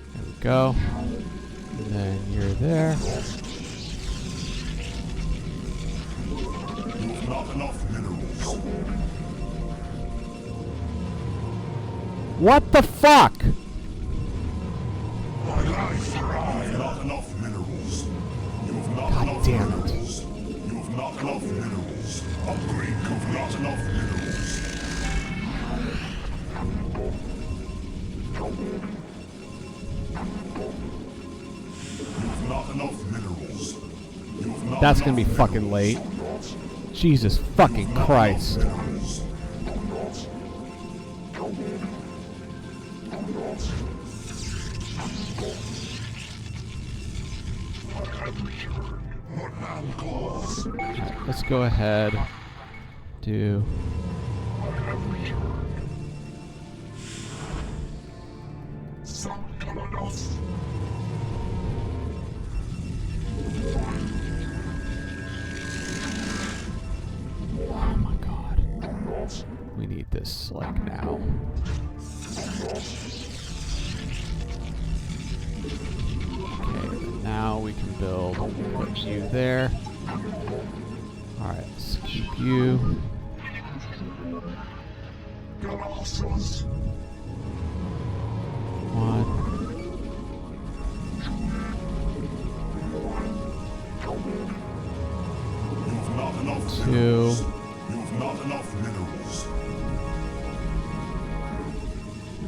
There we go. And then you're there. You've not enough minerals. What the fuck? My life, you've not enough minerals. You've not God enough damn it. minerals. You've not enough minerals. Upgrade, you've not enough minerals. You've not enough minerals. You've not That's gonna be enough fucking late. minerals. Jesus fucking Christ. Minerals. Let's go ahead. Do. Oh my god. We need this like now. Okay, now we can build. Put you there. Alright, let's keep you. One. You've not enough Two. minerals. You've not enough minerals.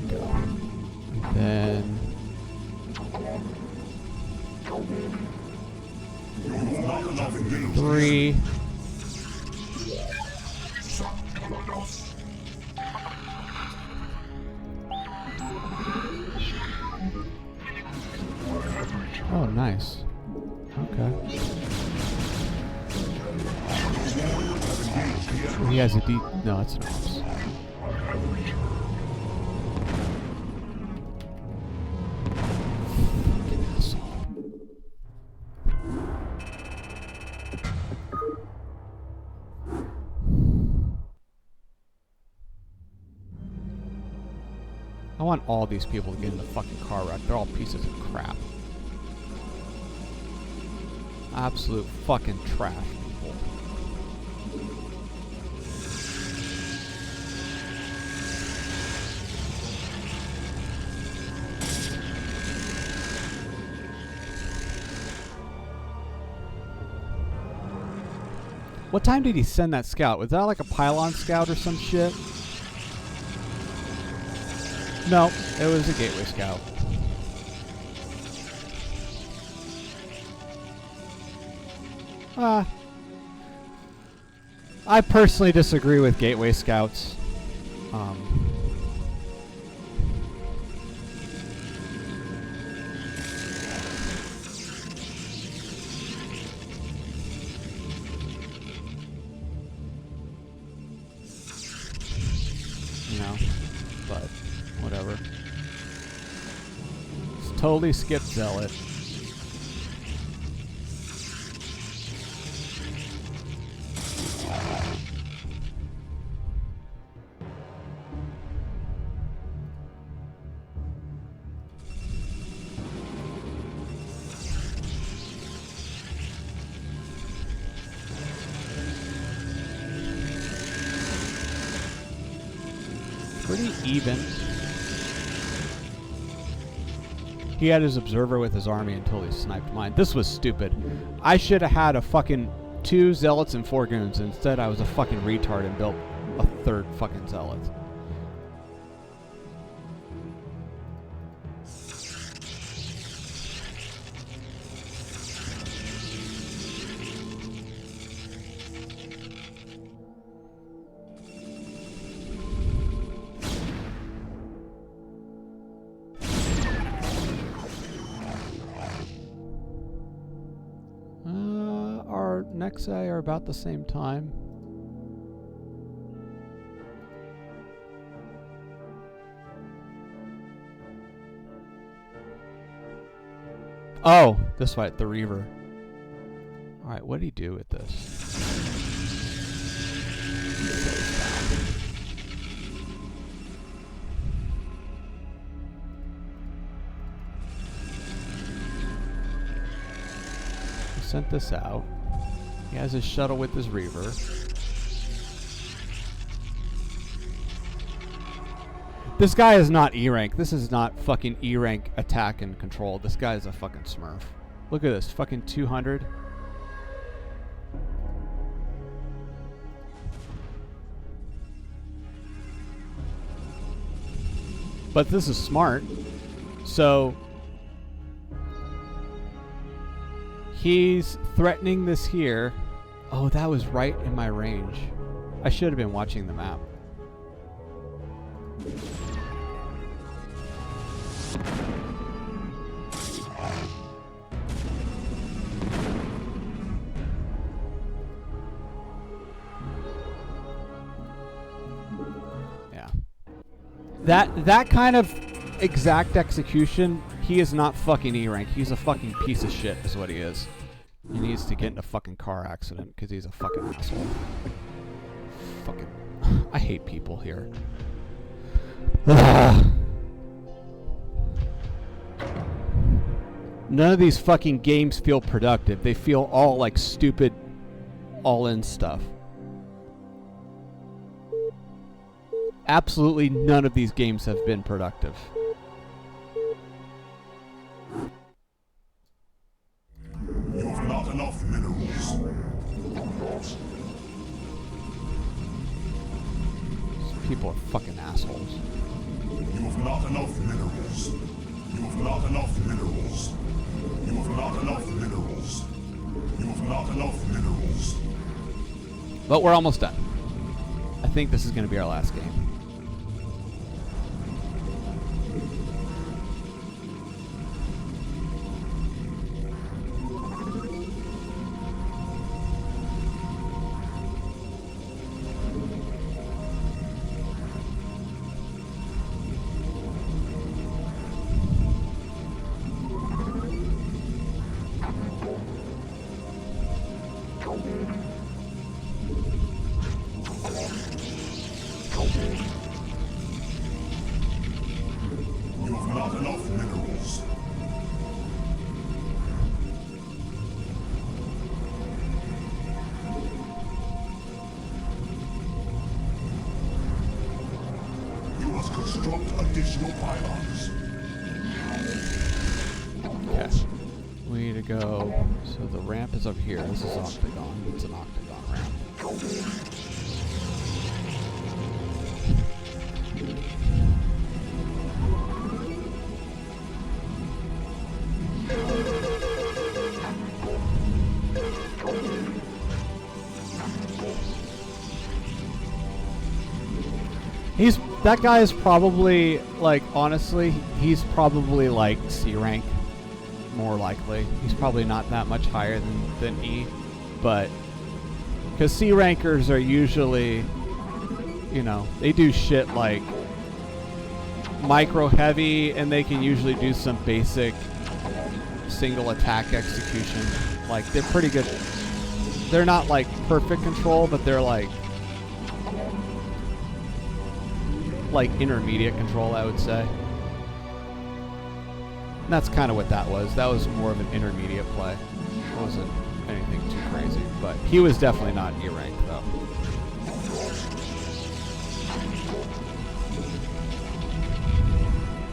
Go. And then You've not enough minerals. 3. Oh, nice. Okay. He has a D. No, it's an ops. Fucking asshole. I want all these people to get in the fucking car wreck. They're all pieces of crap. Absolute fucking trash people. What time did he send that scout? Was that like a pylon scout or some shit? No, it was a gateway scout. I personally disagree with gateway scouts. You know, but whatever. It's totally skipped Zealot. Pretty even. He had his observer with his army until he sniped mine. This was stupid. I should have had a fucking 2 zealots and 4 goons. Instead, I was a fucking retard and built a 3rd fucking zealot. Our next A are about the same time. Oh, this fight, the Reaver. Alright, what did he do with this? Sent this out. He has his shuttle with his Reaver. This guy is not E rank. This is not fucking E rank attack and control. This guy is a fucking smurf. Look at this, fucking 200. But this is smart. So he's threatening this here. Oh, that was right in my range. I should have been watching the map. Yeah. That kind of exact execution, he is not fucking E rank. He's a fucking piece of shit is what he is. He needs to get in a fucking car accident because he's a fucking asshole. Fucking I hate people here. None of these fucking games feel productive. They feel all like stupid all-in stuff. Absolutely none of these games have been productive. You have not enough minerals. These people are fucking assholes. You have not enough minerals. You have not enough minerals. You have not enough minerals. You have not enough minerals. But we're almost done. I think this is going to be our last game. You have not enough minerals. You must construct additional pylons. Okay. We need to go. So the ramp is up here. This is octagon. It's an octagon ramp. That guy is probably, like, honestly, he's probably, like, C rank, more likely. He's probably not that much higher than E, but, because C rankers are usually, you know, they do shit like micro heavy, and they can usually do some basic single attack execution. Like, they're pretty good. They're not, like, perfect control, but they're, like intermediate control, I would say. And that's kind of what that was. That was more of an intermediate play. It wasn't anything too crazy, but he was definitely not E rank though.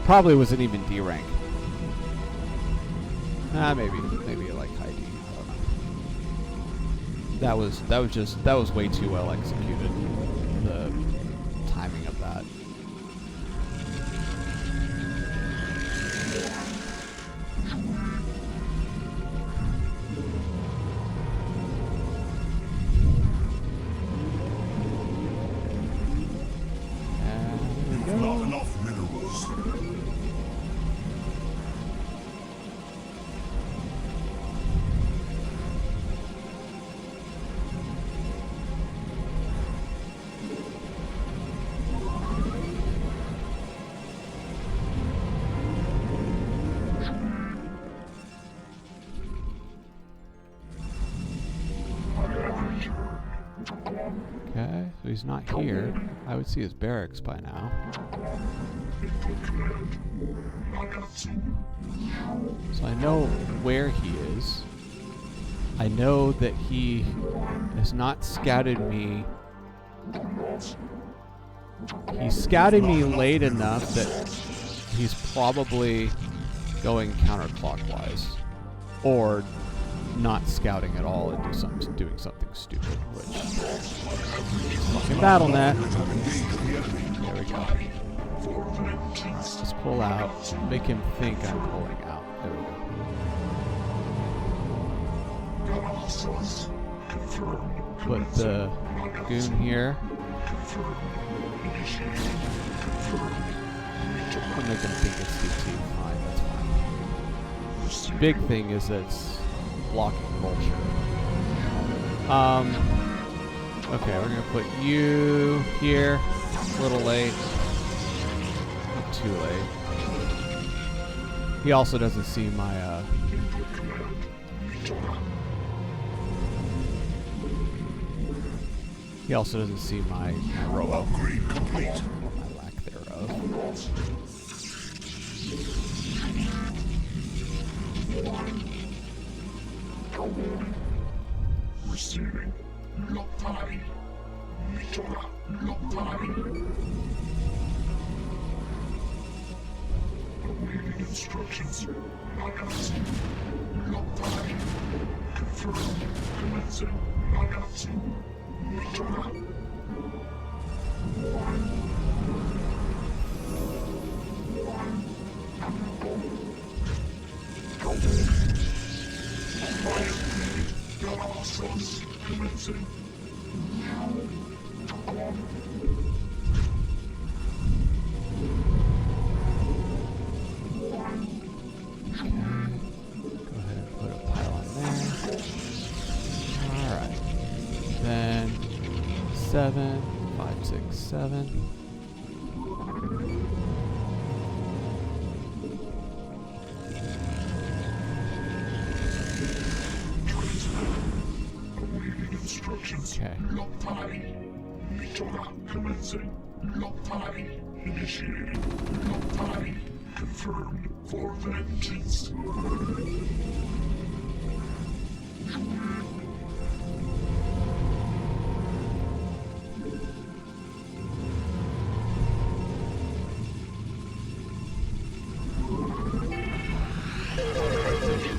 Probably wasn't even D rank. Maybe like high D. I don't know. That was way too well executed. The timing of that. Not enough minerals. he's not here. I would see his barracks by now. So I know where he is. I know that he has not scouted me. He scouted me late enough that he's probably going counterclockwise. Or not scouting at all and doing something stupid, which fucking battle net. There we go. Let's pull out. Make him think I'm pulling out. There we go. Put the goon here. I'll make him think it's DT. Fine, that's fine. Big thing is that it's blocking vulture. Okay, we're gonna put you here. A little late. Not too late. He also doesn't see my he also doesn't see my robo. Upgrade complete. Or my lack thereof. Receiving. Lockpile. Mitora. Lockpile. Awaiting instructions. Nagatsu. Lockpile. Confirmed. Commencing. Nagatsu. Mitora. Commencing. Go ahead and put a pylon there. Alright. Then 7, 5, 6, 7. Okay. Lockpile. Mitora. Commencing. Lockpile. Initiating. Lockpile. Confirmed for vengeance.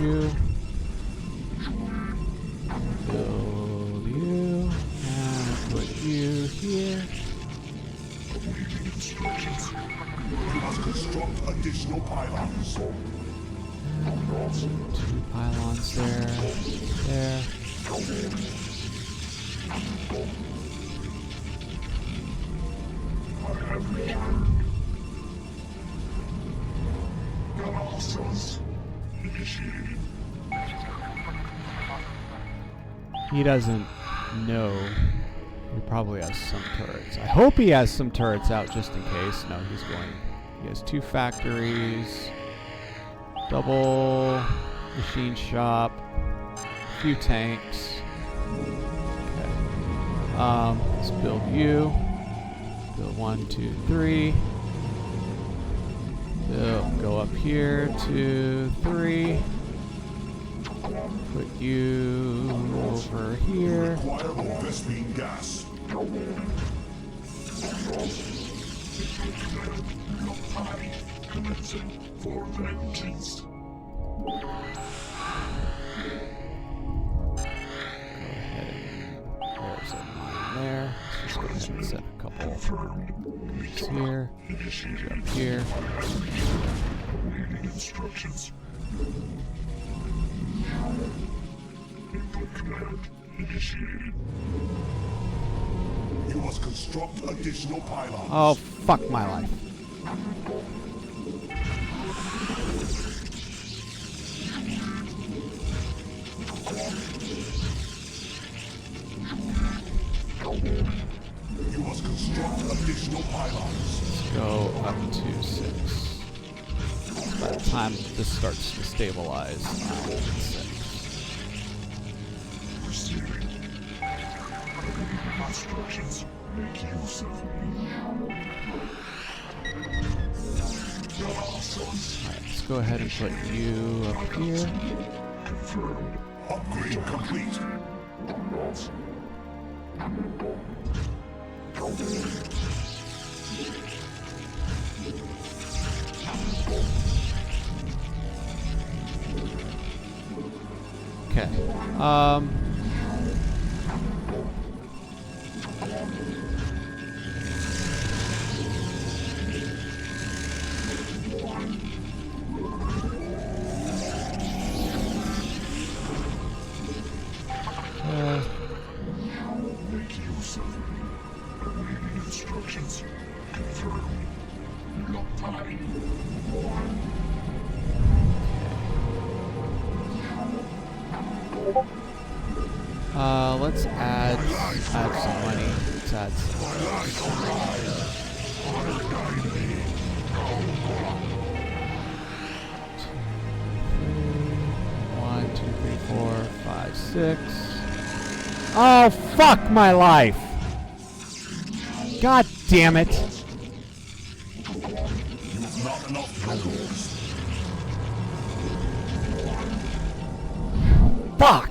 You. Build you. And put you here. Awaiting instructions. You must construct additional pylons. 2 pylons there. There. I have returned. Protoss. Initiated. He doesn't know. He probably has some turrets. I hope he has some turrets out just in case. No, he's going. He has 2 factories, double machine shop, a few tanks. Okay. Let's build you. Build 1, 2, 3. Go up here, 2, 3. Put you over here. Require more Vespine gas. Lockpile. Commencing for vengeance. Go ahead and there's a mine there. Let's just go ahead and set a couple groups here. Up here. Awaiting instructions. Input command initiated. You must construct additional pylons. Oh, fuck my life. You must construct additional pylons. Let's go up to 6. By the time this starts to stabilize, I'm at 6. Receiving. Awaiting instructions. Make use of me. Alright, let's go ahead and put you up here. Confirmed. Upgrade complete. Okay. Make use of me. Awaiting instructions. Confirmed. Not time. Let's add some money. Let's add some. 1, 2, 3, 4, 5, 6. Oh, fuck my life! God damn it! You've not enough minerals. Fuck!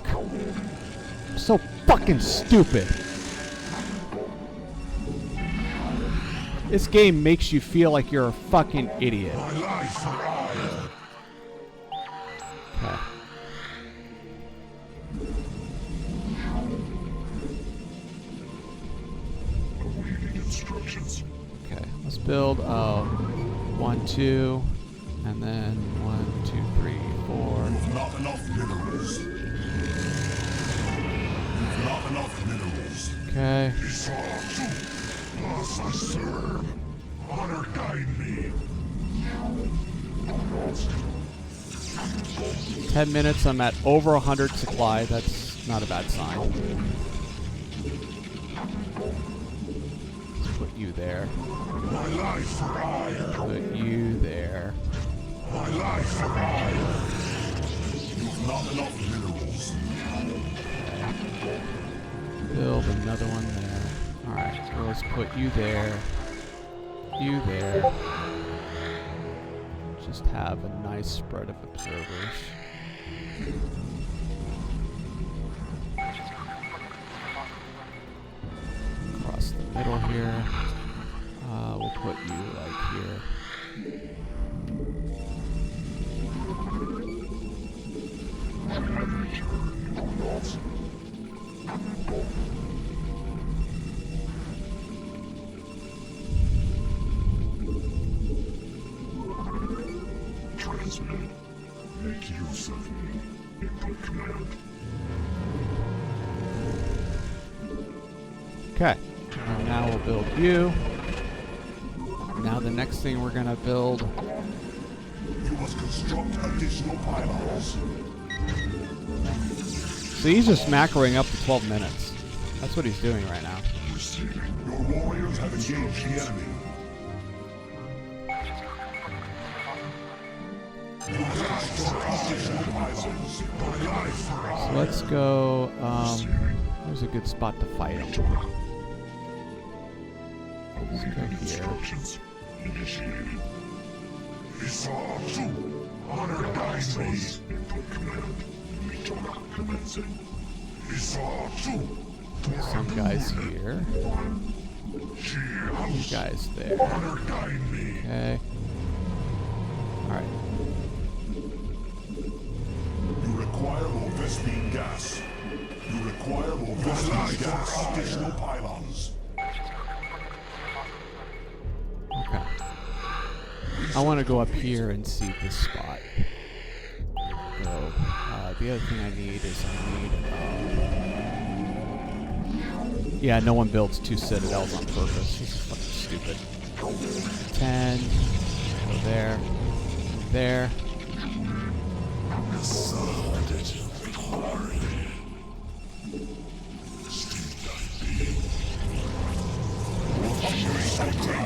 I'm so fucking stupid. This game makes you feel like you're a fucking idiot. My life for hire. Okay. Awaiting instructions. Okay, let's build 1, 2, and then 1, 2, 3, 4. You've not enough minerals. You've not enough minerals. Okay. Us I serve. Honor guide me. 10 minutes, I'm at over 100 supply. That's not a bad sign. Let's put you there. My life for hire. Put you there. My life for hire. You've not enough minerals. Build another one there. Alright, so let's put you there. You there. Just have a nice spread of observers. Across the middle here. We'll put you like here. Transmit. Make use of me. Input command. Okay. And now we'll build you. Now the next thing we're gonna build. You must construct additional pylons. So he's just macroing up to 12 minutes. That's what he's doing right now. Receiving. Your warriors have engaged the enemy. You must construct additional pylons. My life for So hire. let's go. Where's a good spot to fight him? Let's go here. Instructions initiated. Isatu. Honor guide me. Input command. Yoakam commencing. Isatu. Some guys here. She Guys there. Honor guide me. Okay. Alright. You require more Vespine gas. You require more Vespine gas. Additional pylons. Okay. I want to go up here and see this spot. So, the other thing I need is yeah, no one builds 2 citadels on purpose. This is fucking stupid. 10. Go there. There.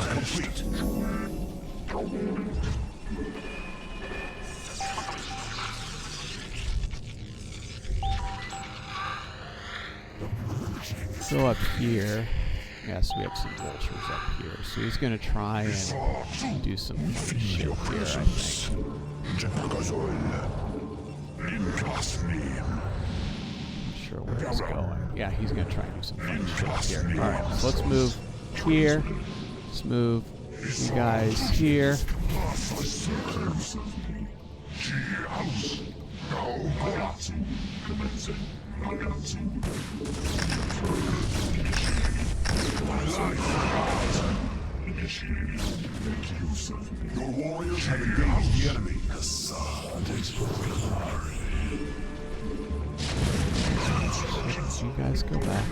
Complete. Go up here. Yes, we have some vultures up here, so he's gonna try and do some fun shit here, I think. Not sure where he's going. Yeah, he's gonna try and do some fun shit here. Alright, so let's move here. Let's move you guys here. Your warriors have engaged the enemy. You guys go back.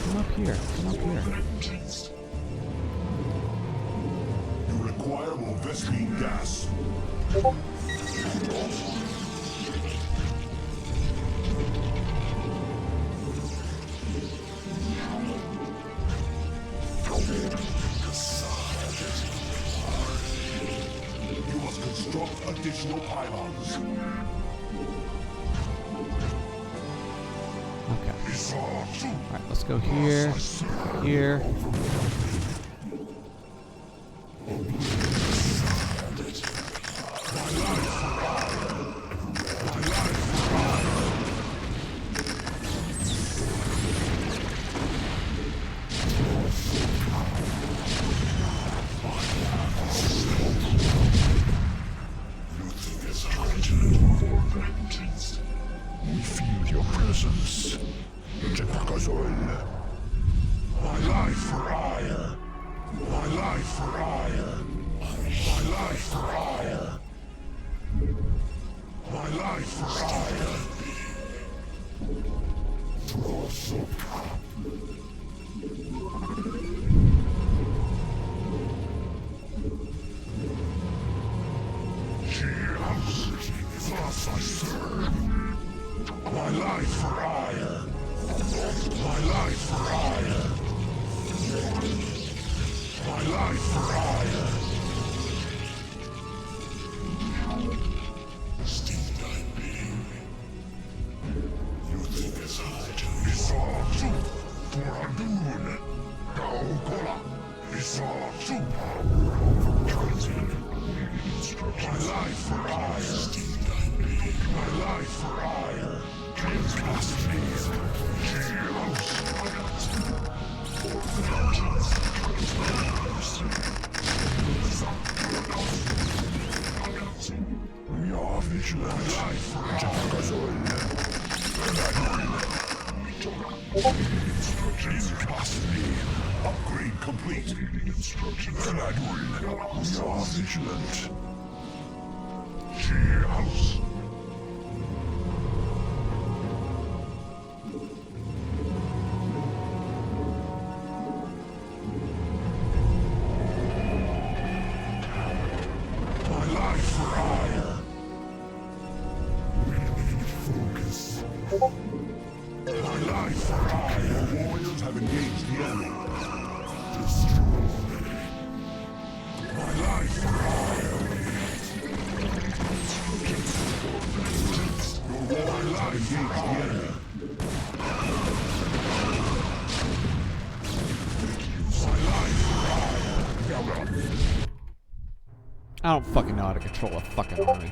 Come up here. Come up here. You require more Vespine gas. You must construct additional pylons. Okay. Alright, let's go here. Here. We feel your presence. My life for hire. My life for hire. My life for hire. My life for hire. Thus I serve. My life for hire. My life for hire. My life for hire. Steve I being. You think as I do. Isatsu. Toradun. Daokola. Isatsu. My life for hire. Steve I being. My life for hire. Transcast me. We are vigilant. Transcast me. Upgrade complete. We are vigilant. House. I don't fucking know how to control a fucking army.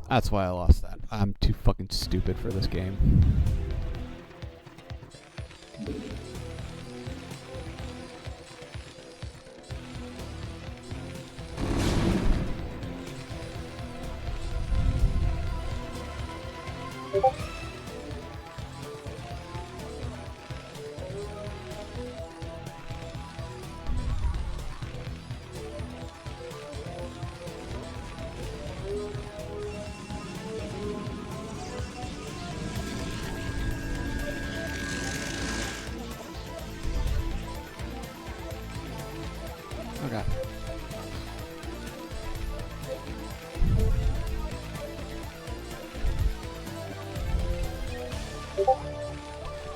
That's why I lost that. I'm too fucking stupid for this game. Okay.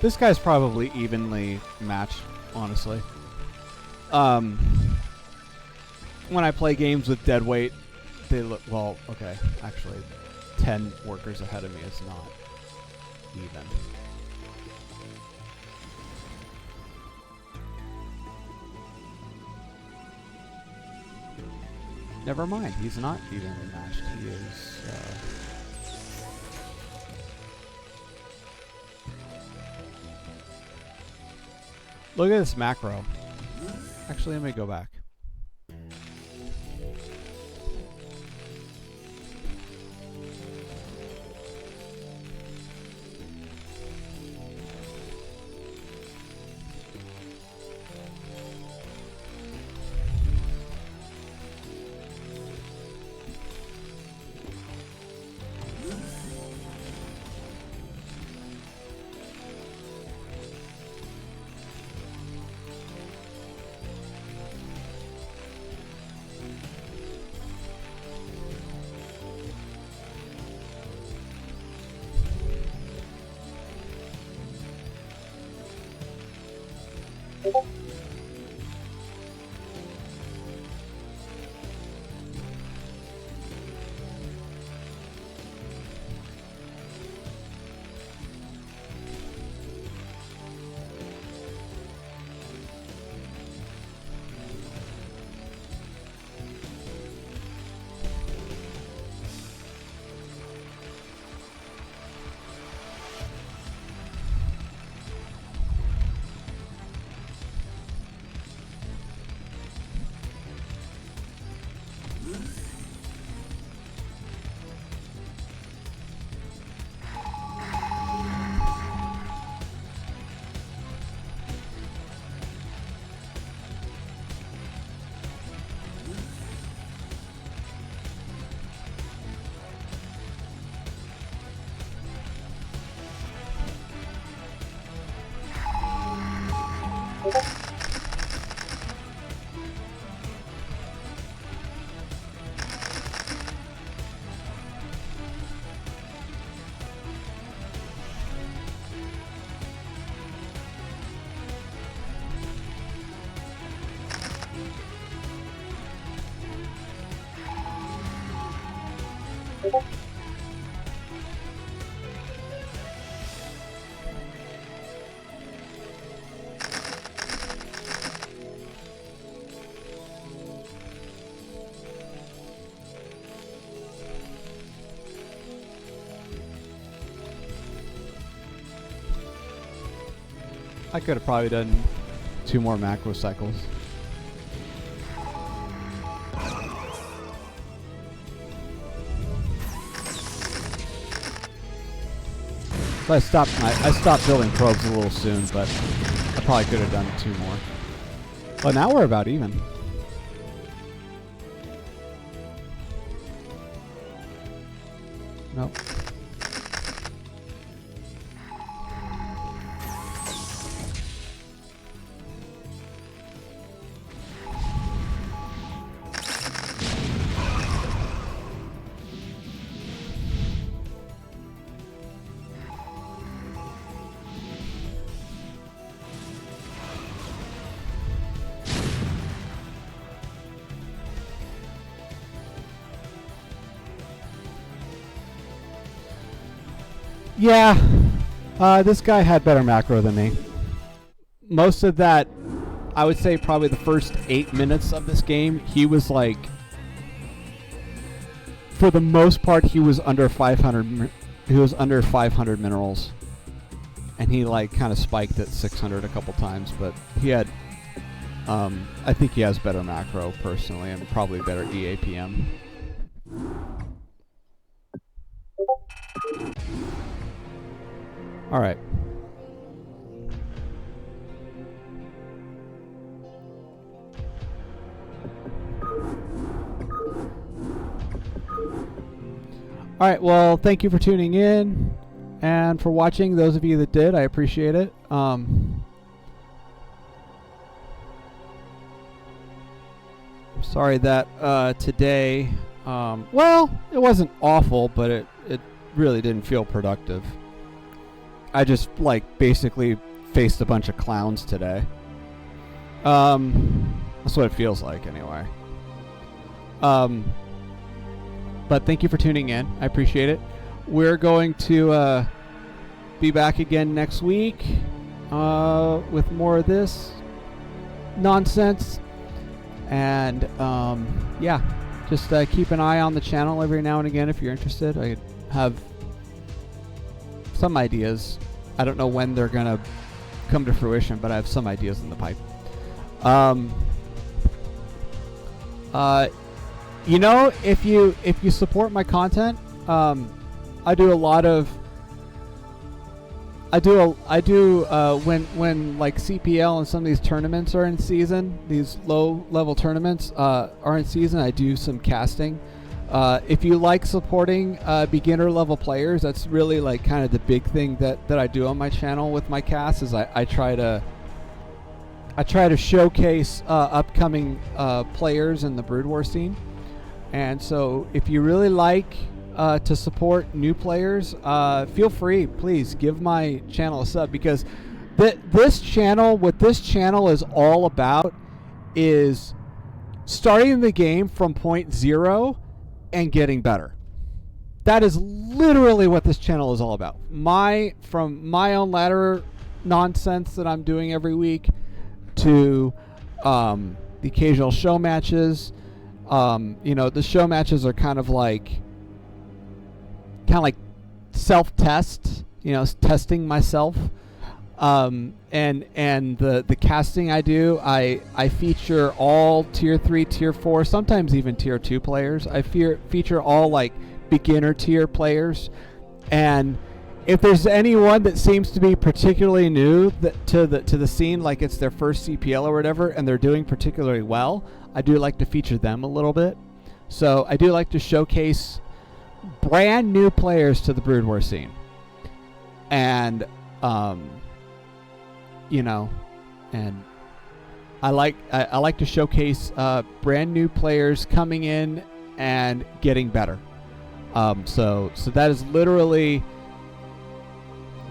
This guy's probably evenly matched, honestly. When I play games with deadweight, they look, well, okay, actually, 10 workers ahead of me is not even. never mind. He's not evenly matched. He is. Look at this macro. Actually, let me go back. I could have probably done 2 more macro cycles. So I stopped building probes a little soon, but I probably could have done 2 more. But now we're about even. Nope. Yeah, this guy had better macro than me. Most of that, I would say probably the first 8 minutes of this game, he was like, for the most part, he was under 500. He was under 500 minerals, and he like kind of spiked at 600 a couple times. But he had, I think he has better macro personally, and probably better EAPM. All right. All right. Well, thank you for tuning in and for watching. Those of you that did, I appreciate it. I'm sorry that today, well, it wasn't awful, but it really didn't feel productive. I just like basically faced a bunch of clowns today. That's what it feels like anyway. But thank you for tuning in. I appreciate it. We're going to be back again next week with more of this nonsense. And yeah, just keep an eye on the channel every now and again if you're interested. I have some ideas. I don't know when they're gonna come to fruition, but I have some ideas in the pipe. You know, if you support my content, I do a lot of when like CPL and some of these tournaments are in season, these low level tournaments are in season, I do some casting. If you like supporting beginner level players, that's really like kind of the big thing that I do on my channel with my casts, is I try to showcase upcoming players in the Brood War scene. And so if you really like to support new players, feel free, please give my channel a sub, because what this channel is all about is starting the game from point 0 and getting better. That is literally what this channel is all about. From my own ladder nonsense that I'm doing every week to the occasional show matches. You know, the show matches are kind of like self-test, you know, testing myself. And the casting I do, I feature all tier 3, tier 4, sometimes even tier 2 players. I feature all like beginner tier players, and if there's anyone that seems to be particularly new to the scene, like it's their first CPL or whatever, and they're doing particularly well, I do like to feature them a little bit. So I do like to showcase brand new players to the Brood War scene, and you know, and I like to showcase brand new players coming in and getting better. So that is literally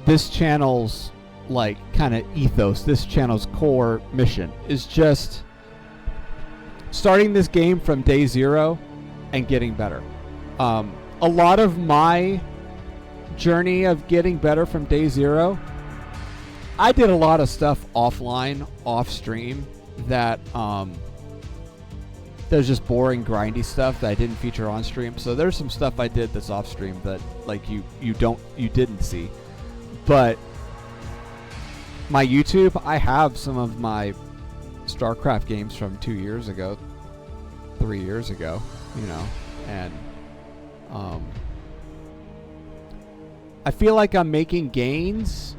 this channel's like kind of ethos. This channel's core mission is just starting this game from day 0 and getting better. A lot of my journey of getting better from day 0, I did a lot of stuff offline, off stream, that there's just boring, grindy stuff that I didn't feature on stream. So there's some stuff I did that's off stream that like you didn't see. But my YouTube, I have some of my StarCraft games from 2 years ago, 3 years ago, you know, and I feel like I'm making gains,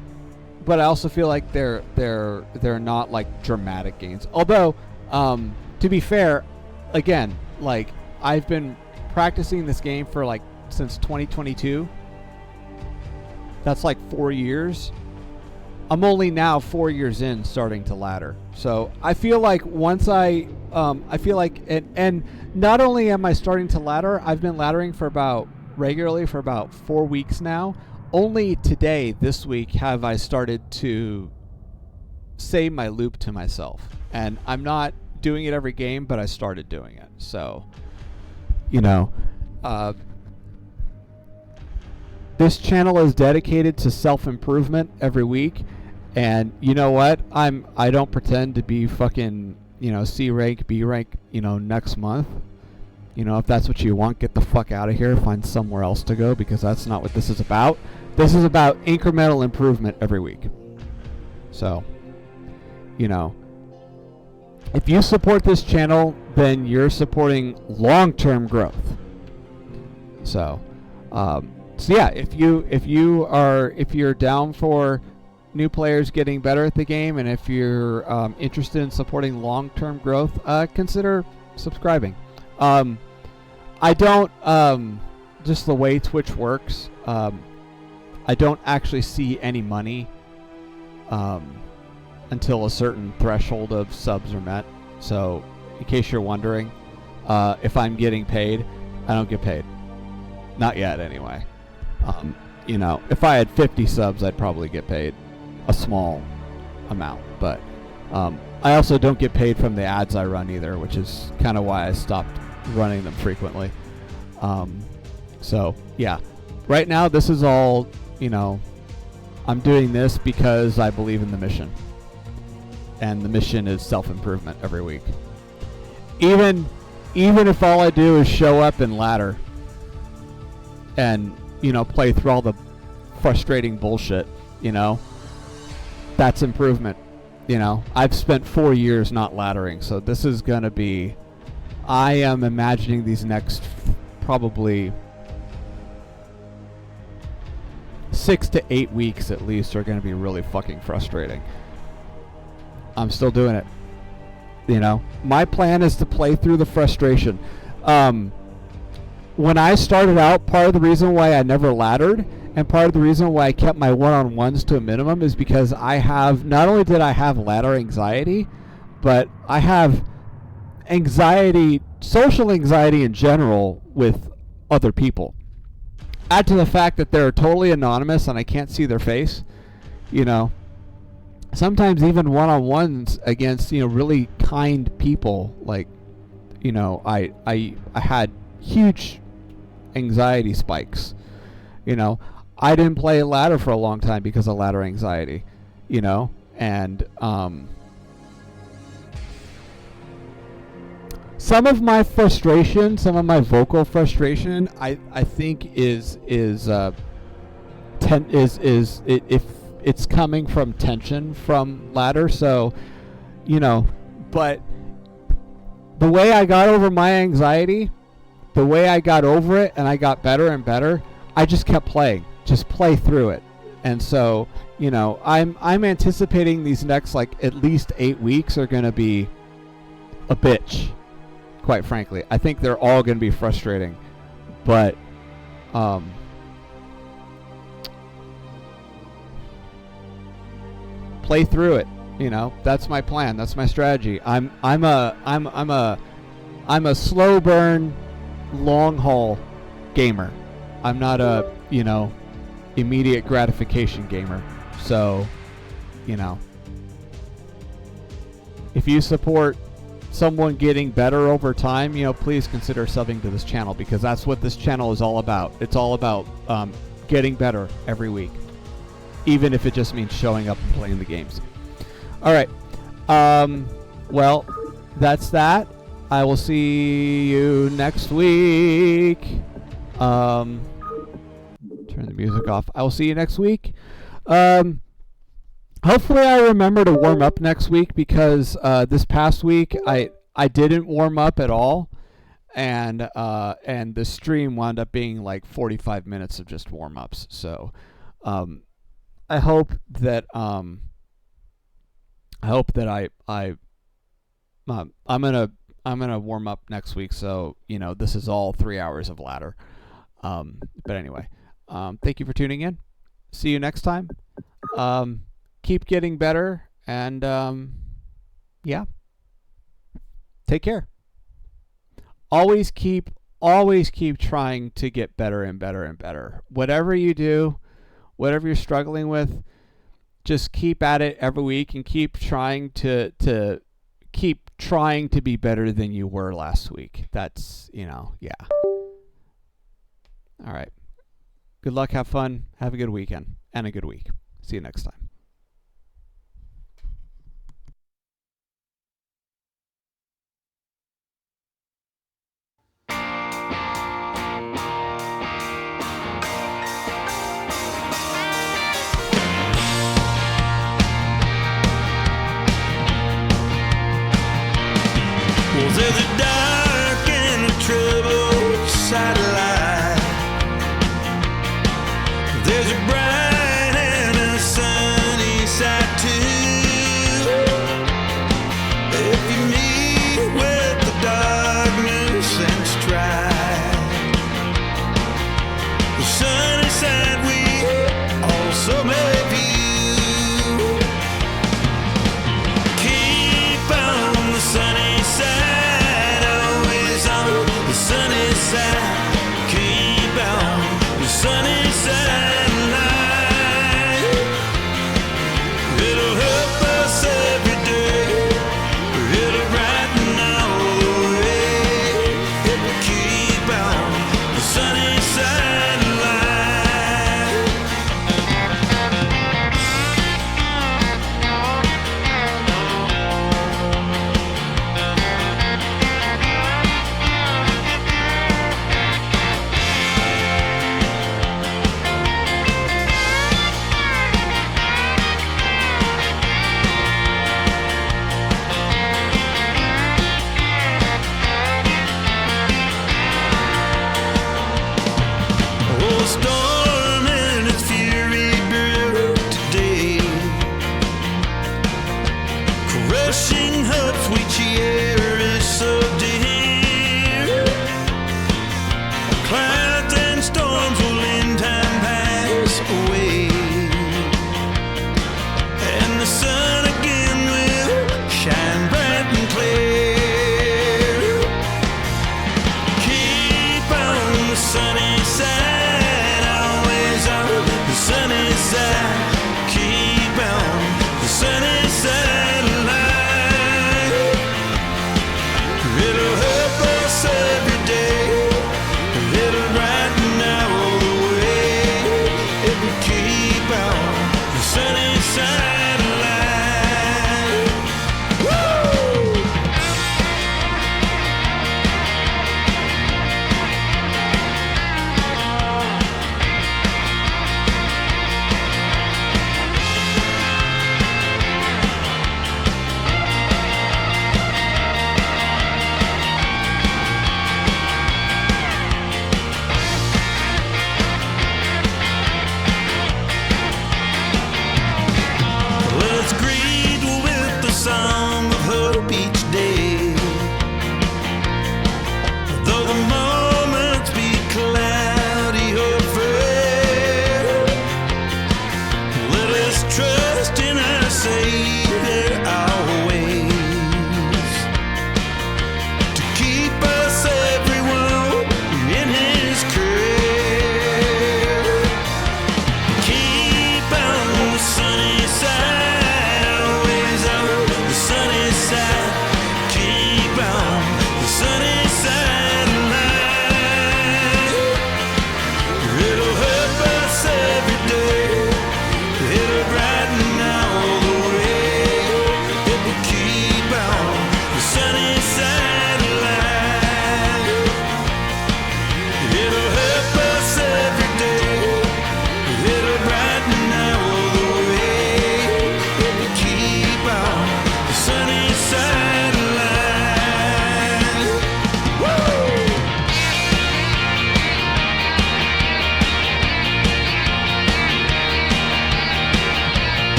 but I also feel like they're not like dramatic gains. Although, to be fair, again, like I've been practicing this game for like since 2022. That's like 4 years. I'm only now 4 years in starting to ladder. So I feel like once I feel like, and not only am I starting to ladder, I've been laddering regularly for about 4 weeks now. Only today, this week, have I started to say my loop to myself. And I'm not doing it every game, but I started doing it. So, you know, this channel is dedicated to self-improvement every week, and you know what? I don't pretend to be fucking, you know, C rank, B rank, you know, next month. You know, if that's what you want, get the fuck out of here, find somewhere else to go, because that's not what this is about. This is about incremental improvement every week. So, you know, if you support this channel, then you're supporting long-term growth. So yeah, if you're down for new players getting better at the game, and if you're interested in supporting long-term growth, consider subscribing. I don't just the way Twitch works, I don't actually see any money until a certain threshold of subs are met. So in case you're wondering, if I'm getting paid, I don't get paid. Not yet, anyway. You know, if I had 50 subs, I'd probably get paid a small amount. But I also don't get paid from the ads I run either, which is kind of why I stopped running them frequently. So, yeah. Right now, this is all, you know, I'm doing this because I believe in the mission. And the mission is self-improvement every week. Even even if all I do is show up and ladder and, you know, play through all the frustrating bullshit, you know, that's improvement. You know, I've spent 4 years not laddering, so this is going to be, I am imagining these next probably 6 to 8 weeks at least are going to be really fucking frustrating. I'm still doing it. You know, my plan is to play through the frustration. When I started out, part of the reason why I never laddered and part of the reason why I kept my one-on-ones to a minimum is because I have, not only did I have ladder anxiety, but I have anxiety, social anxiety in general with other people. Add to the fact that they're totally anonymous and I can't see their face, you know. Sometimes even one-on-ones against, you know, really kind people, like, you know, I had huge anxiety spikes, you know. I didn't play ladder for a long time because of ladder anxiety, you know, and some of my frustration, some of my vocal frustration, I think if it's coming from tension from ladder. So, you know, but the way I got over my anxiety, the way I got over it and I got better and better, I just kept playing. Just play through it. And so, you know, I'm anticipating these next, like, at least 8 weeks are going to be a bitch, quite frankly. I think they're all going to be frustrating. But play through it. You know, that's my plan. That's my strategy. I'm a slow burn, long haul gamer. I'm not a, you know, immediate gratification gamer. So, you know, if you support someone getting better over time, you know, please consider subbing to this channel, because that's what this channel is all about. It's all about getting better every week, even if it just means showing up and playing the games. All right. Well, that's that. I will see you next week. Turn the music off. I will see you next week. Hopefully I remember to warm up next week, because this past week I didn't warm up at all, and the stream wound up being like 45 minutes of just warm ups. So I hope that I'm gonna warm up next week. So, you know, this is all 3 hours of ladder. But anyway, thank you for tuning in. See you next time. Keep getting better, and yeah, take care. Always keep trying to get better and better and better. Whatever you do, whatever you're struggling with, just keep at it every week and keep trying to be better than you were last week. That's, you know, yeah. All right. Good luck, have fun, have a good weekend and a good week. See you next time.